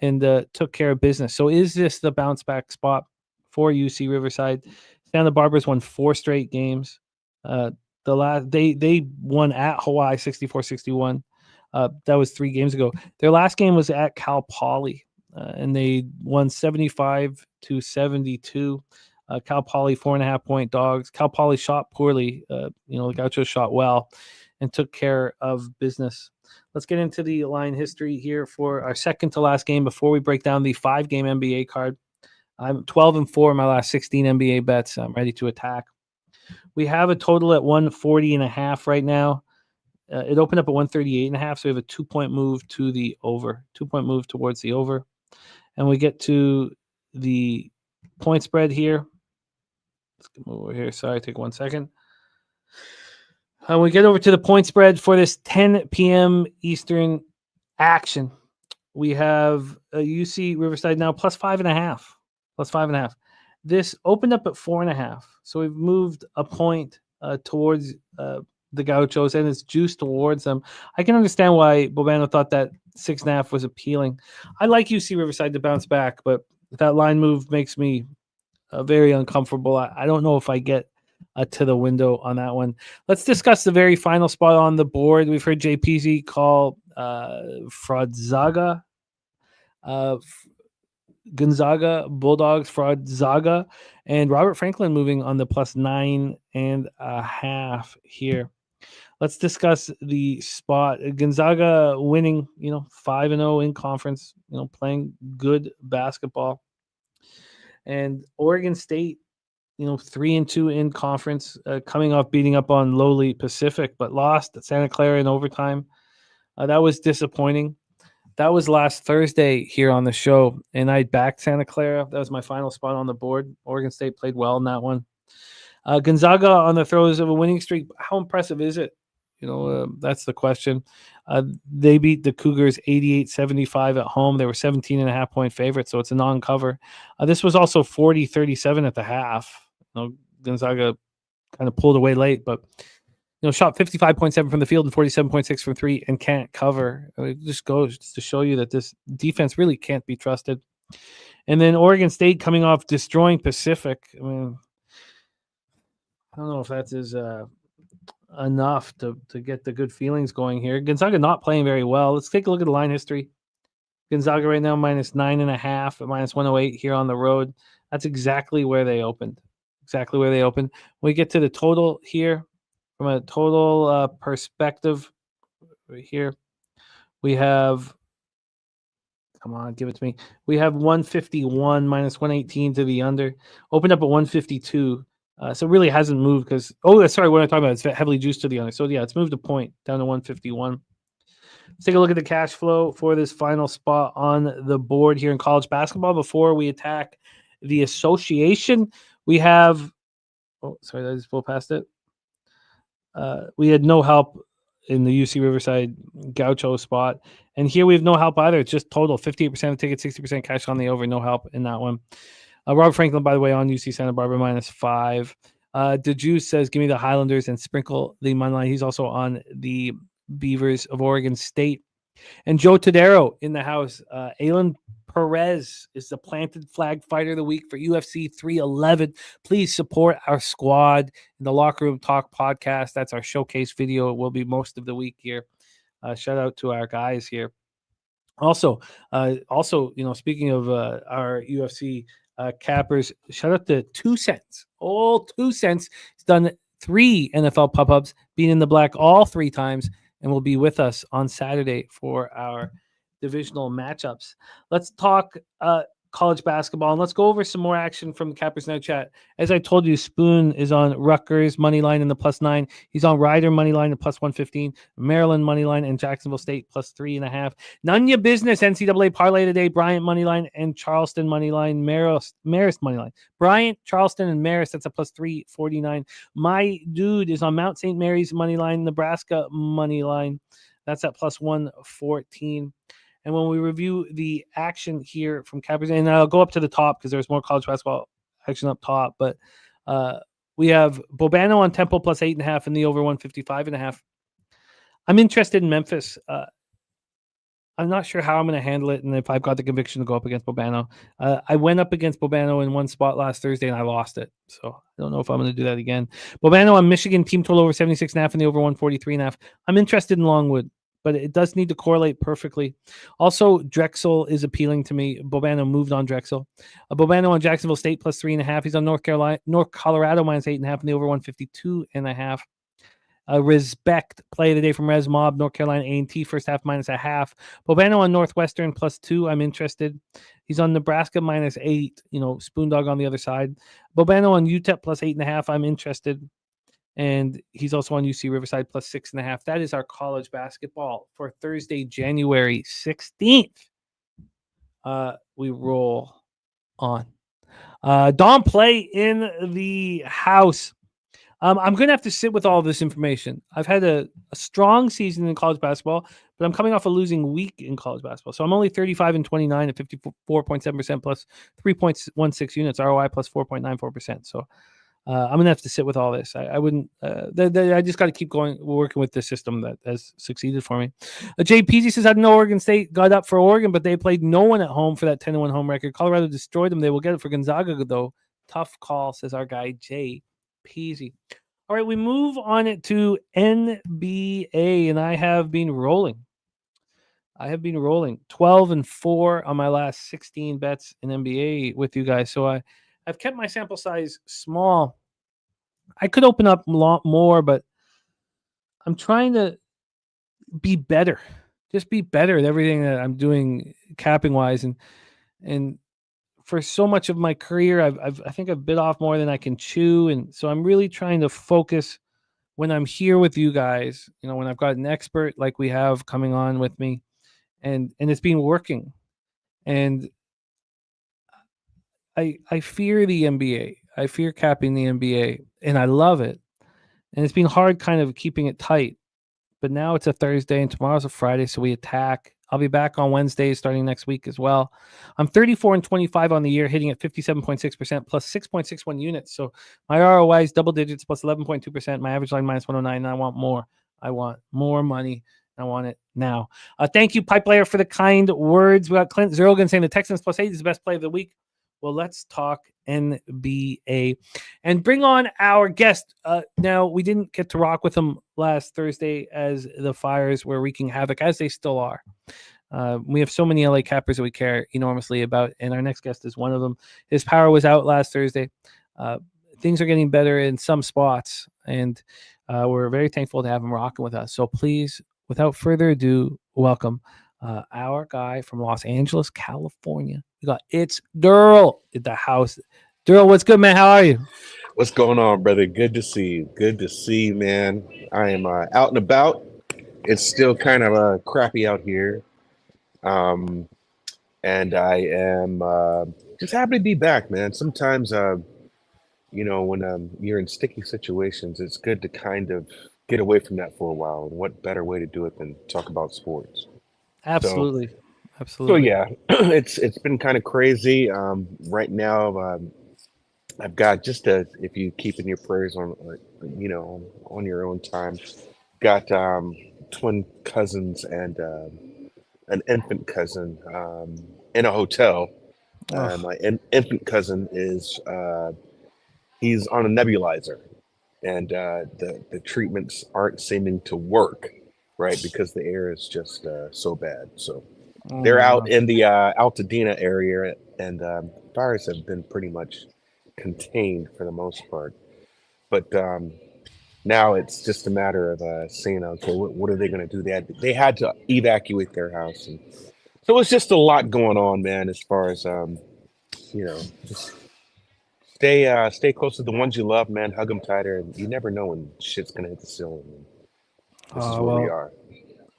and took care of business. So is this the bounce-back spot for UC Riverside? Santa Barbara's won 4 straight games. They won at Hawaii 64-61. That was 3 games ago. Their last game was at Cal Poly, and they won 75-72. Cal Poly 4.5-point dogs. Cal Poly shot poorly. The Gauchos shot well and took care of business. Let's get into the line history here for our second to last game before we break down the 5-game NBA card. I'm 12-4 in my last 16 NBA bets. I'm ready to attack. We have a total at 140.5 right now. It opened up at 138.5, so we have a 2-point move to the over. 2-point move towards the over. And we get to the point spread here. Let's move over here. Sorry, take 1 second. We get over to the point spread for this 10 p.m. Eastern action. We have UC Riverside now plus 5.5. Plus 5.5. This opened up at 4.5. So we've moved a point towards the Gauchos, and it's juiced towards them. I can understand why Bobano thought that 6.5 was appealing. I like UC Riverside to bounce back, but that line move makes me very uncomfortable. I don't know if I get to the window on that one. Let's discuss the very final spot on the board. We've heard JPZ call Fraudzaga, Gonzaga, Bulldogs, Fraudzaga, and Robert Franklin moving on the plus 9.5 here. Let's discuss the spot. Gonzaga winning, 5-0 in conference, playing good basketball. And Oregon State, 3-2 in conference, coming off beating up on lowly Pacific, but lost at Santa Clara in overtime. That was disappointing. That was last Thursday here on the show, and I backed Santa Clara. That was my final spot on the board. Oregon State played well in that one. Gonzaga on the throes of a winning streak. How impressive is it? That's the question. They beat the Cougars 88-75 at home. They were 17.5-point favorites, so it's a non-cover. This was also 40-37 at the half. Gonzaga kind of pulled away late, but shot 55.7 from the field and 47.6 from three and can't cover. It just goes to show you that this defense really can't be trusted. And then Oregon State coming off destroying Pacific. I mean, I don't know if that's enough to get the good feelings going here. Gonzaga not playing very well. Let's take a look at the line history. Gonzaga right now minus 9.5 at minus 108 here on the road. That's exactly where they opened. When we get to the total here, from a total perspective, right here, we have, come on, give it to me. We have 151 minus 118 to the under. Opened up at 152. So it really hasn't moved because, what I'm talking about, it's heavily juiced to the under. So yeah, it's moved a point down to 151. Let's take a look at the cash flow for this final spot on the board here in college basketball. Before we attack the association, we have, I just pulled past it. We had no help in the UC Riverside Gaucho spot. And here we have no help either. It's just total 58% of tickets, 60% cash on the over. No help in that one. Robert Franklin, by the way, on UC Santa Barbara minus 5. DeJuice says, give me the Highlanders and sprinkle the money line. He's also on the Beavers of Oregon State. And Joe Tadero in the house. Alan Perez is the planted flag fighter of the week for UFC 311. Please support our squad in the Locker Room Talk podcast. That's our showcase video. It will be most of the week here. Shout out to our guys here. Also, speaking of our UFC cappers, shout out to 2 Cents. All 2 Cents. He's done 3 NFL pop-ups, being in the black all 3 times, and will be with us on Saturday for our divisional matchups. Let's talk college basketball, and let's go over some more action from the Cappers Now chat. As I told you, Spoon is on Rutgers money line in the plus 9. He's on Rider money line at plus 115, Maryland money line, and Jacksonville State plus 3.5. None your business. NCAA parlay today. Bryant money line and Charleston money line. Marist money line. Bryant, Charleston, and Marist. That's a plus 349. My dude is on Mount St. Mary's money line, Nebraska money line. That's at plus 114. And when we review the action here from Cappers, and I'll go up to the top because there's more college basketball action up top, but we have Bobano on Temple plus 8.5 and the over 155.5. I'm interested in Memphis. I'm not sure how I'm going to handle it and if I've got the conviction to go up against Bobano. I went up against Bobano in one spot last Thursday and I lost it. So I don't know if I'm going to do that again. Bobano on Michigan, team total over 76.5 and the over 143.5. I'm interested in Longwood, but it does need to correlate perfectly. Also, Drexel is appealing to me. Bobano moved on Drexel. Bobano on Jacksonville State plus 3.5. He's on North Colorado minus 8.5 and the over 152.5. Respect play today from Res Mob, North Carolina A&T, first half minus 0.5. Bobano on Northwestern plus 2. I'm interested. He's on Nebraska minus 8. Spoondog on the other side. Bobano on UTEP plus 8.5. I'm interested. And he's also on UC Riverside plus 6.5. That is our college basketball for Thursday, January 16th. We roll on. Dom Play in the house. I'm going to have to sit with all this information. I've had a strong season in college basketball, but I'm coming off a losing week in college basketball. So I'm only 35-29 at 54.7% plus 3.16 units, ROI plus 4.94%. So I'm going to have to sit with all this. I wouldn't, I just got to keep working with the system that has succeeded for me. Jay Peasy says, I know Oregon State got up for Oregon, but they played no one at home for that 10-1 home record. Colorado destroyed them. They will get it for Gonzaga, though. Tough call, says our guy, Jay Peasy. All right, we move on it to NBA, and I have been rolling. 12-4 on my last 16 bets in NBA with you guys. So I've kept my sample size small. I could open up a lot more, but I'm trying to be better. Just be better at everything that I'm doing capping wise. And for so much of my career, I think I've bit off more than I can chew. And so I'm really trying to focus when I'm here with you guys, when I've got an expert like we have coming on with me, and it's been working. And I fear the NBA. I fear capping the NBA, and I love it. And it's been hard kind of keeping it tight. But now it's a Thursday and tomorrow's a Friday, so we attack. I'll be back on Wednesday starting next week as well. I'm 34-25 on the year, hitting at 57.6% plus 6.61 units. So my ROI is double digits plus 11.2%. My average line minus 109, and I want more. I want more money. I want it now. Thank you, Pipe Layer, for the kind words. We got Clint Zerlgan saying the Texans plus 8 is the best play of the week. Well, let's talk NBA and bring on our guest. Now, we didn't get to rock with him last Thursday as the Fires were wreaking havoc, as they still are. We have so many LA Cappers that we care enormously about, and our next guest is one of them. His power was out last Thursday. Things are getting better in some spots, and we're very thankful to have him rocking with us. So please, without further ado, welcome our guy from Los Angeles, California. We got It's Derl in the house. Derl, what's good, man? How are you? What's going on, brother? Good to see you. Good to see you, man. I am out and about. It's still kind of crappy out here. And I am just happy to be back, man. Sometimes, when you're in sticky situations, it's good to kind of get away from that for a while. And what better way to do it than talk about sports? Absolutely. So yeah, it's been kind of crazy. Right now, I've got if you keep in your prayers on your own time, got twin cousins and an infant cousin in a hotel. My infant cousin is he's on a nebulizer, and the treatments aren't seeming to work, right? Because the air is just so bad. So they're out in the Altadena area, and fires have been pretty much contained for the most part. But now it's just a matter of seeing, okay, what are they going to do? They had to evacuate their house, and so it's just a lot going on, man. As far as just stay close to the ones you love, man. Hug them tighter, and you never know when shit's going to hit the ceiling. This is where we are.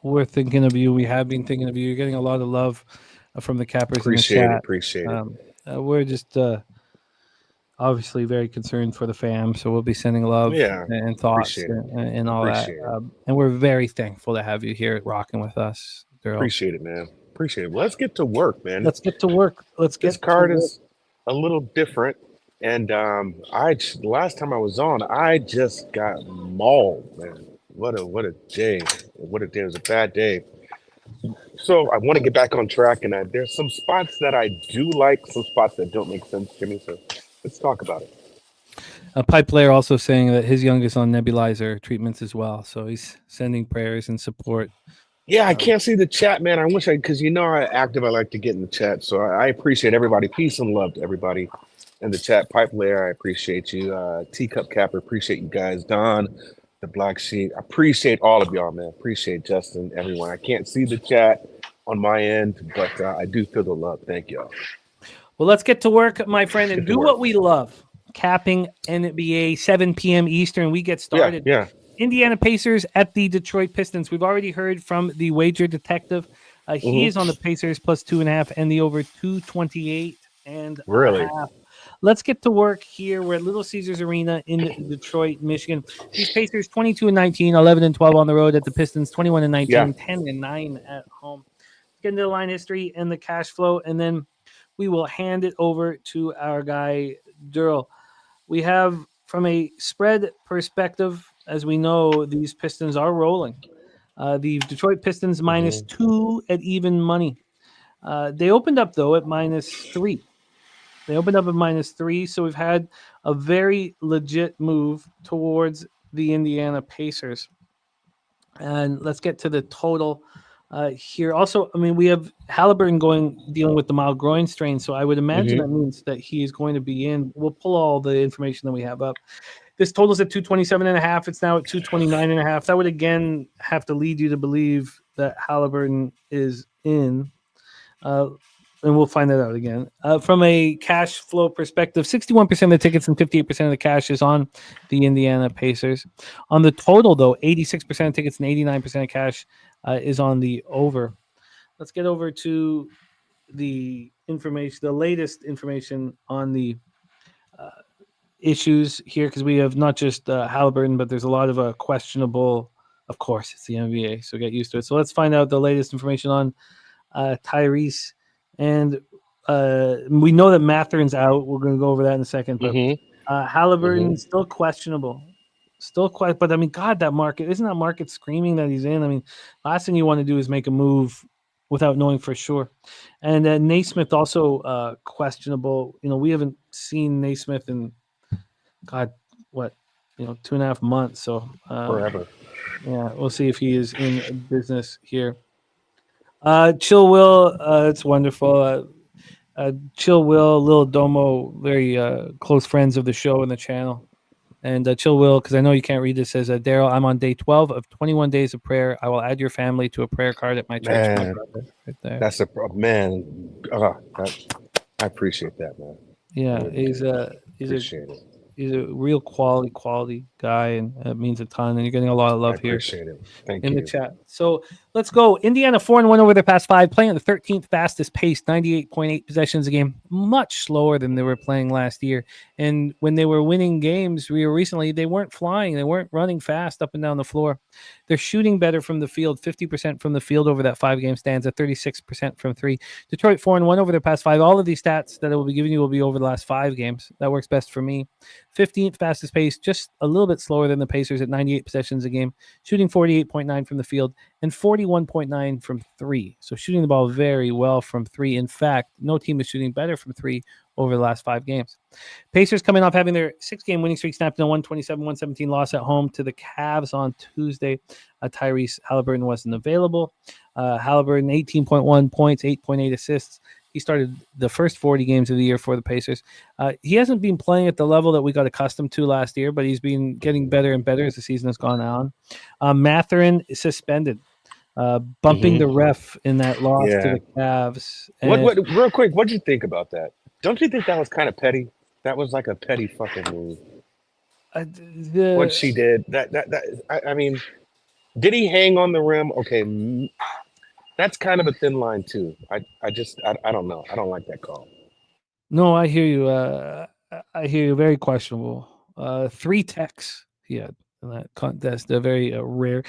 We're thinking of you. We have been thinking of you. You're getting a lot of love from the Cappers in the chat. Appreciate it. We're just obviously very concerned for the fam, so we'll be sending love and thoughts and all that. And we're very thankful to have you here rocking with us, Darryl. Appreciate it, man. Appreciate it. Well, let's get to work, man. Let's get to work. This card is a little different, and the last time I was on, I just got mauled, man. What a day. What a day. It was a bad day. So I want to get back on track, and there's some spots that I do like, some spots that don't make sense to me. So let's talk about it. A Pipe Player also saying that his youngest on nebulizer treatments as well. So he's sending prayers and support. Yeah, I can't see the chat, man. I wish because I like to get in the chat. So I appreciate everybody. Peace and love to everybody in the chat. Pipe Player, I appreciate you. Teacup Capper, appreciate you guys. Don, the Black Sheep, I appreciate all of y'all, man. Appreciate Justin, everyone. I can't see the chat on my end, but I do feel the love. Thank y'all. Well, let's get to work, my friend, and do what we love. Capping NBA, 7 p.m. Eastern. We get started. Yeah. Indiana Pacers at the Detroit Pistons. We've already heard from the wager detective. He is on the Pacers plus 2.5 and the over 228 and really a half. let's get to work here. We're at Little Caesars Arena in Detroit, Michigan. These Pacers 22-19, 11-12 on the road at the Pistons, 21-19, Yeah. 10-9 at home. Get into the line history and the cash flow, and then we will hand it over to our guy, Derl. We have, from a spread perspective, as we know, these Pistons are rolling. The Detroit Pistons -2 at even money. They opened up, though, at -3. They opened up at -3, so we've had a very legit move towards the Indiana Pacers. And let's get to the total here. Also, I mean, we have Halliburton dealing with the mild groin strain, so I would imagine that means that he is going to be in. We'll pull all the information that we have up. This total's at 227.5. It's now at 229.5. That would again have to lead you to believe that Halliburton is in. And we'll find that out again. From a cash flow perspective, 61% of the tickets and 58% of the cash is on the Indiana Pacers. On the total, though, 86% of tickets and 89% of cash is on the over. Let's get over to the information, the latest information on the issues here, because we have not just Halliburton, but there's a lot of questionable. Of course, it's the NBA, so get used to it. So let's find out the latest information on Tyrese. And we know that Mathurin's out. We're going to go over that in a second. But Halliburton's still questionable. But I mean, God, that market screaming that he's in? I mean, last thing you want to do is make a move without knowing for sure. And Naismith also questionable. You know, we haven't seen Naismith in, God, what, 2.5 months. So Forever. Yeah, we'll see if he is in business here. Chill Will, it's wonderful. Chill Will, Lil Domo, very close friends of the show and the channel. And Chill Will, because I know you can't read this, says, Darryl, I'm on day 12 of 21 days of prayer. I will add your family to a prayer card at my church. Man, right there. that's man. I appreciate that, man. Yeah, he's a real quality guy, and it means a ton. And you're getting a lot of love here. Appreciate it. Thank in you. the chat. So let's go. Indiana 4-1 over their past 5, playing at the 13th fastest pace, 98.8 possessions a game, much slower than they were playing last year. And when they were winning games recently, they weren't flying. They weren't running fast up and down the floor. They're shooting better from the field, 50% from the field over that 5-game stanza, 36% from 3. Detroit 4-1 over their past 5. All of these stats that I will be giving you will be over the last 5 games. That works best for me. 15th fastest pace, just a little bit slower than the Pacers at 98 possessions a game, shooting 48.9 from the field and 41.9 from 3. So shooting the ball very well from 3. In fact, no team is shooting better from 3 over the last 5 games. Pacers coming off having their 6-game winning streak snapped in a 127-117 loss at home to the Cavs on Tuesday. Tyrese Halliburton wasn't available. Halliburton, 18.1 points, 8.8 assists. He started the first 40 games of the year for the Pacers. He hasn't been playing at the level that we got accustomed to last year, but he's been getting better and better as the season has gone on. Mathurin is suspended, bumping the ref in that loss to the Cavs. What real quick, what'd you think about that? Don't you think that was kind of petty? That was like a petty fucking move. What she did, I mean, did he hang on the rim? Okay, that's kind of a thin line too. I don't know. I don't like that call. No, I hear you. I hear you. Very questionable. 3 techs he had in that contest. They're very rare.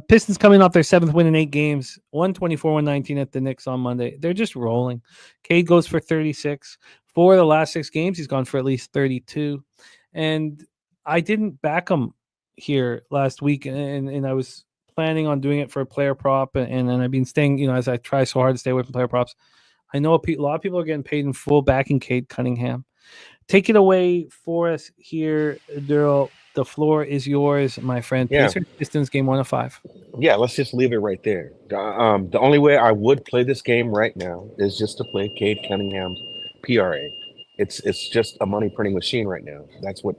Pistons coming off their 7th win in 8 games. 124-119 at the Knicks on Monday. They're just rolling. Cade goes for 36. 4 of the last 6 games, he's gone for at least 32. And I didn't back him here last week, and I was planning on doing it for a player prop, and I've been staying, as I try so hard to stay away from player props. I know a lot of people are getting paid in full backing Cade Cunningham. Take it away for us here, Darryl. The floor is yours, my friend. Yeah. Pistons game 1 of 5. Yeah, let's just leave it right there. The only way I would play this game right now is just to play Cade Cunningham's PRA. It's just a money printing machine right now. That's what.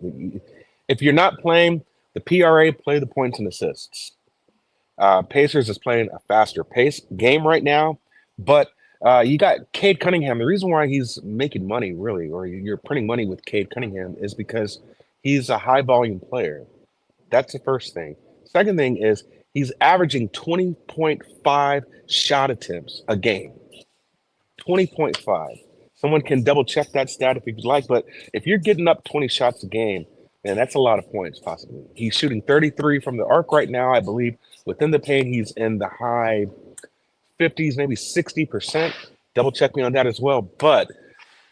If you're not playing the PRA, play the points and assists. Pacers is playing a faster pace game right now, but you got Cade Cunningham. The reason why he's making money, really, or you're printing money with Cade Cunningham, is because he's a high volume player. That's the first thing. Second thing is he's averaging 20.5 shot attempts a game. 20.5. Someone can double check that stat if you'd like. But if you're getting up 20 shots a game, man, that's a lot of points possibly. He's shooting 33 from the arc right now. I believe within the paint, he's in the high 50s, maybe 60%. Double check me on that as well. But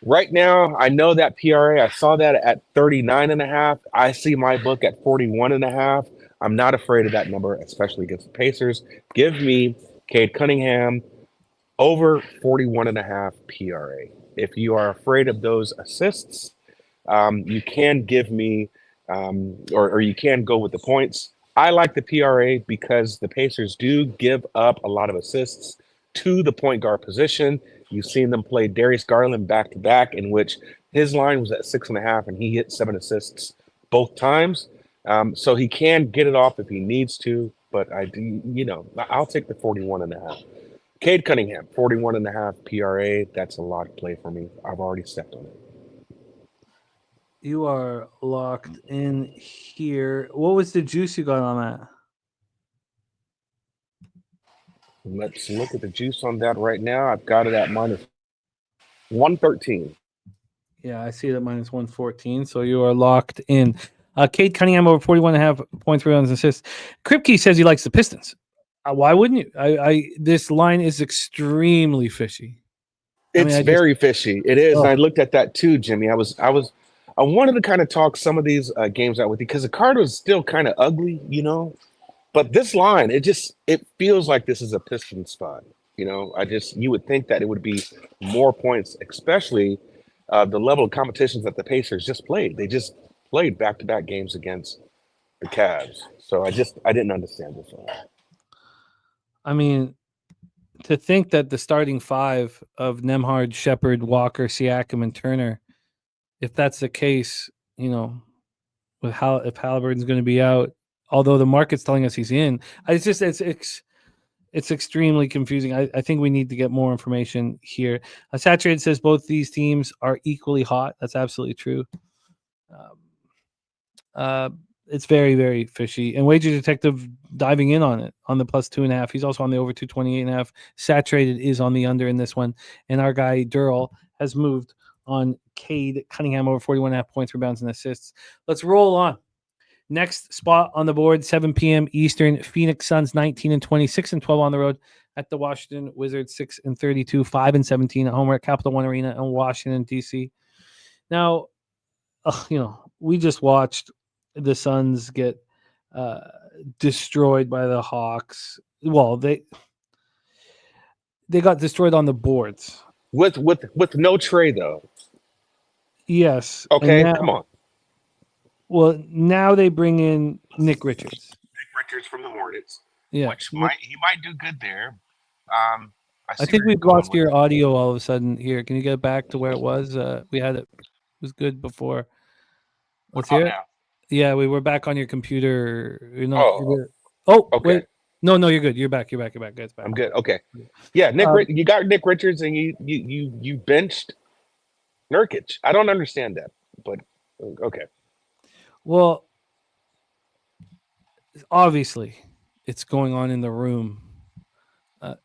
right now, I know that PRA, I saw that at 39.5. I see my book at 41.5. I'm not afraid of that number, especially against the Pacers. Give me Cade Cunningham over 41.5 PRA. If you are afraid of those assists, you can give me, or you can go with the points. I like the PRA because the Pacers do give up a lot of assists to the point guard position. You've seen them play Darius Garland back to back, in which his line was at 6.5 and he hit 7 assists both times. So he can get it off if he needs to, but I'll take the 41.5. Cade Cunningham, 41.5 PRA. That's a lot of play for me. I've already stepped on it. You are locked in here. What was the juice you got on that? Let's look at the juice on that right now. I've got it at minus 113. Yeah, I see it at minus 114. So you are locked in. Cade Cunningham over 41.5 points, rebounds, and assists. Kripke says he likes the Pistons. Why wouldn't you? This line is extremely fishy. It's very fishy. It is. And I looked at that too, Jimmy. I wanted to kind of talk some of these games out with you because the card was still kind of ugly, But this line, it feels like this is a Piston spot. You would think that it would be more points, especially the level of competitions that the Pacers just played. They just played back-to-back games against the Cavs. So I didn't understand this one. I mean, to think that the starting five of Nembhard, Shepard, Walker, Siakam, and Turner, if that's the case, if Halliburton's going to be out, although the market's telling us he's in, it's extremely confusing. I think we need to get more information here. Saturated says both these teams are equally hot. That's absolutely true. It's very, very fishy. And Wager Detective diving in on it on the plus 2.5. He's also on the over 228.5. Saturated is on the under in this one. And our guy Derl has moved on Cade Cunningham over 41.5 points, rebounds, and assists. Let's roll on. Next spot on the board, 7 p.m. Eastern. Phoenix Suns 19-20, 6-12 on the road at the Washington Wizards, 6-32, 5-17 at home. We're at Capital One Arena in Washington, D.C. Now, we just watched the Suns get destroyed by the Hawks. Well, they got destroyed on the boards with no Trey though. Yes. Okay, come on. Well, now they bring in Nick Richards. Nick Richards from the Hornets. Yeah, which he might do good there. I think we've lost your audio all of a sudden. Here, can you get back to where it was? We had it. It was good before. Let's hear it. Now? Yeah, we were back on your computer. Okay. Wait. No, you're good. You're back. It's back. I'm good. Okay. Yeah, you got Nick Richards and you benched Nurkic. I don't understand that, but okay. Well, obviously, it's going on in the room. I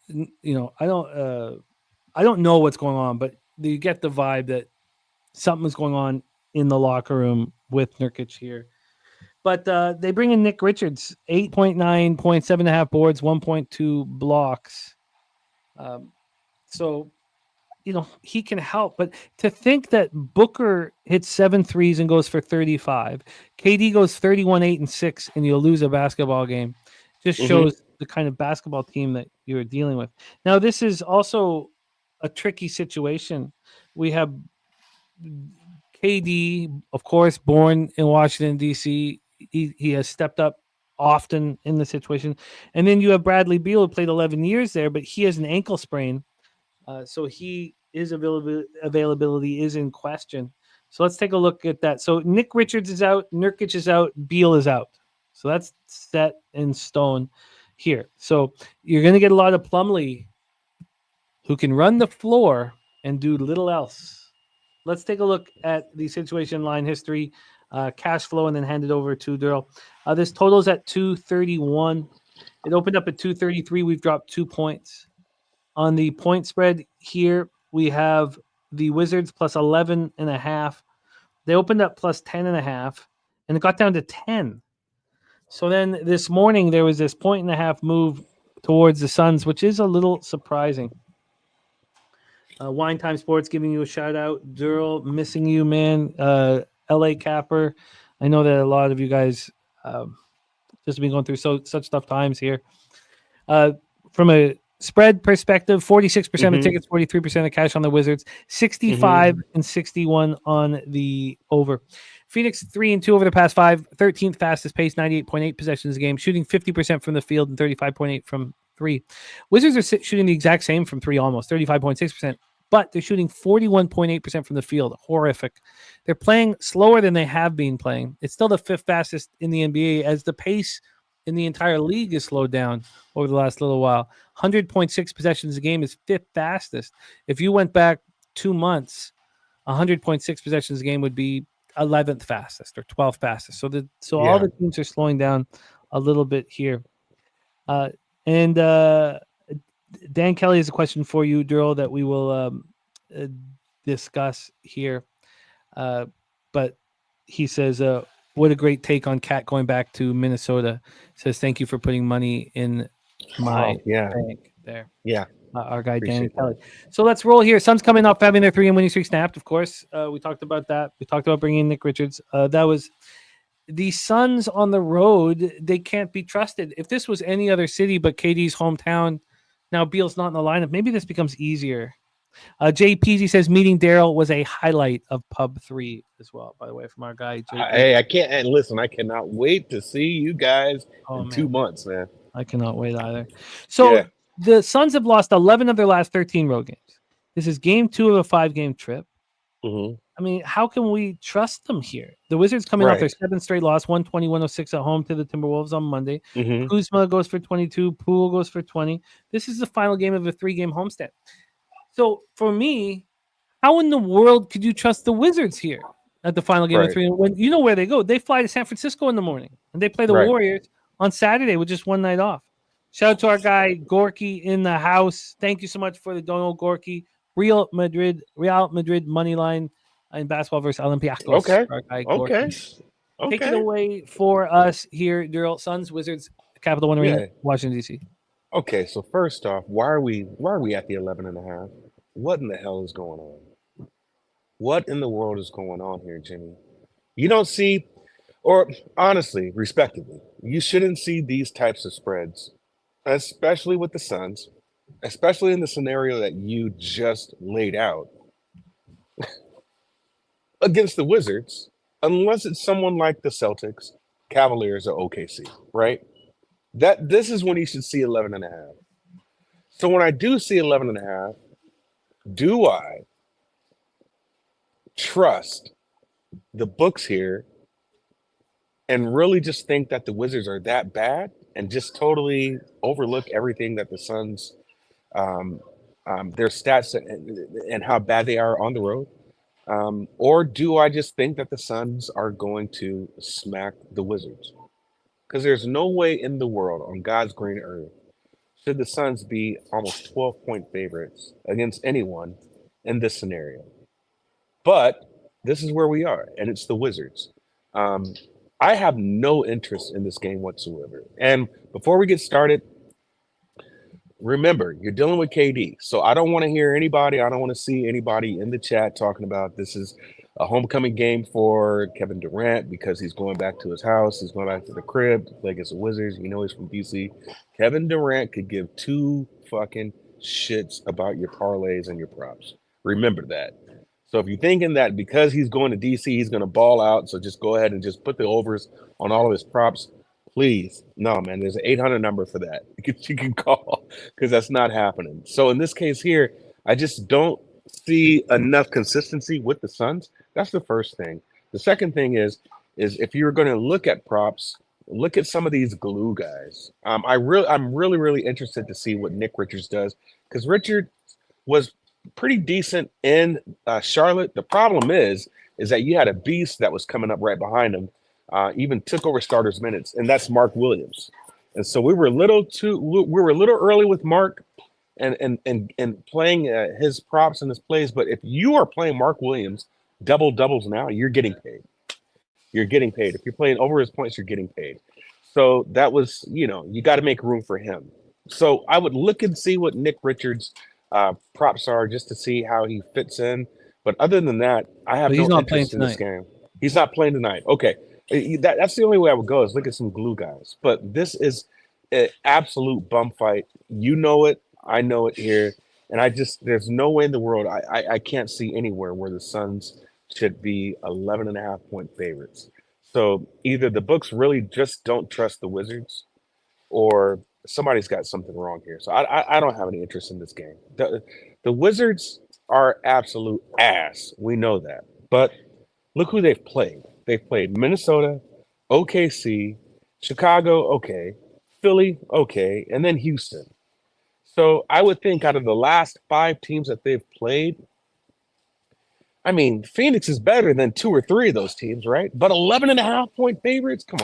don't know what's going on, but you get the vibe that something's going on in the locker room with Nurkic here. But they bring in Nick Richards, 8.9 points, 7.5 boards, 1.2 blocks. So, he can help. But to think that Booker hits 7 threes and goes for 35, KD goes 31, 8, and 6, and you'll lose a basketball game, just shows the kind of basketball team that you're dealing with. Now, this is also a tricky situation. We have KD, of course, born in Washington, D.C. He has stepped up often in the situation. And then you have Bradley Beal, who played 11 years there, but he has an ankle sprain. So his availability is in question. So let's take a look at that. So Nick Richards is out, Nurkic is out, Beal is out. So that's set in stone here. So you're going to get a lot of Plumlee who can run the floor and do little else. Let's take a look at the situation line history, cash flow, and then hand it over to Darryl. This total is at 231. It opened up at 233. We've dropped 2 points. On the point spread here, we have the Wizards plus 11.5. They opened up plus 10.5, and it got down to 10. So then this morning there was this 1.5 move towards the Suns, which is a little surprising. Wine Time Sports giving you a shout out. Derl, missing you, man. LA Capper. I know that a lot of you guys just been going through such tough times here. From a spread perspective, 46% of tickets, 43% of cash on the Wizards, 65 and 61 on the over. Phoenix 3-2 over the past 5, 13th fastest pace, 98.8 possessions a game, shooting 50% from the field and 35.8 from 3. Wizards are shooting the exact same from 3, almost 35.6%, but they're shooting 41.8% from the field. Horrific. They're playing slower than they have been playing. It's still the 5th fastest in the NBA, as the pace in the entire league is slowed down over the last little while. 100.6 possessions a game is 5th fastest. If you went back 2 months, 100.6 possessions a game would be 11th fastest or 12th fastest. So all the teams are slowing down a little bit here. And Dan Kelly has a question for you, Darryl, that we will discuss here. But he says, what a great take on Cat going back to Minnesota. Says, thank you for putting money in my bank there. Yeah. Our guy, Dan Kelly. So let's roll here. Suns coming off having their 3-game winning streak snapped, of course. We talked about that. We talked about bringing in Nick Richards. That was the Suns on the road. They can't be trusted. If this was any other city but KD's hometown, now Beal's not in the lineup, maybe this becomes easier. Jay Peasy says meeting Darryl was a highlight of Pub 3 as well, by the way, from our guy. Hey, I can't, and listen, I cannot wait to see you guys in 2 months, man. I cannot wait either. So the Suns have lost 11 of their last 13 road games. This is game 2 of a 5-game trip. I mean, how can we trust them here? The Wizards coming off their 7th straight loss, 120-106 at home to the Timberwolves on Monday. Kuzma goes for 22. Poole goes for 20. This is the final game of a 3-game homestand. So for me, how in the world could you trust the Wizards here at the final game of 3? When you know where they go, they fly to San Francisco in the morning and they play the Warriors on Saturday with just one night off. Shout out to our guy Gorky in the house. Thank you so much for the dono, Gorky. Real Madrid money line in basketball versus Olympiacos. Okay. Take it away for us here, Darryl. Suns, Wizards, Capital One Arena, Washington D.C. Okay, so first off, why are we at the 11.5? What in the hell is going on? What in the world is going on here, Jimmy? You don't see, or honestly, respectively, you shouldn't see these types of spreads, especially with the Suns, especially in the scenario that you just laid out against the Wizards, unless it's someone like the Celtics, Cavaliers, or OKC, right? This is when you should see 11.5. So when I do see 11.5, do I trust the books here and really just think that the Wizards are that bad and just totally overlook everything that the Suns, their stats and how bad they are on the road? Or do I just think that the Suns are going to smack the Wizards? Because there's no way in the world on God's green earth should the Suns be almost 12-point favorites against anyone in this scenario. But this is where we are, and it's the Wizards. I have no interest in this game whatsoever. And before we get started, remember, you're dealing with KD. So I don't want to hear anybody, I don't want to see anybody in the chat talking about this is a homecoming game for Kevin Durant because he's going back to his house. He's going back to the crib to play against the Wizards. You know he's from DC. Kevin Durant could give 2 fucking shits about your parlays and your props. Remember that. So if you're thinking that because he's going to DC, he's going to ball out, so just go ahead and just put the overs on all of his props, please. No, man, there's an 800 number for that you can call because that's not happening. So in this case here, I just don't see enough consistency with the Suns. That's the first thing. The second thing is if you're going to look at props, look at some of these glue guys. I'm really interested to see what Nick Richards does because Richard was pretty decent in Charlotte. The problem is that you had a beast that was coming up right behind him, even took over starters minutes, and that's Mark Williams. And so we were a little early with Mark. and playing his props and his plays. But if you are playing Mark Williams doubles now, you're getting paid. You're getting paid. If you're playing over his points, you're getting paid. So that was, you got to make room for him. So I would look and see what Nick Richards' props are just to see how he fits in. But other than that, I have no interest in this game. He's not playing tonight. Okay. That's the only way I would go is look at some glue guys. But this is an absolute bum fight. You know it. I know it here. And there's no way in the world I can't see anywhere where the Suns should be 11.5-point favorites. So either the books really just don't trust the Wizards or somebody's got something wrong here. So I don't have any interest in this game. The Wizards are absolute ass. We know that. But look who they've played. They've played Minnesota, OKC, Chicago, okay, Philly, okay, and then Houston. So I would think out of the last 5 teams that they've played, I mean, Phoenix is better than 2 or 3 of those teams, right? But 11.5-point favorites? Come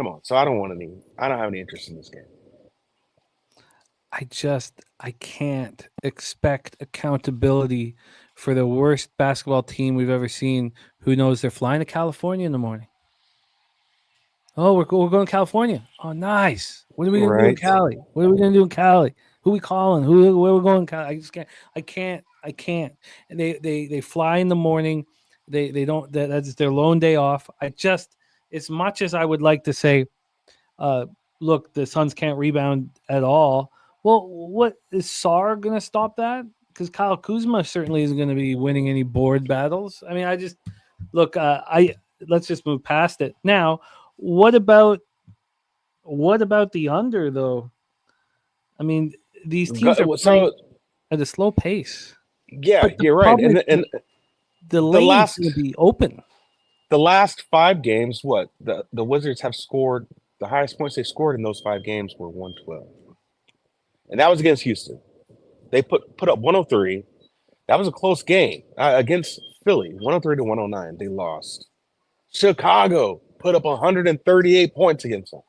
on. So I don't have any interest in this game. I can't expect accountability for the worst basketball team we've ever seen who knows they're flying to California in the morning. Oh, we're going to California. Oh, nice. What are we going to do in Cali? What are we going to do in Cali? Who are we calling? Where are we going in Cali? I can't. And they fly in the morning. They don't. That's their lone day off. As much as I would like to say, look, the Suns can't rebound at all. Well, what is Sar going to stop that? Because Kyle Kuzma certainly isn't going to be winning any board battles. I mean, let's just move past it. Now, what about the under though? I mean, these teams are playing at a slow pace. Yeah, you're right. And the lane's going to be open. The last 5 games, the Wizards have scored the highest points they scored in those 5 games were 112, and that was against Houston. They put up 103. That was a close game against Philly, 103-109. They lost. Chicago put up 138 points against them,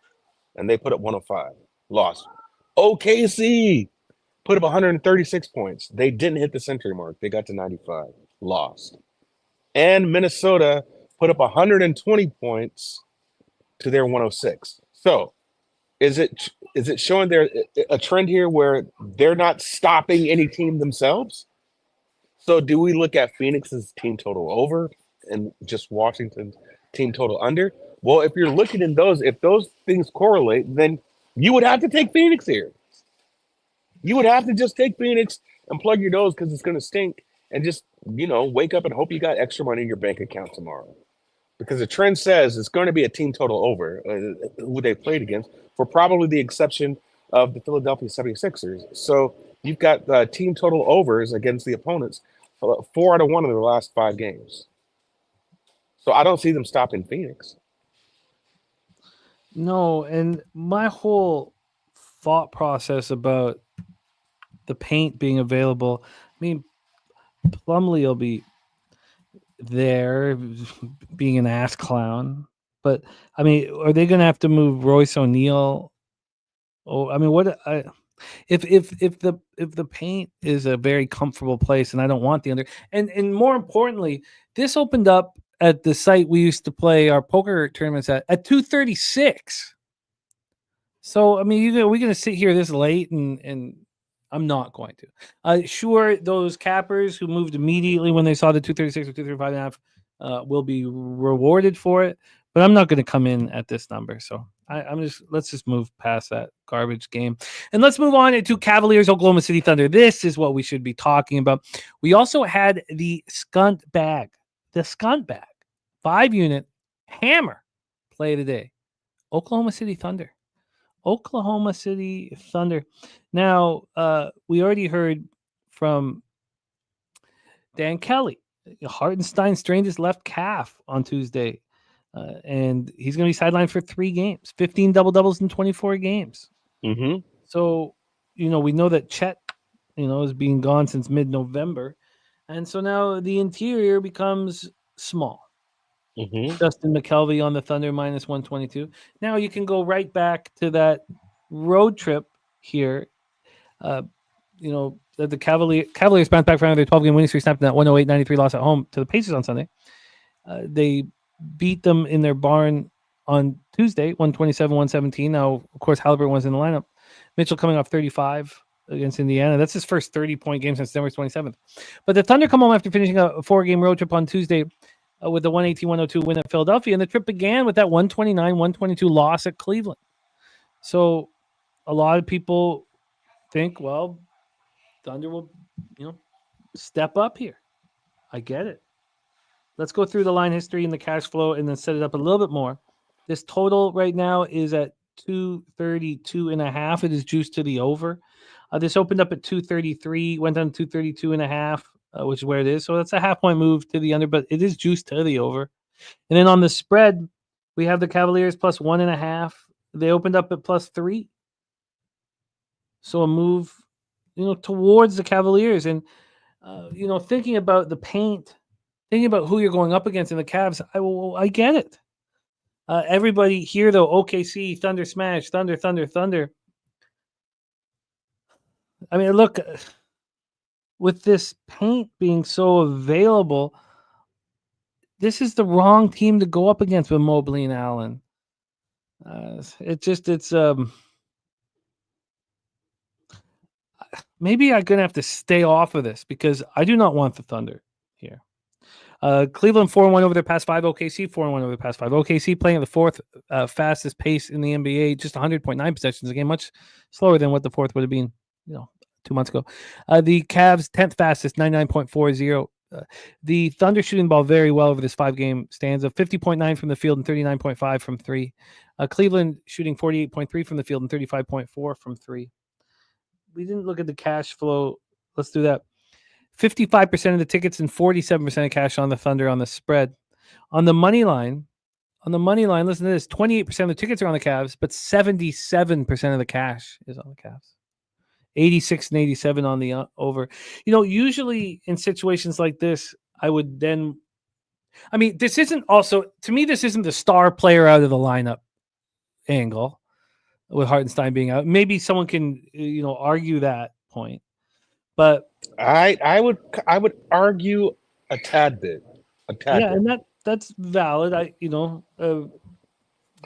and they put up 105. Lost. OKC put up 136 points. They didn't hit the century mark. They got to 95. Lost. And Minnesota put up 120 points to their 106. So is it showing there a trend here where they're not stopping any team themselves? So do we look at Phoenix's team total over and just Washington's team total under? Well, if you're looking in if those things correlate, then you would have to take Phoenix here. You would have to just take Phoenix and plug your nose because it's going to stink and just, wake up and hope you got extra money in your bank account tomorrow. Because the trend says it's going to be a team total over who they played against, for probably the exception of the Philadelphia 76ers. So you've got team total overs against the opponents 4 out of 1 of their last 5 games. So I don't see them stopping Phoenix. No, and my whole thought process about the paint being available, I mean, Plumlee will be there being an ass clown, but I mean, are they going to have to move Royce O'Neal? Oh, I mean, if the paint is a very comfortable place, and I don't want the under, and more importantly, this opened up at the site we used to play our poker tournaments at 2:36. So I mean, we're going to sit here this late, and I'm not going to. Sure, those cappers who moved immediately when they saw the 236 or 235.5 will be rewarded for it, but I'm not going to come in at this number. So let's just move past that garbage game, and let's move on to Cavaliers, Oklahoma City Thunder. This is what we should be talking about. We also had the Skunt Bag 5-unit hammer play today. Oklahoma City Thunder. Now, we already heard from Dan Kelly. Hartenstein strained his left calf on Tuesday, and he's going to be sidelined for 3 games, 15 double-doubles in 24 games. Mm-hmm. So, we know that Chet, has been gone since mid-November, and so now the interior becomes small. Mm-hmm. Justin McKelvey on the Thunder minus 122. Now you can go right back to that road trip here. the Cavaliers bounced back from their 12-game winning streak, snapped that 108-93 loss at home to the Pacers on Sunday. They beat them in their barn on Tuesday, 127-117. Now, of course, Halliburton was in the lineup. Mitchell coming off 35 against Indiana. That's his first 30-point game since December 27th. But the Thunder come home after finishing a 4-game road trip on Tuesday with the 118-102 win at Philadelphia. And the trip began with that 129-122 loss at Cleveland. So a lot of people think, well, Thunder will, step up here. I get it. Let's go through the line history and the cash flow and then set it up a little bit more. This total right now is at 232.5. It is juiced to the over. This opened up at 233, went down to 232.5, which is where it is. So that's a half-point move to the under, but it is juiced to the over. And then on the spread, we have the Cavaliers plus 1.5. They opened up at plus 3. So a move, towards the Cavaliers. And, thinking about the paint, thinking about who you're going up against in the Cavs, I get it. Everybody here, though, OKC, Thunder smash, Thunder. I mean, look, with this paint being so available, this is the wrong team to go up against with Mobley and Allen. Maybe I'm going to have to stay off of this because I do not want the Thunder here. Cleveland 4-1 over their past 5. OKC 4-1 over the past 5. OKC playing at the fourth fastest pace in the NBA, just 100.9 possessions a game, much slower than what the fourth would have been, 2 months ago. The Cavs 10th fastest, 99.40. The Thunder shooting the ball very well over this 5-game stanza, 50.9 from the field and 39.5 from 3. Cleveland shooting 48.3 from the field and 35.4 from 3. We didn't look at the cash flow. Let's do that. 55% of the tickets and 47% of cash on the Thunder on the spread. On the money line, listen to this. 28% of the tickets are on the Cavs, but 77% of the cash is on the Cavs. 86 and 87 on the over. Usually in situations like this, this isn't the star player out of the lineup angle with Hartenstein being out. Maybe someone can, argue that point. But I would argue a tad bit. Yeah, and that's valid.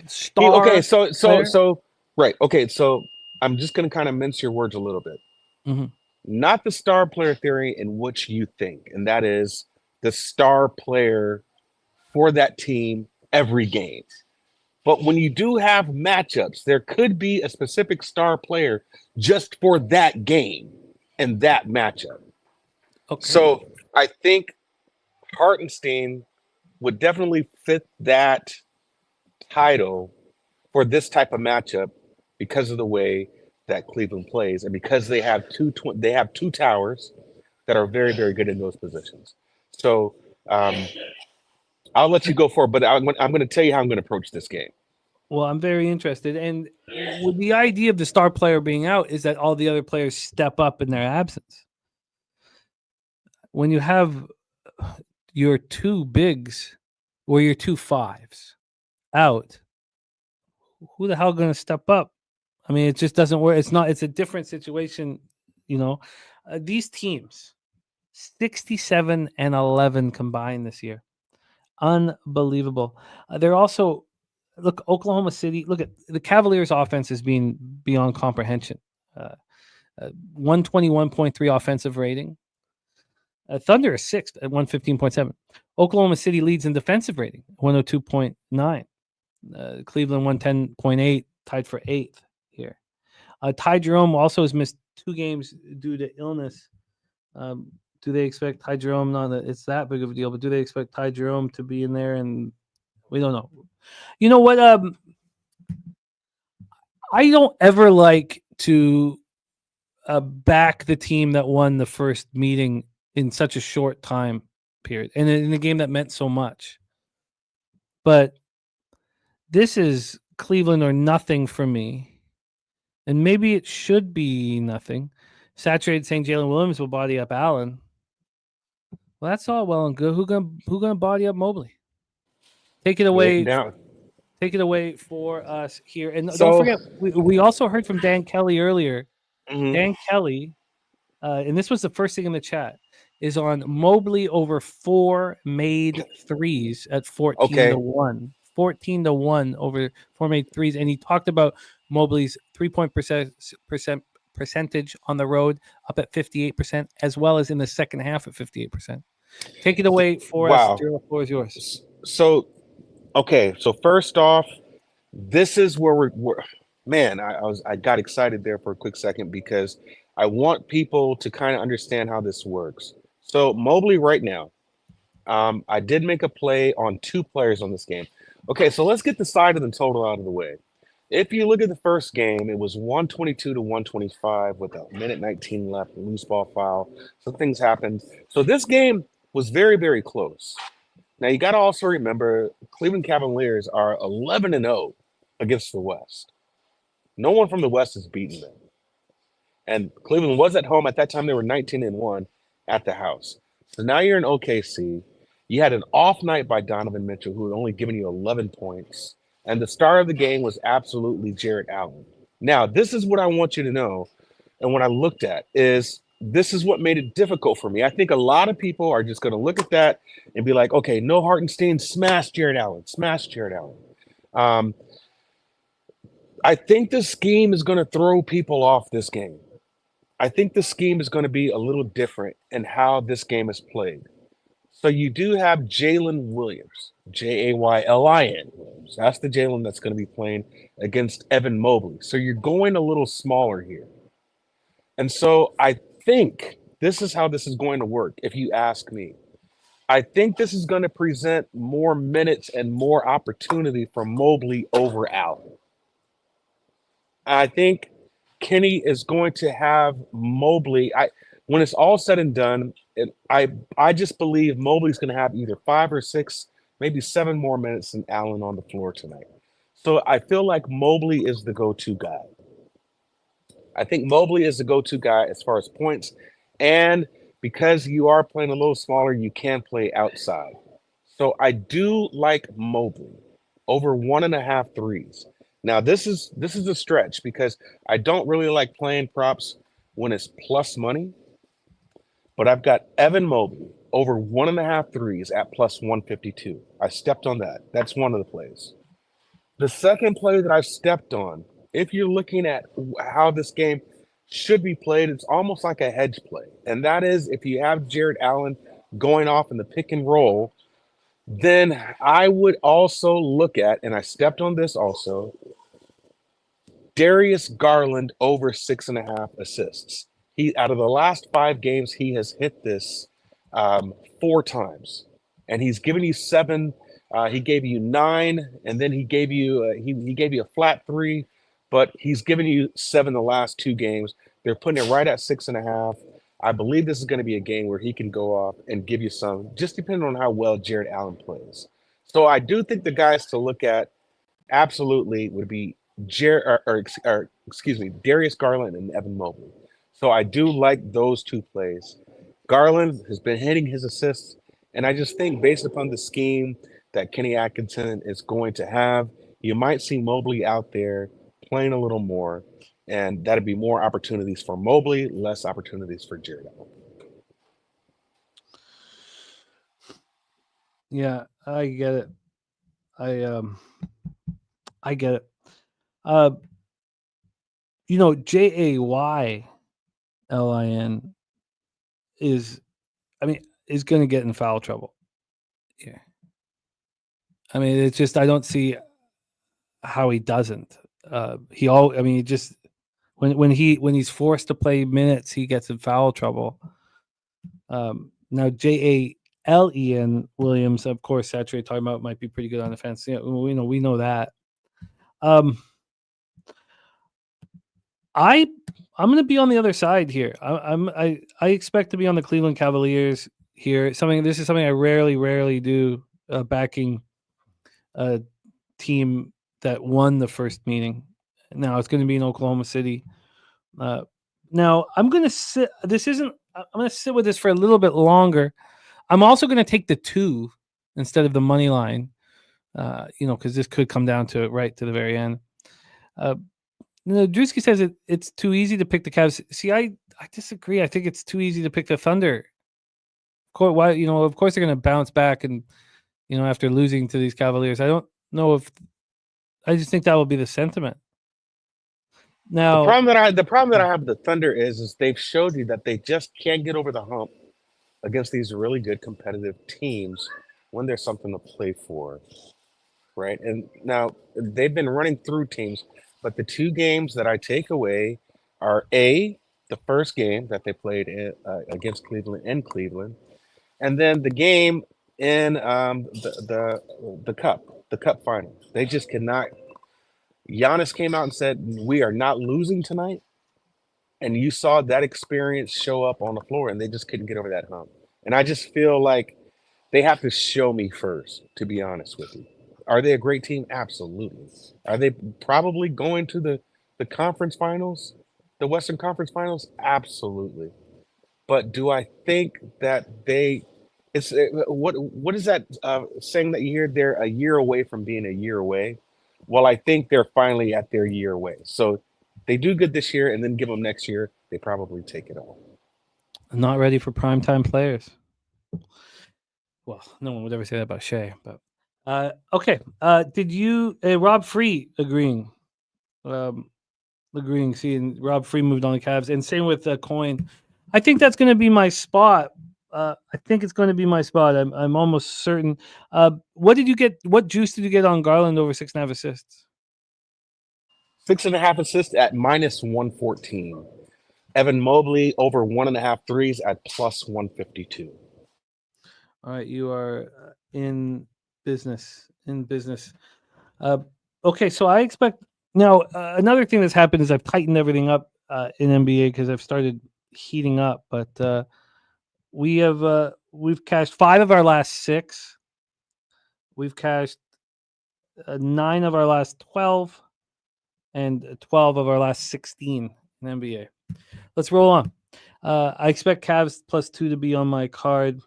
Star. Okay, so right. Okay, so I'm just going to kind of mince your words a little bit. Mm-hmm. Not the star player theory in which you think, and that is the star player for that team every game. But when you do have matchups, there could be a specific star player just for that game and that matchup. Okay. So I think Hartenstein would definitely fit that title for this type of matchup because of the way that Cleveland plays and because they have two towers that are very, very good in those positions. So I'll let you go for it, but I'm going to tell you how I'm going to approach this game. Well, I'm very interested. And with the idea of the star player being out is that all the other players step up in their absence. When you have your 2 bigs or your 2 5s out, who the hell going to step up? I mean, it just doesn't work. It's a different situation. These teams, 67 and 11 combined this year. Unbelievable. They're also, look, Oklahoma City, look at the Cavaliers offense is being beyond comprehension. 121.3 offensive rating. Thunder is 6th at 115.7. Oklahoma City leads in defensive rating, 102.9. Cleveland 110.8, tied for 8th here. Ty Jerome also has missed 2 games due to illness. Do they expect Ty Jerome? Not that it's that big of a deal, but do they expect Ty Jerome to be in there? And we don't know. You know what? I don't ever like to back the team that won the first meeting in such a short time period, and in a game that meant so much. But this is Cleveland or nothing for me, and maybe it should be nothing. Saturated saying Jalen Williams will body up Allen. Well, that's all well and good. Who gonna body up Mobley? Take it away. Take it away for us here. And don't forget, we also heard from Dan Kelly earlier. Mm-hmm. Dan Kelly and this was the first thing in the chat, is on Mobley over 4 made threes at 14-1. 14-1 over 4 made threes. And he talked about Mobley's 3-point percentage on the road up at 58%, as well as in the second half at 58%. Take it away for us. Darryl, the floor is yours. So first off, this is where we're man, I got excited there for a quick second because I want people to kind of understand how this works. So Mobley right now, I did make a play on 2 players on this game. Okay, so let's get the side of the total out of the way. If you look at the first game, it was 122 to 125 with a minute 19 left, loose ball foul. Some things happened. So this game was very, very close. Now you got to also remember, Cleveland Cavaliers are 11-0 against the West. No one from the West has beaten them. And Cleveland was at home. At that time, they were 19-1 at the house. So now you're in OKC. You had an off night by Donovan Mitchell, who had only given you 11 points. And the star of the game was absolutely Jarrett Allen. Now, this is what I want you to know, and what I looked at is this is what made it difficult for me. I think a lot of people are just going to look at that and be like, okay, no Hartenstein, smash Jarrett Allen, smash Jarrett Allen. I think the scheme is going to throw people off this game. I think the scheme is going to be a little different in how this game is played. So you do have Jalen Williams, Jaylin Williams. That's the Jalen that's going to be playing against Evan Mobley. So you're going a little smaller here. And so I think this is how this is going to work, if you ask me. I think this is going to present more minutes and more opportunity for Mobley over Allen. I think Kenny is going to have Mobley. When it's all said and done, I just believe Mobley's going to have either 5 or 6, maybe 7 more minutes than Allen on the floor tonight. So I feel like Mobley is the go-to guy. I think Mobley is the go-to guy as far as points. And because you are playing a little smaller, you can play outside. So I do like Mobley over 1.5 threes. Now, this is a stretch because I don't really like playing props when it's plus money. But I've got Evan Mobley over 1.5 threes at plus 152. I stepped on that. That's one of the plays. The second play that I've stepped on, if you're looking at how this game should be played, it's almost like a hedge play. And that is if you have Jarrett Allen going off in the pick and roll, then I would also look at, and I stepped on this also, Darius Garland over 6.5 assists. He, out of the last 5 games, he has hit this 4 times, and he's given you 7. He gave you 9, and then he gave you he gave you a flat 3, but he's given you 7 the last 2 games. They're putting it right at 6.5. I believe this is going to be a game where he can go off and give you some, just depending on how well Jarrett Allen plays. So I do think the guys to look at absolutely would be Darius Garland and Evan Mobley. So I do like those 2 plays. Garland has been hitting his assists, and I just think based upon the scheme that Kenny Atkinson is going to have, you might see Mobley out there playing a little more, and that'd be more opportunities for Mobley, less opportunities for Jarrett Allen. Yeah, I get it. I get it. Jaylin is going to get in foul trouble. Yeah. I mean, it's just, I don't see how he doesn't. When he's forced to play minutes, he gets in foul trouble. Now Jaylin Williams, of course, Saturday talking about might be pretty good on defense. Yeah, we know that. I'm going to be on the other side here. I expect to be on the Cleveland Cavaliers here. This is something I rarely do, backing a team that won the first meeting. Now it's going to be in Oklahoma City. Now I'm going to sit. I'm going to sit with this for a little bit longer. I'm also going to take the 2 instead of the money line. Because this could come down to it right to the very end. Drewski says it's too easy to pick the Cavs. See, I I disagree. I think it's too easy to pick the Thunder. Of course, why? Of course they're going to bounce back, and after losing to these Cavaliers, I don't know if. I just think that will be the sentiment. Now, The problem that I have with the Thunder is they've showed you that they just can't get over the hump against these really good competitive teams when there's something to play for, right? And now they've been running through teams, but the two games that I take away are the first game that they played against Cleveland in Cleveland, and then the game in the cup finals. They just cannot. Giannis came out and said, "We are not losing tonight," and you saw that experience show up on the floor, and they just couldn't get over that hump. And I just feel like they have to show me first, to be honest with you. Are they a great team? Absolutely. Are they probably going to the conference finals, the Western Conference Finals? Absolutely. But do I think that what is that saying that you hear? They're a year away from being a year away. Well, I think they're finally at their year away. So they do good this year, and then give them next year, they probably take it all. not ready for primetime players. Well, no one would ever say that about Shea, but okay. Did you Rob Free agreeing? Seeing Rob Free moved on the Cavs, and same with Coin. I think that's going to be my spot. I think it's going to be my spot. I'm almost certain. What did you get? What juice did you get on Garland over 6.5 assists? 6.5 assists at -114. Evan Mobley over 1.5 threes at +152. All right, you are in business. Okay, so I expect now another thing that's happened is I've tightened everything up in NBA because I've started heating up. But we've cashed 5 of our last 6. We've cashed 9 of our last 12, and 12 of our last 16 in NBA. Let's roll on. I expect Cavs +2 to be on my card.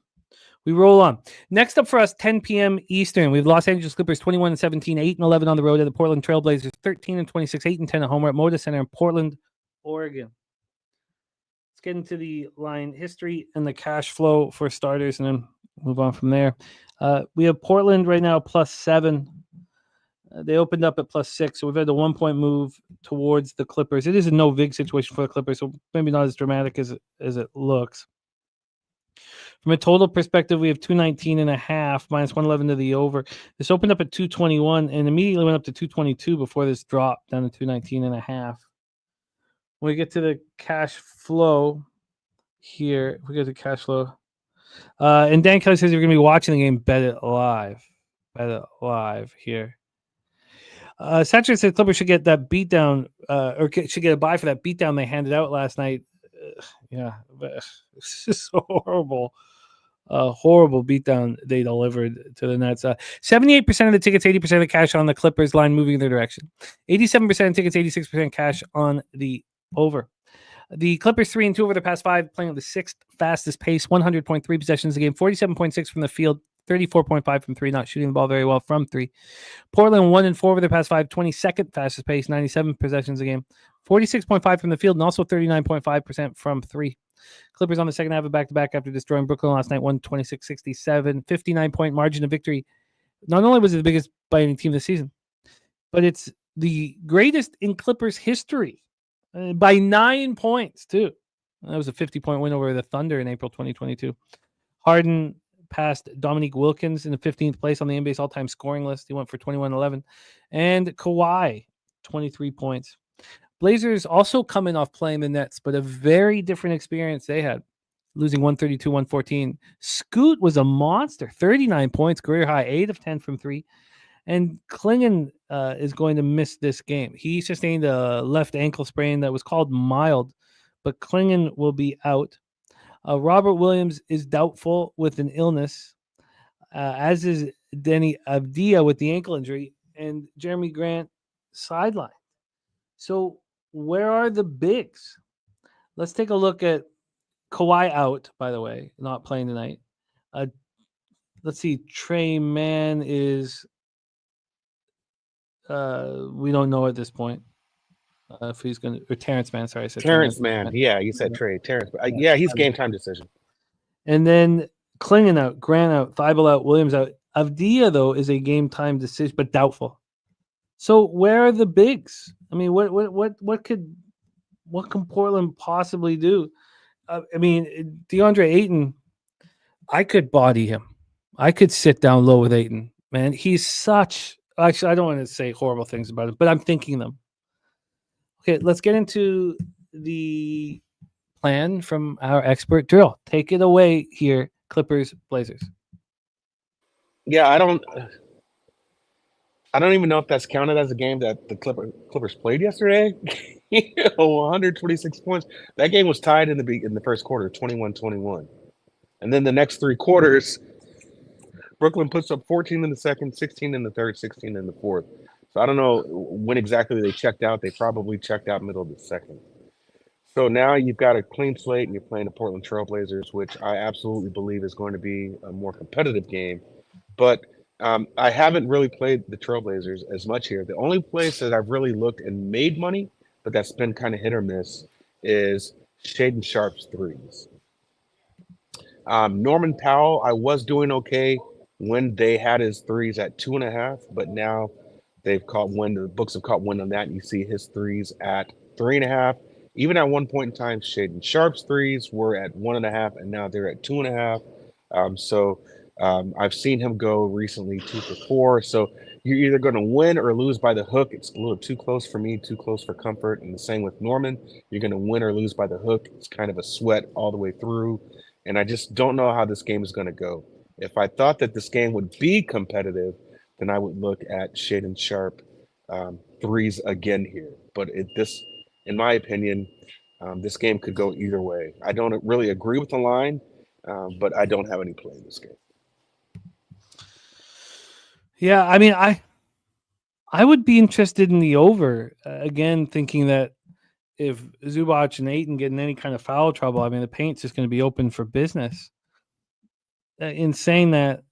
We roll on. Next up for us, 10 p.m. Eastern. We have Los Angeles Clippers 21-17, 8-11 on the road at the Portland Trailblazers, 13-26, 8-10 at home. We're at Moda Center in Portland, Oregon. Let's get into the line history and the cash flow for starters, and then move on from there. We have Portland right now +7. They opened up at +6, so we've had a 1-point move towards the Clippers. It is a no vig situation for the Clippers, so maybe not as dramatic as it looks. From a total perspective, we have 219.5 -111 to the over. This opened up at 221 and immediately went up to 222 before this dropped down to 219.5. When we get to the cash flow here, we get to cash flow. And Dan Kelly says if you're going to be watching the game, bet it live. Bet it live here. Saturday said Clippers should get that beatdown, or should get a buy for that beatdown they handed out last night. Yeah, it's just horrible. Horrible beatdown they delivered to the Nets. 78% of the tickets, 80% of the cash on the Clippers line moving in their direction. 87% of tickets, 86% cash on the over. The Clippers 3-2 over the past 5, playing at the 6th fastest pace, 100.3 possessions a game, 47.6 from the field, 34.5 from 3, not shooting the ball very well from 3. Portland 1-4 over the past 5, 22nd fastest pace, 97 possessions a game, 46.5 from the field, and also 39.5% from 3. Clippers on the second half of back-to-back after destroying Brooklyn last night, 126-67, 59-point margin of victory. Not only was it the biggest by any team this season, but it's the greatest in Clippers history by 9 points, too. That was a 50-point win over the Thunder in April 2022. Harden passed Dominique Wilkins in the 15th place on the NBA's all-time scoring list. He went for 21-11. And Kawhi, 23 points. Blazers also coming off playing the Nets, but a very different experience they had, losing 132-114. Scoot was a monster, 39 points, career high, 8 of 10 from 3. And Klingon is going to miss this game. He sustained a left ankle sprain that was called mild, but Klingon will be out. Robert Williams is doubtful with an illness, as is Denny Avdia with the ankle injury, and Jeremy Grant sidelined. So where are the bigs? Let's take a look at Kawhi out, by the way, not playing tonight. Let's see. Trey Mann is... we don't know at this point. If he's going to, or Terrence Mann, sorry, I said Terrence Mann. Yeah, you said trade. Terrence. Yeah, he's game time decision. And then Klingon out, Grant out, Thibault out, Williams out. Avdia, though, is a game time decision, but doubtful. So where are the bigs? I mean, what can Portland possibly do? I mean, DeAndre Ayton, I could body him. I could sit down low with Ayton. Man, he's such. Actually, I don't want to say horrible things about him, but I'm thinking them. Okay, let's get into the plan from our expert Derl. Take it away here, Clippers, Blazers. Yeah, I don't even know if that's counted as a game that the Clippers played yesterday. 126 points. That game was tied in the first quarter, 21-21. And then the next three quarters, Brooklyn puts up 14 in the second, 16 in the third, 16 in the fourth. So I don't know when exactly they checked out. They probably checked out middle of the second. So now you've got a clean slate and you're playing the Portland Trailblazers, which I absolutely believe is going to be a more competitive game. But I haven't really played the Trailblazers as much here. The only place that I've really looked and made money, but that's been kind of hit or miss, is Shaedon Sharpe's threes. Norman Powell, I was doing okay when they had his threes at 2.5, but now they've caught wind. The books have caught wind on that, and you see his threes at 3.5. Even at one point in time, Shaedon Sharpe's threes were at 1.5, and now they're at 2.5. So I've seen him go recently 2 for 4. So you're either going to win or lose by the hook. It's a little too close for me, too close for comfort. And the same with Norman. You're going to win or lose by the hook. It's kind of a sweat all the way through. And I just don't know how this game is going to go. If I thought that this game would be competitive, then I would look at Shaedon Sharpe threes again here. But in my opinion, this game could go either way. I don't really agree with the line, but I don't have any play in this game. Yeah, I mean, I would be interested in the over again, thinking that if Zubac and Ayton get in any kind of foul trouble, I mean, the paint's just going to be open for business. In saying that,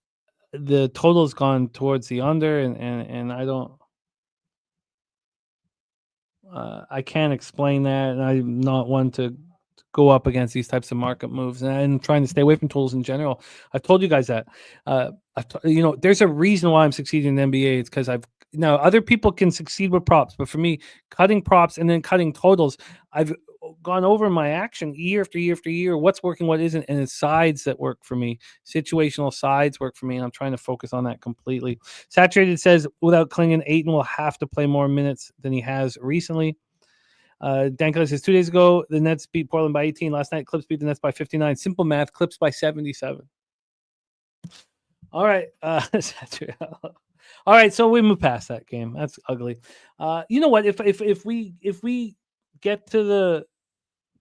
the total's gone towards the under, and I don't. I can't explain that, and I'm not one to go up against these types of market moves, and I'm trying to stay away from totals in general. I've told you guys that. There's a reason why I'm succeeding in the NBA. It's because now other people can succeed with props, but for me, cutting props and then cutting totals, I've gone over my action year after year after year, what's working, what isn't, and it's sides that work for me. Situational sides work for me, and I'm trying to focus on that completely. Saturated says, without Klingon, Ayton will have to play more minutes than he has recently. Dan Kelly says, 2 days ago, the Nets beat Portland by 18. Last night, Clips beat the Nets by 59. Simple math, Clips by 77. All right. All right, so we move past that game. That's ugly. You know what? If we get to the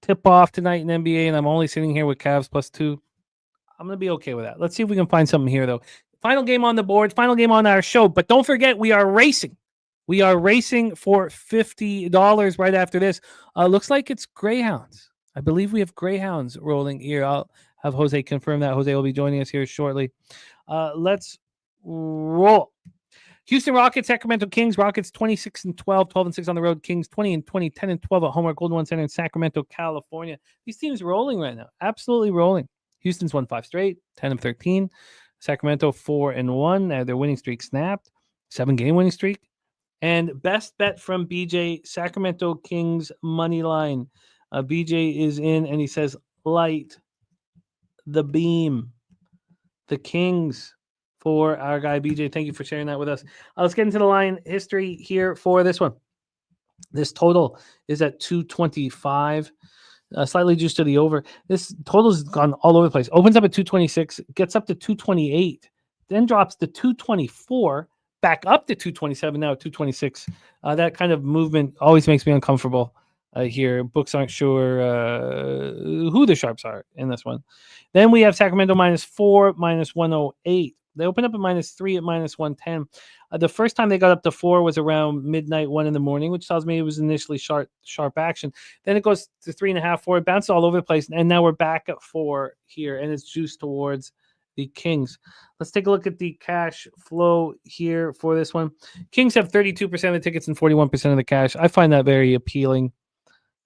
tip off tonight in NBA, and I'm only sitting here with Cavs +2, I'm gonna be okay with that. Let's see if we can find something here, though. Final game on the board, final game on our show. But don't forget, we are racing. We are racing for $50 right after this. Looks like it's Greyhounds. I believe we have Greyhounds rolling here. I'll have Jose confirm that. Jose will be joining us here shortly. Let's roll. Houston Rockets, Sacramento Kings. Rockets 26-12, 12-6 on the road. Kings 20-20, 10-12 at home at Golden One Center in Sacramento, California. These teams rolling right now, absolutely rolling. Houston's won 5 straight, 10-13. Sacramento 4-1. They have their winning streak snapped, 7-game winning streak. And best bet from BJ, Sacramento Kings money line. BJ is in, and he says, light the beam. The Kings for our guy, BJ. Thank you for sharing that with us. Let's get into the line history here for this one. This total is at 225, slightly juiced to the over. This total has gone all over the place. Opens up at 226, gets up to 228, then drops to 224, back up to 227, now at 226. That kind of movement always makes me uncomfortable here. Books aren't sure who the sharps are in this one. Then we have Sacramento -4, -108. They opened up at -3 at -110. The first time they got up to 4 was around midnight, 1 in the morning, which tells me it was initially sharp action. Then it goes to 3.5, 4. It bounced all over the place, and now we're back at 4 here, and it's juiced towards the Kings. Let's take a look at the cash flow here for this one. Kings have 32% of the tickets and 41% of the cash. I find that very appealing.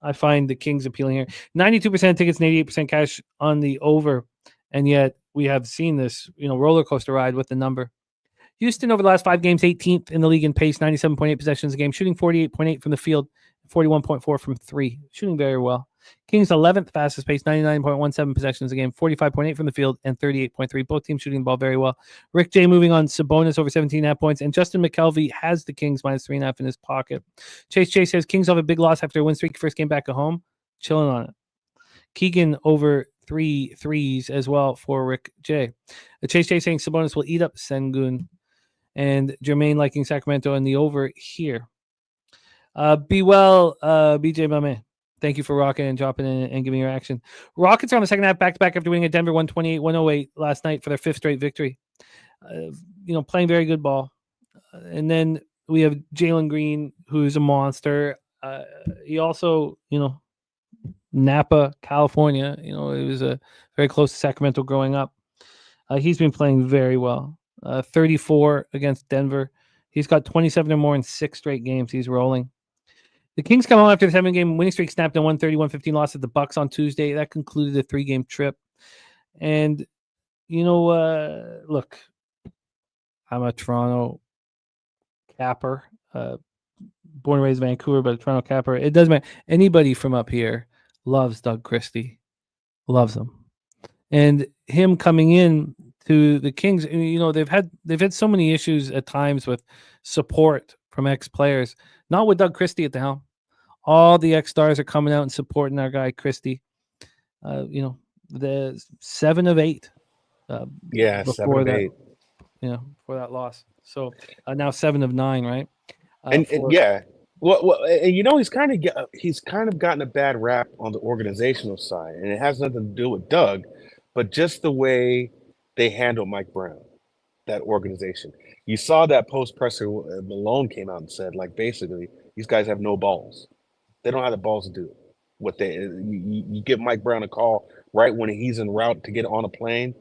I find the Kings appealing here. 92% of tickets and 88% cash on the over. And yet we have seen this, roller coaster ride with the number. Houston over the last 5 games, 18th in the league in pace, 97.8 possessions a game, shooting 48.8 from the field, 41.4 from 3, shooting very well. Kings 11th fastest pace, 99.17 possessions a game, 45.8 from the field, and 38.3. Both teams shooting the ball very well. Rick J moving on Sabonis over 17.5 points, and Justin McKelvey has the Kings minus 3.5 in his pocket. Chase says Kings have a big loss after a win streak, first game back at home. Chilling on it. Keegan over 3 threes as well for Rick J. Chase saying Sabonis will eat up Sengun. And Jermaine liking Sacramento and the over here. Be well, BJ, my man. Thank you for rocking and dropping in and giving your action. Rockets are on the second half back-to-back after winning at Denver 128-108 last night for their 5th straight victory. Playing very good ball. And then we have Jalen Green, who's a monster. He also, Napa, California. It was very close to Sacramento growing up. He's been playing very well. 34 against Denver. He's got 27 or more in 6 straight games. He's rolling. The Kings come home after the 7-game winning streak snapped in 130-115 loss at the Bucks on Tuesday. That concluded a 3-game trip. And, look, I'm a Toronto capper. Born and raised in Vancouver, but a Toronto capper. It doesn't matter. Anybody from up here loves Doug Christie. Loves him. And him coming in to the Kings, they've had so many issues at times with support from ex-players. Not with Doug Christie at the helm. All the ex-stars are coming out and supporting our guy Christie. The 7 of 8. 7 of 8. For that loss. So now 7 of 9, right? Well, he's kind of gotten a bad rap on the organizational side, and it has nothing to do with Doug, but just the way they handle Mike Brown, that organization. You saw that post presser. Malone came out and said, basically, these guys have no balls. They don't have the balls to do it. You give Mike Brown a call right when he's en route to get on a plane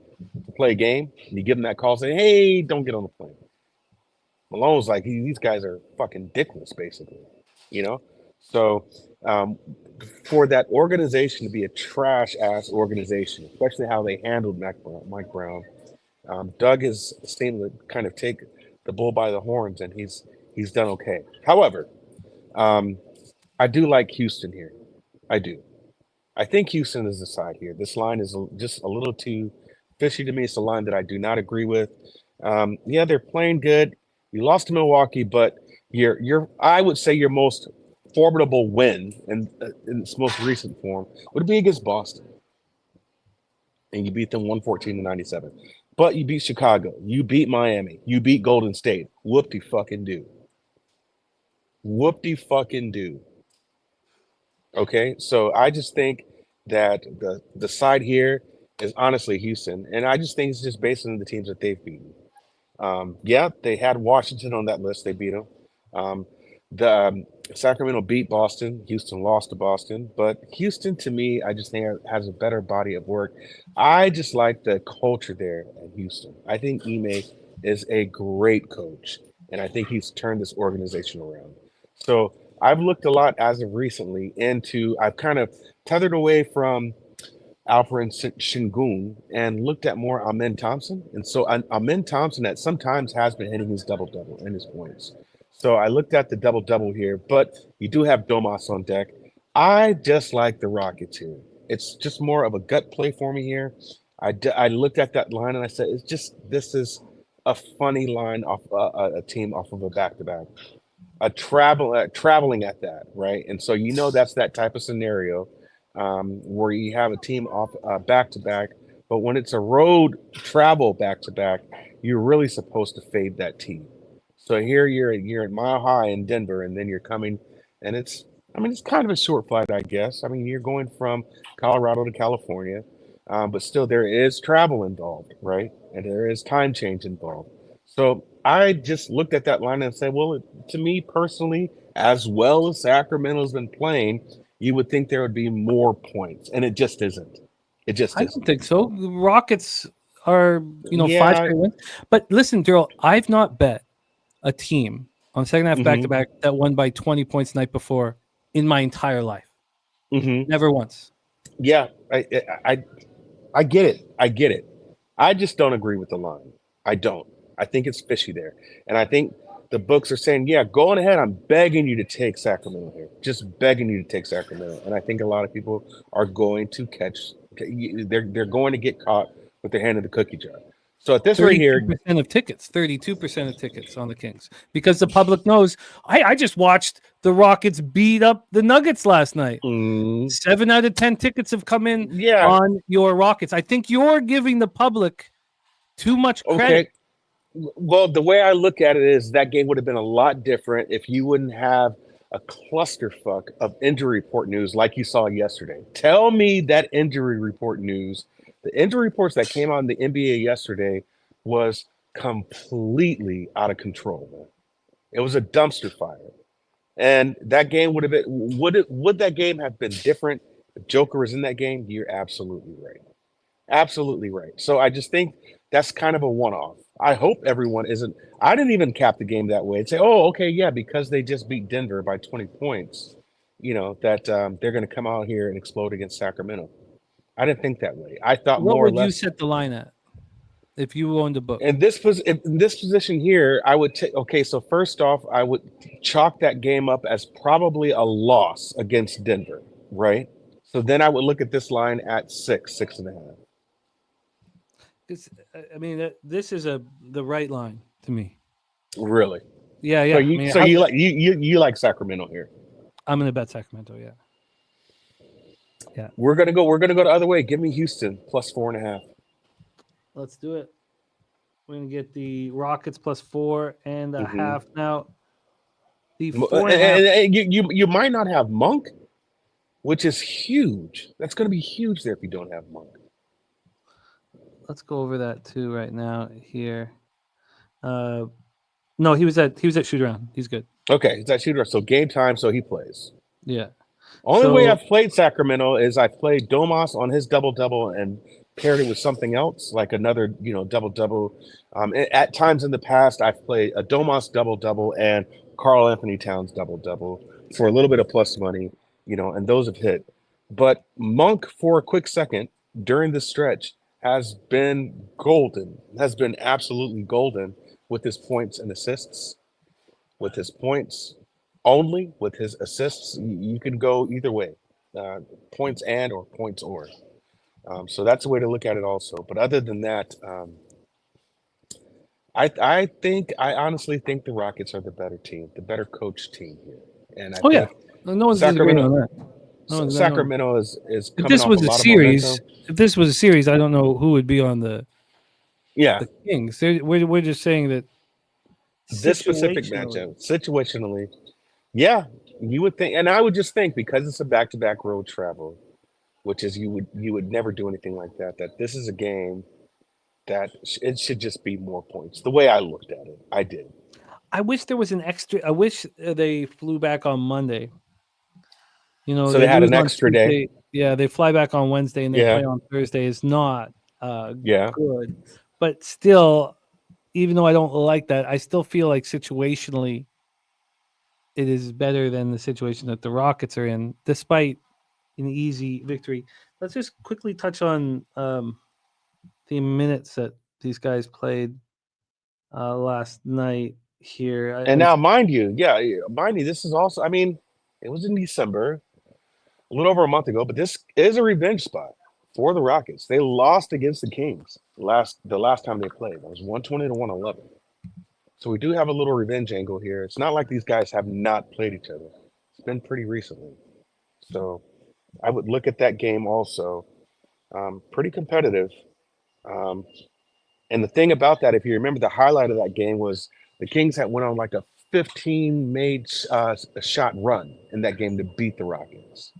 to play a game, and you give him that call saying, "Hey, don't get on the plane." Malone's like, these guys are fucking dickless, basically. So for that organization to be a trash ass organization, especially how they handled Mike Brown, Doug has seemed to kind of take the bull by the horns, and he's done okay. However, I do like Houston here. I do. I think Houston is the side here. This line is just a little too fishy to me. It's a line that I do not agree with. They're playing good. You lost to Milwaukee, but I would say your most formidable win in its most recent form would be against Boston. And you beat them 114-97. But you beat Chicago. You beat Miami. You beat Golden State. Whoop-de-fucking-do. Whoop-de-fucking-do. Okay? So I just think that the side here is honestly Houston. And I just think it's just based on the teams that they've beaten. They had Washington on that list. They beat them. Sacramento beat Boston. Houston lost to Boston. But Houston, to me, I just think has a better body of work. I just like the culture there at Houston. I think Ime is a great coach, and I think he's turned this organization around. So I've looked a lot as of recently I've kind of tethered away from Alperen Sengun and looked at more Amen Thompson. And so Amen Thompson that sometimes has been hitting his double-double and his points. So I looked at the double-double here, but you do have Domas on deck. I just like the Rockets here. It's just more of a gut play for me here. I looked at that line and I said, this is a funny line off a team off of a back-to-back. Traveling at that, right? And so that's that type of scenario where you have a team off back-to-back, but when it's a road travel back-to-back, you're really supposed to fade that team. So here you're at Mile High in Denver, and then you're coming, and it's kind of a short flight, I guess. You're going from Colorado to California, but still there is travel involved, right? And there is time change involved. So I just looked at that line and said, well, to me personally, as well as Sacramento's been playing, you would think there would be more points, and it just isn't. I don't think so. The Rockets are, five Yeah. straight wins. But listen, Darryl, I've not bet a team on second half back-to-back that won by 20 points the night before in my entire life. Never once. Yeah, I get it. I get it. I just don't agree with the line. I don't. I think it's fishy there. And I think the books are saying, yeah, go on ahead. I'm begging you to take Sacramento here. Just begging you to take Sacramento. And I think a lot of people are going to they're going to get caught with their hand in the cookie jar. So at this right here, 32% of tickets, 32% of tickets on the Kings, because the public knows. I just watched the Rockets beat up the Nuggets last night. 7 out of 10 tickets have come in on your Rockets. I think you're giving the public too much credit. Okay. Well, the way I look at it is that game would have been a lot different if you wouldn't have a clusterfuck of injury report news like you saw yesterday. Tell me that injury report news. The injury reports that came out in the NBA yesterday was completely out of control, man. It was a dumpster fire. And that game would have been would that game have been different if Joker was in that game? You're absolutely right. Absolutely right. So I just think that's kind of a one-off. I hope everyone isn't. I didn't even cap the game that way and say, oh, okay, yeah, because they just beat Denver by 20 points, that they're going to come out here and explode against Sacramento. I didn't think that way. I thought what more or would less. you set the line at if you owned a book? In this position here, I would take. Okay, so first off, I would chalk that game up as probably a loss against Denver, right? So then I would look at this line at 6.5. This is the right line to me. Really? Yeah. You like Sacramento here? I'm gonna bet Sacramento. Yeah. We're gonna go the other way. Give me Houston plus 4.5. Let's do it. We're gonna get the Rockets plus 4.5 now. The 4.5. You might not have Monk, which is huge. That's gonna be huge there if you don't have Monk. Let's go over that too right now here. No, he was at shoot around. He's good. Okay, he's at shoot around. So game time, so he plays. Yeah. Only way I've played Sacramento is I played Domas on his double-double and paired it with something else, like another, double-double. At times in the past, I've played a Domas double-double and Karl Anthony Towns double-double for a little bit of plus money, and those have hit. But Monk, for a quick second, during this stretch, has been golden, has been absolutely golden with his points and assists, with his points only, with his assists. You can go either way, points and or points or. So that's a way to look at it also. But other than that, I honestly think the Rockets are the better team, the better coached team here. And I think no one's disagreeing on that. Sacramento is if this was a series, I don't know who would be on the Kings. We're just saying that this specific matchup, situationally, you would think, and I would just think because it's a back-to-back road travel, which is you would never do anything like that. That this is a game that it should just be more points. The way I looked at it, I did. I wish there was an extra. I wish they flew back on Monday. So they had an extra day. Yeah, they fly back on Wednesday and they play on Thursday. Is not good, but still, even though I don't like that, I still feel like situationally, it is better than the situation that the Rockets are in, despite an easy victory. Let's just quickly touch on the minutes that these guys played last night here. Now, mind you, this is also. I mean, it was in December. A little over a month ago, but this is a revenge spot for the Rockets. They lost against the Kings the last time they played. It was 120 to 111. So we do have a little revenge angle here. It's not like these guys have not played each other. It's been pretty recently. So I would look at that game also. Pretty competitive. And the thing about that, if you remember, the highlight of that game was the Kings had went on like a 15 made shot run in that game to beat the Rockets.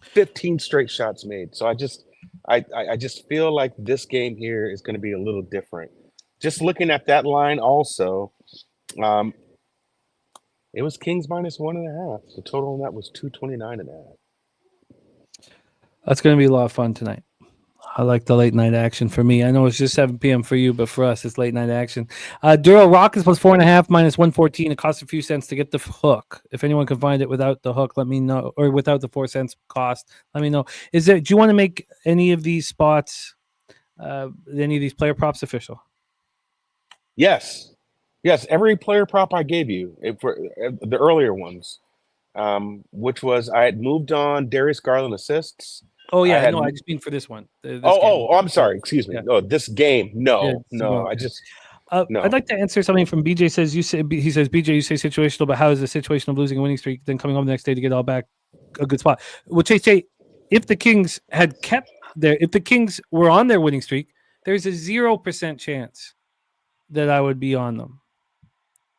15 straight shots made. So I just feel like this game here is going to be a little different. Just looking at that line also, it was Kings minus 1.5. The total on that was 229.5. That's going to be a lot of fun tonight. I like the late night action for me. I know it's just 7 p.m. for you, but for us, it's late night action. Darryl, Rockets plus 4.5 minus 114. It costs a few cents to get the hook. If anyone can find it without the hook, let me know. Or without the 4 cents cost, let me know. Do you want to make any of these spots, any of these player props official? Yes. Every player prop I gave you, for the earlier ones, which was I had moved on Darius Garland assists. Oh yeah, I just mean for this one. I'm sorry. Excuse me. Yeah. Oh, this game. No. No. I just. No. I'd like to answer something from BJ. He says, BJ, you say situational, but how is the situation of losing a winning streak, then coming home the next day to get all back a good spot? Well, Chase, if the Kings had kept if the Kings were on their winning streak, there's a 0% chance that I would be on them.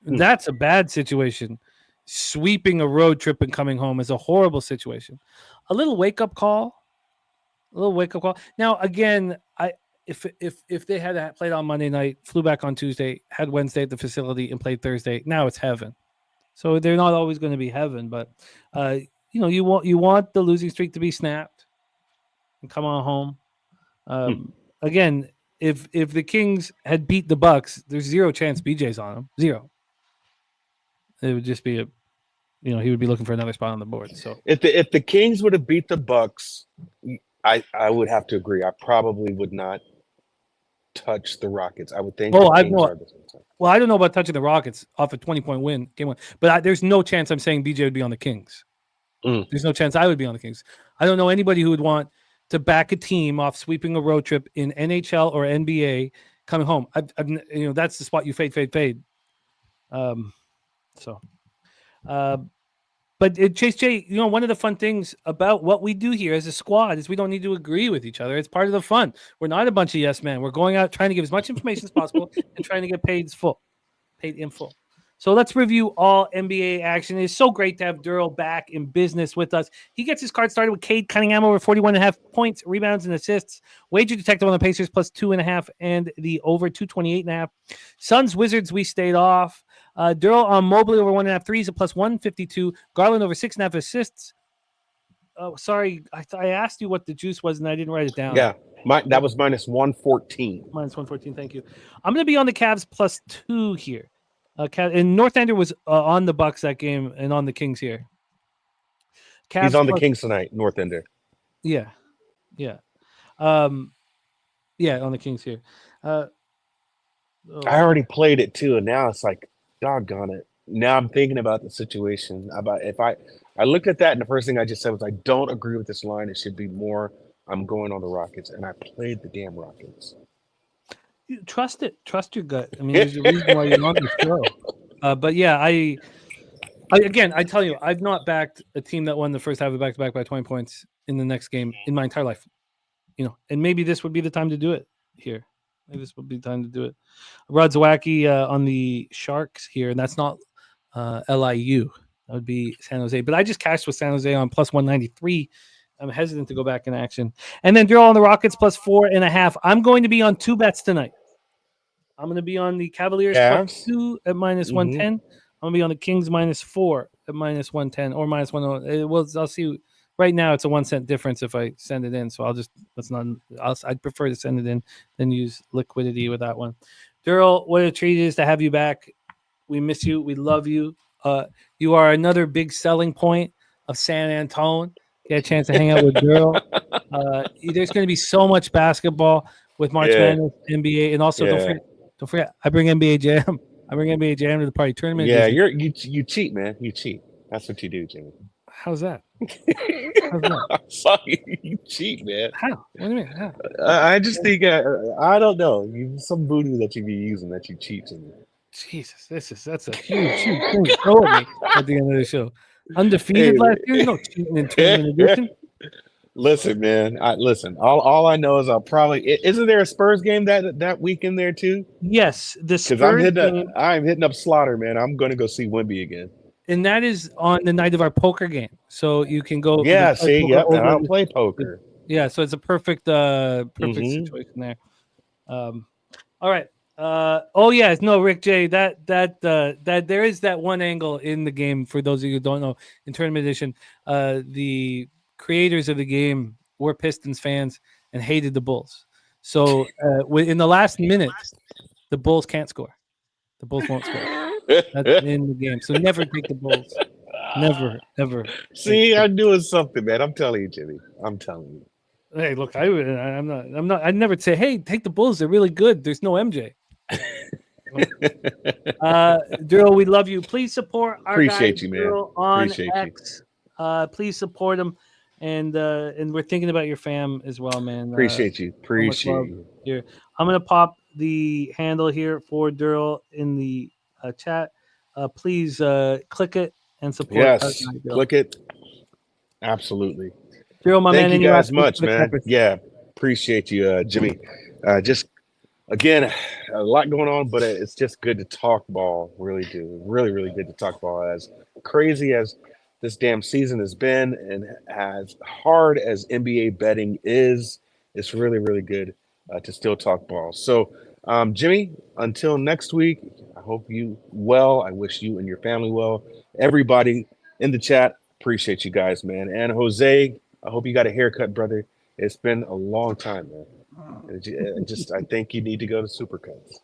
That's a bad situation. Sweeping a road trip and coming home is a horrible situation. A little wake-up call. Now, again, if they had played on Monday night, flew back on Tuesday, had Wednesday at the facility, and played Thursday, now it's heaven. So they're not always going to be heaven, but you want the losing streak to be snapped and come on home. Again, if the Kings had beat the Bucks, there's 0 chance BJ's on them. 0. It would just be he would be looking for another spot on the board. So if the Kings would have beat the Bucks, I would have to agree. I probably would not touch the Rockets. I would think. I don't know about touching the Rockets off a 20-point win, game one, but there's no chance I'm saying BJ would be on the Kings. There's no chance I would be on the Kings. I don't know anybody who would want to back a team off sweeping a road trip in NHL or NBA coming home. That's the spot you fade. But Chase J, one of the fun things about what we do here as a squad is we don't need to agree with each other. It's part of the fun. We're not a bunch of yes men. We're going out trying to give as much information as possible and trying to get paid in full. So let's review all NBA action. It's so great to have Derl back in business with us. He gets his card started with Cade Cunningham over 41.5 points, rebounds, and assists. Wager detective on the Pacers plus 2.5 and the over 228.5. Suns Wizards, we stayed off. Derl on Mobley over 1.5 threes at plus 152. Garland over 6.5 assists. Oh, sorry. I asked you what the juice was and I didn't write it down. Yeah, that was minus 114. Minus 114. Thank you. I'm going to be on the Cavs plus 2 here. And North Ender was on the Bucks that game and on the Kings here. Cavs He's on the Kings tonight, North Ender. Yeah. On the Kings here. I already played it too, and now it's like, doggone it. Now I'm thinking about the situation. About if I looked at that, and the first thing I just said was, I don't agree with this line. It should be more. I'm going on the Rockets, and I played the damn Rockets. Trust it. Trust your gut. I mean, there's a reason why you're on the show. But yeah, I tell you, I've not backed a team that won the first half of back-to-back by 20 points in the next game in my entire life. And maybe this would be the time to do it here. Maybe this would be the time to do it. Rod Zawacki on the Sharks here, and that's not LIU. That would be San Jose. But I just cashed with San Jose on plus 193. I'm hesitant to go back in action. And then Darryl on the Rockets plus 4.5. I'm going to be on 2 bets tonight. I'm going to be on the Cavaliers plus 2 at minus 110. I'm going to be on the Kings minus 4 at minus 110 or minus 1. I'll see. Right now, it's a 1 cent difference if I send it in. So I'd prefer to send it in than use liquidity with that one. Derl, what a treat it is to have you back. We miss you. We love you. You are another big selling point of San Antonio. Get a chance to hang out with Derl. There's going to be so much basketball with March Madness, NBA, and also don't forget, I bring NBA Jam. I bring NBA Jam to the party tournament. Yeah, you cheat, man. You cheat. That's what you do, Jimmy. How's that? I'm sorry, you cheat, man. How? What do you mean? How? I just think I don't know. Some voodoo that you be using that you cheat, Jimmy. Jesus, that's a huge thing to throw at me at the end of the show. Undefeated last year, no cheating in tournament edition. Listen, man. All I know is I'll probably isn't there a Spurs game that weekend there too? Yes, the Spurs. I'm hitting up Slaughter, man. I'm going to go see Wemby again. And that is on the night of our poker game, so you can go. Yeah, see, yep. And I don't play poker. Yeah, so it's a perfect situation there. All right. Rick J. That there is that one angle in the game for those of you who don't know. In tournament edition, the creators of the game were Pistons fans, and hated the Bulls. So in the last minute, the Bulls can't score. The Bulls won't score. That's in the game. So never take the Bulls. Never, ever. See, I knew it was something, man. I'm telling you, Jimmy. I'm telling you. Hey, look, I'm not. I'd never say, hey, take the Bulls. They're really good. There's no MJ. Darryl, we love you. Please support our Appreciate guy, you, man. Darryl, on Appreciate X. Please support him, and we're thinking about your fam as well, man. Appreciate you. Appreciate you. Here, I'm gonna pop the handle here for Darryl in the chat. Please click it and support. Yes, click it. Absolutely. Darryl, my man, thank you guys much, man. Yeah, appreciate you, Jimmy. Just again, a lot going on, but it's just good to talk ball. Really do, really good to talk ball. As crazy as this damn season has been, and as hard as NBA betting is, it's really good to still talk ball. So, Jimmy, until next week, I hope you well. I wish you and your family well. Everybody in the chat, appreciate you guys, man. And Jose, I hope you got a haircut, brother. It's been a long time, man. I think you need to go to Supercuts.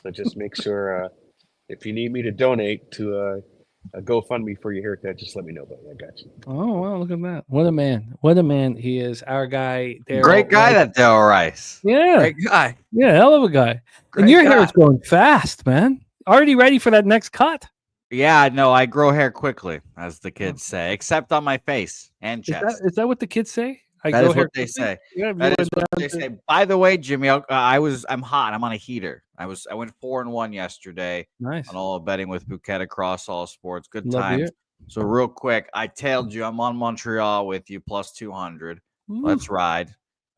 So just make sure if you need me to donate to a GoFundMe for your haircut, just let me know, buddy. I got you. Oh, wow, look at that. What a man. What a man he is. Our guy, Darryl. Great guy, that Darryl Rice. Yeah. Great guy. Yeah, hell of a guy. Great and your guy. hair is going fast, man. Already ready for that next cut. Yeah, no, I grow hair quickly, as the kids say, except on my face and chest. Is that what the kids say? That is what they say. That is what they say. By the way, Jimmy, I'm hot. I'm on a heater. I went 4-1 yesterday. Nice. On all betting with Bouquet across all sports. Good Love times. it. So real quick, I tailed you. I'm on Montreal with you plus 200. Let's ride.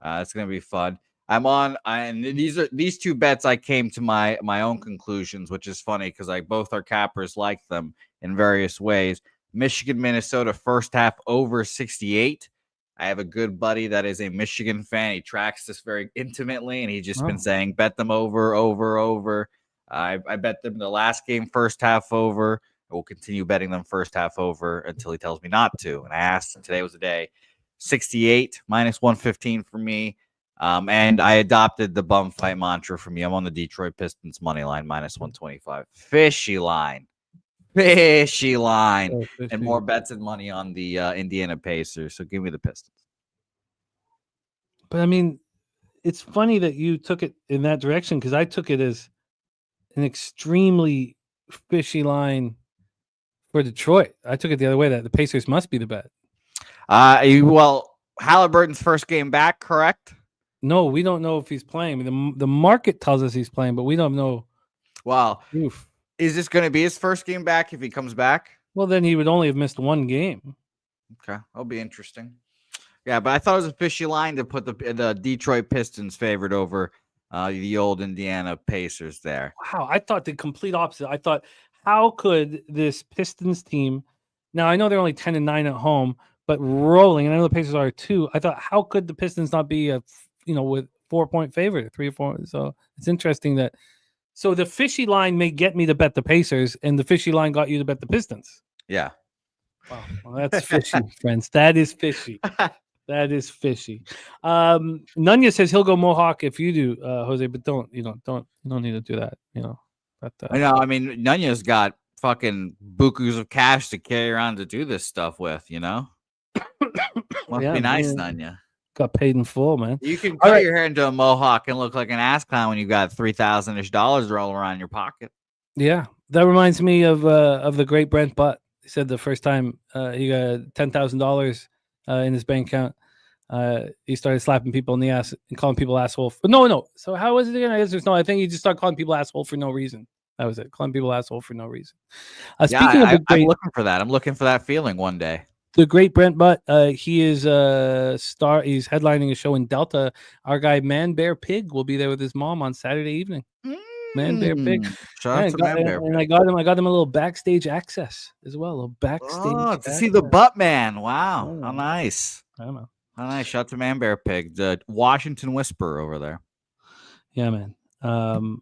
It's gonna be fun. I'm on, and these two bets. I came to my own conclusions, which is funny because both our cappers like them in various ways. Michigan, Minnesota, first half over 68. I have a good buddy that is a Michigan fan. He tracks this very intimately, and he's just been saying bet them over. I bet them the last game first half over. I will continue betting them first half over until he tells me not to. And I asked him, today was the day. 68 minus 115 for me. And I adopted the bum fight mantra from you. I'm on the Detroit Pistons money line minus 125. Fishy line. And more bets and money on the Indiana Pacers. So give me the Pistons. But I mean, it's funny that you took it in that direction because I took it as an extremely fishy line for Detroit. I took it the other way, that the Pacers must be the bet. Well, Halliburton's first game back, correct? No, we don't know if he's playing. The market tells us he's playing, but we don't know. Wow. Oof. Is this going to be his first game back if he comes back? Well, then he would only have missed one game. Okay, that'll be interesting. Yeah, but I thought it was a fishy line to put the Detroit Pistons favored over the old Indiana Pacers there. Wow, I thought the complete opposite. I thought, how could this Pistons team? Now I know they're only 10-9 at home, but rolling, and I know the Pacers are too. I thought, how could the Pistons not be with 4-point favorite, 3 or 4? So it's interesting that. So the fishy line may get me to bet the Pacers, and the fishy line got you to bet the Pistons. Yeah. Wow, well, that's fishy, friends. That is fishy. That is fishy. Nunya says he'll go Mohawk if you do, Jose, but don't need to do that. But, I know. I mean, Nunya's got fucking bukus of cash to carry around to do this stuff with. Must be nice, man. Nunya. Got paid in full, man. You can cut your hair into a mohawk and look like an ass clown when you got $3,000-ish rolling around in your pocket. Yeah, that reminds me of the great Brent Butt. He said the first time he got $10,000 in his bank account, he started slapping people in the ass and calling people asshole. No. So how was it again? I think he just started calling people asshole for no reason. That was it. Calling people asshole for no reason. Speaking of I'm looking for that. I'm looking for that feeling one day. The great Brent Butt, he is a star. He's headlining a show in Delta. Our guy Man Bear Pig will be there with his mom on Saturday evening. Man Bear Pig. Shout out to Man Bear Pig. And I got him a little backstage access as well. A little backstage to see the Butt Man. Wow, Oh. how nice. I don't know. How nice. Shout out to Man Bear Pig, the Washington Whisperer over there. Yeah, man. And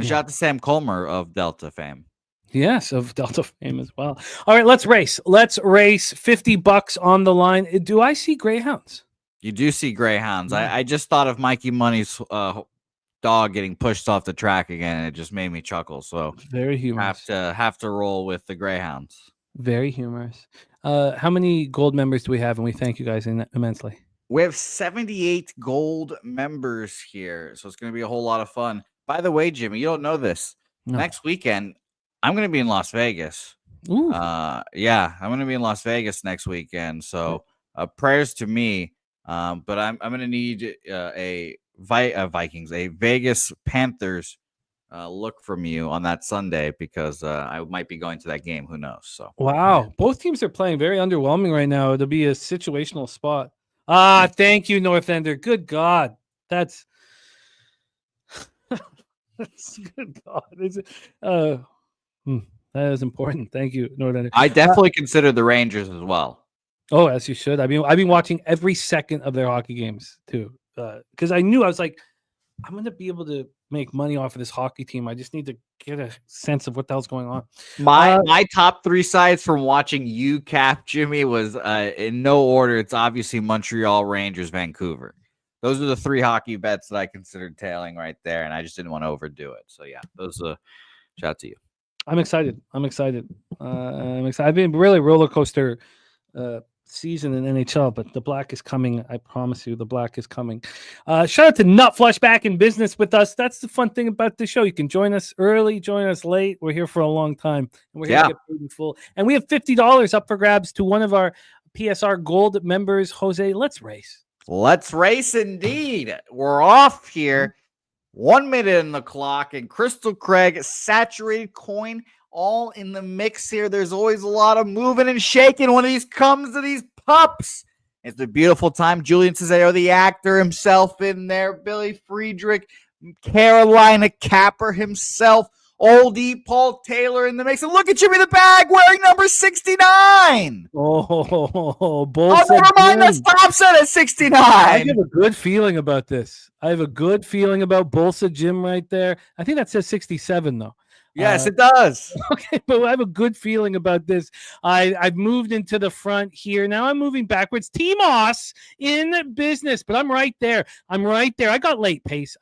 shout out to Sam Colmer of Delta fame. Yes, of Delta fame as well. All right, let's race. $50 on the line. Do I see greyhounds? You do see greyhounds. I just thought of Mikey Money's dog getting pushed off the track again, and it just made me chuckle. So Very humorous. have to roll with the greyhounds. Very humorous. How many gold members do we have? And we thank you guys immensely. We have 78 gold members here, so it's going to be a whole lot of fun. By the way, Jimmy, you don't know this. No. Next weekend, I'm going to be in Las Vegas. Ooh. Yeah, I'm going to be in Las Vegas next weekend. So prayers to me. But I'm going to need a Vegas Panthers look from you on that Sunday because I might be going to that game. Who knows? So Wow. Both teams are playing very underwhelming right now. It'll be a situational spot. Thank you, North Ender. Good God. That's good God. That is important. Thank you, North Ender. I definitely consider the Rangers as well. Oh, as you should. I've been watching every second of their hockey games too, because I was like, I'm going to be able to make money off of this hockey team. I just need to get a sense of what the hell's going on. My top 3 sides from watching you cap, Jimmy, was in no order. It's obviously Montreal, Rangers, Vancouver. Those are the 3 hockey bets that I considered tailing right there, and I just didn't want to overdo it. So yeah, those shout out to you. I'm excited. I've been really roller coaster season in NHL, but the black is coming. I promise you, the black is coming. Shout out to Nutflush back in business with us. That's the fun thing about the show. You can join us early, join us late. We're here for a long time, and we're here to get paid in full. And we have $50 up for grabs to one of our PSR Gold members. Jose, let's race. Let's race indeed. We're off here. 1 minute in the clock, and Crystal Craig, saturated coin, all in the mix here. There's always a lot of moving and shaking when these comes to these pups. It's a beautiful time. Julian Cesaro, the actor himself in there. Billy Friedrich, Carolina Capper himself. Oldie Paul Taylor in the mix. And look at Jimmy the Bag wearing number 69. Oh, never mind. That stops at 69. I have a good feeling about this. I have a good feeling about Bolsa Jim right there. I think that says 67, though. Yes, it does. Okay, but I have a good feeling about this. I've moved into the front here. Now I'm moving backwards. T-Moss in business, but I'm right there. I got late pace.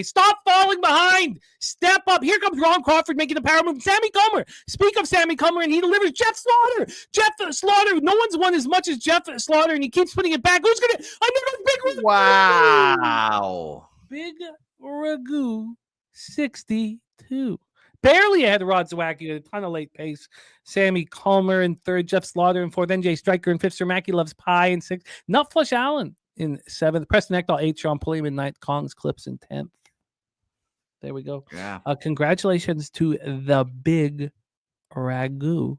Stop falling behind. Step up. Here comes Ron Crawford making the power move. Sammy Comer. Speak of Sammy Comer, and he delivers Jeff Slaughter. No one's won as much as Jeff Slaughter, and he keeps putting it back. Who's going to? Big Wow. Big Ragu 62. Barely ahead of Rod Zawacki, a ton of late pace. Sammy Calmer in 3rd, Jeff Slaughter in 4th, NJ Stryker in 5th, Sir Mackey Loves Pie in 6th, Nutflush Allen in 7th, Preston Ekdahl 8th, Sean Pulliam in 9th, Kongs Clips in 10th. There we go. Yeah. Congratulations to the Big Ragu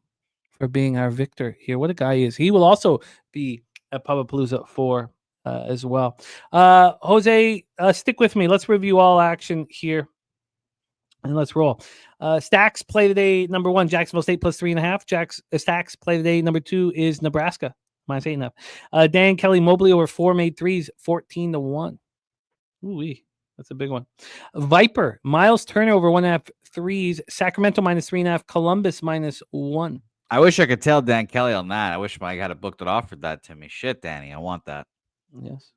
for being our victor here. What a guy he is. He will also be at Pubapalooza 4 as well. Jose, stick with me. Let's review all action here. And let's roll. Stacks play today. Number 1, Jacksonville State plus 3.5. Stacks play today. Number 2 is Nebraska minus 8.5. Dan Kelly Mobley over 4 made threes, 14-1. Ooh-wee. That's a big one. Viper Miles Turner over 1.5 threes. Sacramento minus 3.5. Columbus minus 1. I wish I could tell Dan Kelly on that. I wish Mike had booked it off for that to me. Shit, Danny, I want that. Yes.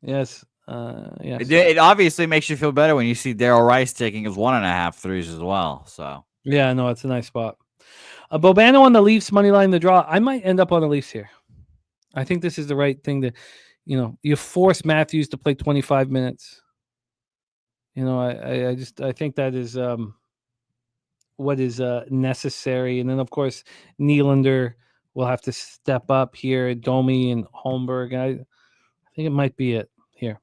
Yes. It obviously makes you feel better when you see Darryl Rice taking his 1.5 threes as well. So yeah, no, it's a nice spot. Bobano on the Leafs money line, the draw. I might end up on the Leafs here. I think this is the right thing to, you force Matthews to play 25 minutes. I think that is what is necessary. And then of course Nylander will have to step up here. Domi and Holmberg. I think it might be it here.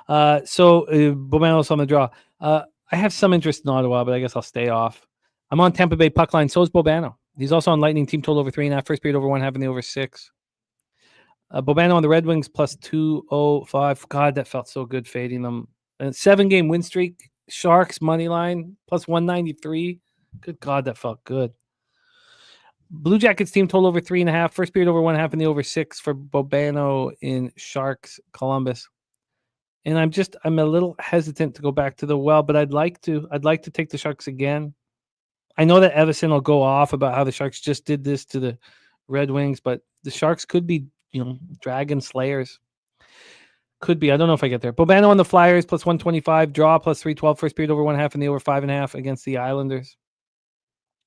So Bobano's on the draw. I have some interest in Ottawa, but I guess I'll stay off. I'm on Tampa Bay puck line. So is Bobano. He's also on Lightning team total over 3.5. First period over 1.5 and the over 6. Bobano on the Red Wings plus 205. God, that felt so good fading them. And 7-game win streak. Sharks money line plus 193. Good God, that felt good. Blue Jackets team total over 3.5. First period over 1.5 and the over 6 for Bobano in Sharks Columbus. And I'm a little hesitant to go back to the well, but I'd like to take the Sharks again. I know that Evison will go off about how the Sharks just did this to the Red Wings, but the Sharks could be, Dragon Slayers. Could be. I don't know if I get there. Bobano on the Flyers plus 125. Draw plus 312. First period over 1.5 and the over 5.5 against the Islanders.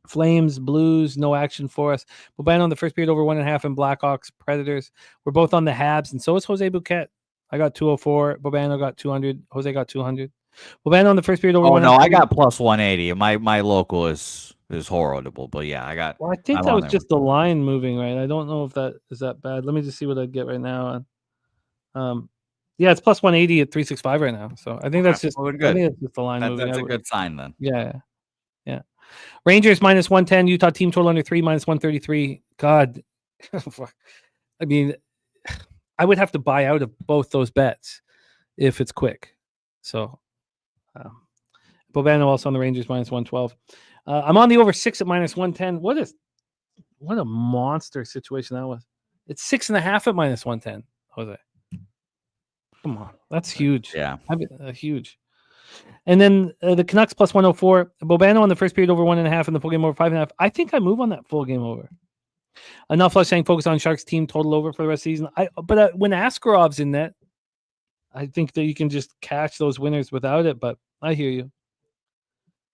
Flames, Blues, no action for us. Bobano on the first period over 1.5 and Blackhawks, Predators. We're both on the Habs, and so is Jose Bouquet. I got 204. Bobano got 200. Jose got 200. Bobano on the first period over. Oh no, I got plus 180. My local is horrible, but yeah, I got. Well, I think that was just the line moving, right? I don't know if that is that bad. Let me just see what I get right now. Yeah, it's plus 180 at 365 right now. So I think that's just good. I think it's just the line moving. That's a good sign then. Yeah. Rangers minus 110. Utah team total under 3 minus 133. God, I mean, I would have to buy out of both those bets if it's quick. So, Bobano also on the Rangers minus 112. I'm on the over 6 at minus 110. What a monster situation that was. It's 6.5 at minus 110. Jose, come on, that's huge. Yeah, huge. And then the Canucks plus 104. Bobano on the first period over 1.5 and the full game over 5.5. I think I move on that full game over. Enough flush saying focus on Sharks team total over for the rest of the season. But when Askarov's in net, I think that you can just catch those winners without it. But I hear you.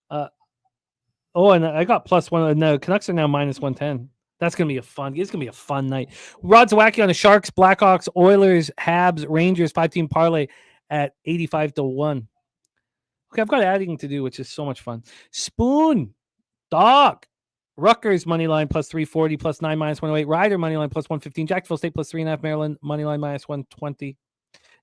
And I got plus 1. And the Canucks are now minus 110. That's gonna be it's gonna be a fun night. Rod Zawacki on the Sharks, Blackhawks, Oilers, Habs, Rangers 5-team parlay at 85-1. Okay, I've got adding to do, which is so much fun. Spoon, Dog, Rutgers money line plus 340, plus 9 minus 108. Ryder money line plus 115. Jacksonville State plus 3.5. Maryland money line minus 120.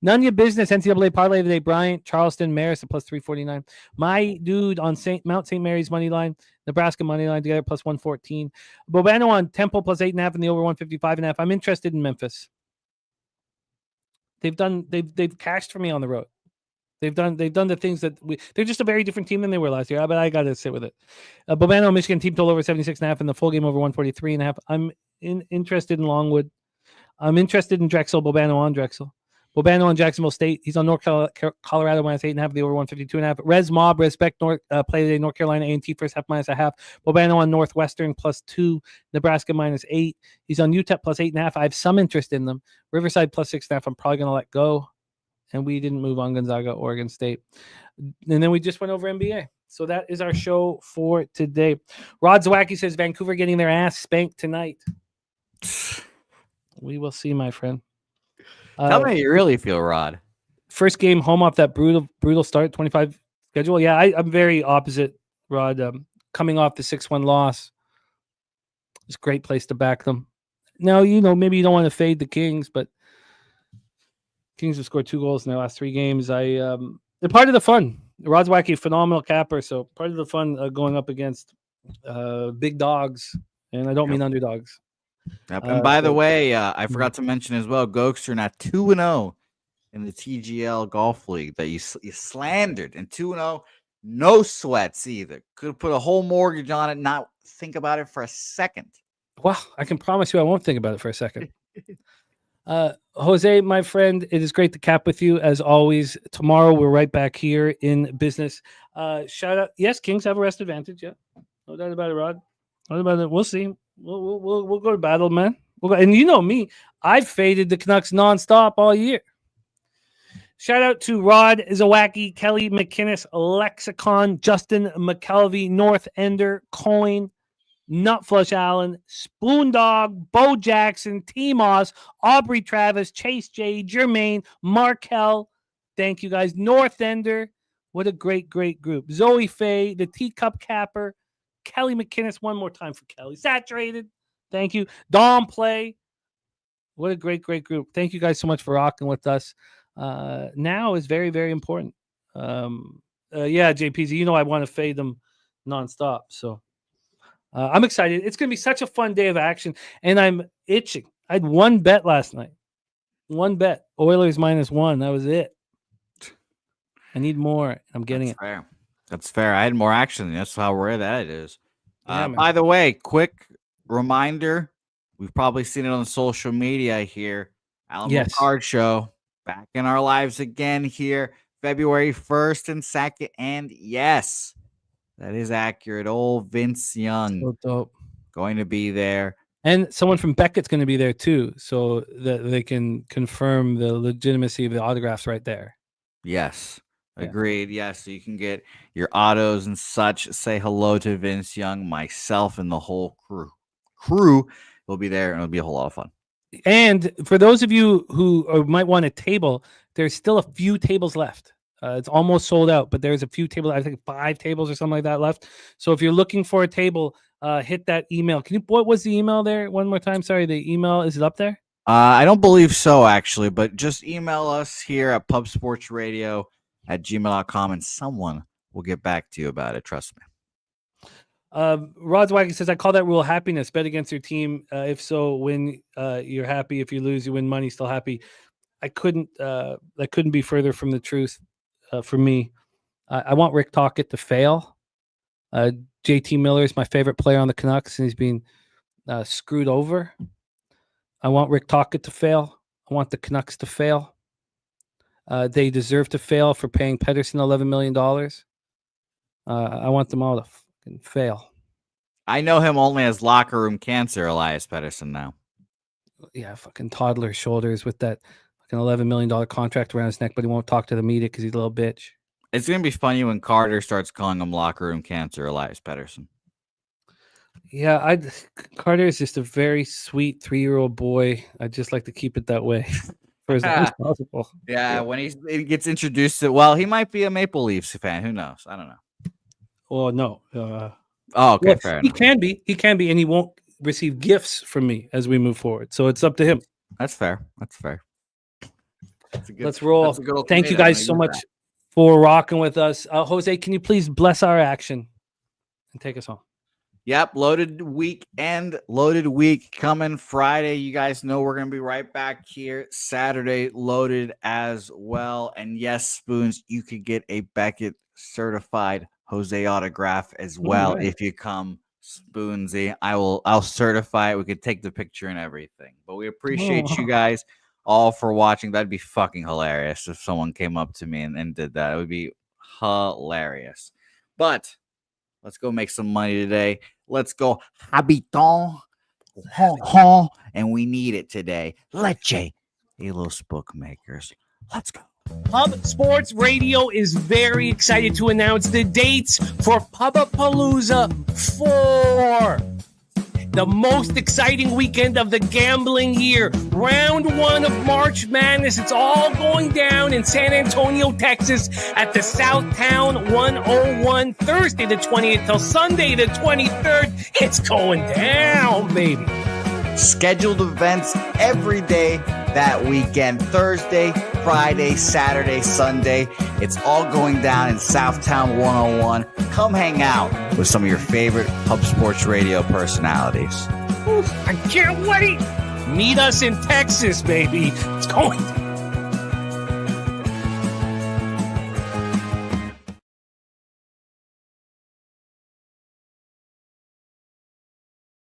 None of your business. NCAA parlay today. Bryant, Charleston, Marist at plus 349. My dude on Mount St. Mary's money line. Nebraska money line together plus 114. Bobano on Temple plus 8.5 and the over 155.5. I'm interested in Memphis. They've cashed for me on the road. They've done the things that they're just a very different team than they were last year. But I got to sit with it. Bobano, Michigan team total over 76.5 and the full game over 143.5. I'm interested in Longwood. I'm interested in Drexel. Bobano on Drexel. Bobano on Jacksonville State. He's on North Colorado minus 8.5. The over 152.5. Res Mob respect play today. North Carolina A&T first half minus 0.5. Bobano on Northwestern plus 2. Nebraska minus 8. He's on UTEP plus 8.5. I have some interest in them. Riverside plus 6.5. I'm probably going to let go. And we didn't move on Gonzaga, Oregon State. And then we just went over NBA. So that is our show for today. Rod Zawacki says Vancouver getting their ass spanked tonight. We will see, my friend. Tell me how you really feel, Rod. First game home off that brutal start, 25 schedule. Yeah, I'm very opposite, Rod. Coming off the 6-1 loss. It's a great place to back them. Now, maybe you don't want to fade the Kings, but Kings have scored 2 goals in their last 3 games. They're part of the fun. Rod Zawacki, phenomenal capper. So part of the fun going up against big dogs. And I don't mean underdogs. Yep. And by the way, I forgot to mention as well, Gophers are now 2-0 in the TGL Golf League that you slandered. And 2-0, no sweats either. Could have put a whole mortgage on it, not think about it for a second. Well, I can promise you I won't think about it for a second. Jose, my friend, it is great to cap with you as always. Tomorrow we're right back here in business. Shout out. Yes, Kings have a rest advantage. Yeah, no doubt about it, Rod. No doubt about it. We'll see. We'll go to battle, man. And you know me, I've faded the Canucks nonstop all year. Shout out to Rod Zawacki, Kelly McInnes, Lexicon, Justin McKelvey, North Ender, Coin, Nutflush Allen, Spoon Dog, Bo Jackson, T-Moss, Aubrey Travis, Chase J, Jermaine, Markel. Thank you guys. North Ender. What a great group. Zoe Faye, the Teacup Capper, Kelly McInnes. One more time for Kelly. Saturated. Thank you. Dom Play. What a great group. Thank you guys so much for rocking with us. Now is very, very important. Yeah, JPZ, I want to fade them nonstop. So I'm excited. It's going to be such a fun day of action, and I'm itching. I had one bet last night. One bet. Oilers -1. That was it. I need more. I'm getting it. Fair. That's fair. I had more action. That's how rare that is. Yeah, by the way, quick reminder. We've probably seen it on social media here. Alan Card Show back in our lives again here. February 1st and 2nd. And yes, that is accurate. Old Vince Young so dope. Going to be there. And someone from Beckett's going to be there too, so that they can confirm the legitimacy of the autographs right there. Yes. Agreed. Yes. So you can get your autos and such. Say hello to Vince Young, myself, and the whole crew will be there, and it'll be a whole lot of fun. And for those of you who might want a table, there's still a few tables left. It's almost sold out, but there's a few tables, I think 5 tables or something like that left. So if you're looking for a table, hit that email. What was the email there one more time? Sorry, the email, is it up there? I don't believe so, actually, but just email us here at pubsportsradio@gmail.com, and someone will get back to you about it. Trust me. Rod's Wagon says, I call that rule happiness. Bet against your team. If so, win, you're happy. If you lose, you win money, still happy. That couldn't be further from the truth for me. I want Rick Tocchet to fail. JT Miller is my favorite player on the Canucks, and he's been screwed over. I want Rick Tocchet to fail. I want the Canucks to fail. They deserve to fail for paying Pettersson $11 million. I want them all to fucking fail. I know him only as locker room cancer, Elias Pettersson, now. Yeah, fucking toddler shoulders with that fucking $11 million contract around his neck, but he won't talk to the media because he's a little bitch. It's going to be funny when Carter starts calling him locker room cancer, Elias Pettersson. Yeah, Carter is just a very sweet 3-year-old boy. I'd just like to keep it that way for as long as possible. Yeah, when he gets introduced to, well, he might be a Maple Leafs fan. Who knows? I don't know. Well, no. Okay, well, fair he enough. He can be, and he won't receive gifts from me as we move forward. So it's up to him. That's fair. Let's roll. Thank you guys so much for rocking with us. Jose, can you please bless our action and take us home? Yep, loaded week coming Friday. You guys know we're going to be right back here. Saturday, loaded as well. And yes, Spoons, you could get a Beckett certified Jose autograph as well if you come, Spoonsy. I'll certify it. We could take the picture and everything. But we appreciate you guys all for watching. That'd be fucking hilarious if someone came up to me and did that. It would be hilarious. But let's go make some money today. Let's go habitant. And we need it today. Leche. Hey, los bookmakers. Let's go. Pub Sports Radio is very excited to announce the dates for Pubapalooza 4. The most exciting weekend of the gambling year. Round 1 of March Madness. It's all going down in San Antonio, Texas at the Southtown 101, Thursday the 20th till Sunday the 23rd. It's going down, baby. Scheduled events every day that weekend. Thursday, Friday, Saturday, Sunday. It's all going down in Southtown 101. Come hang out with some of your favorite Pub Sports Radio personalities. I can't wait. Meet us in Texas, baby. It's going down.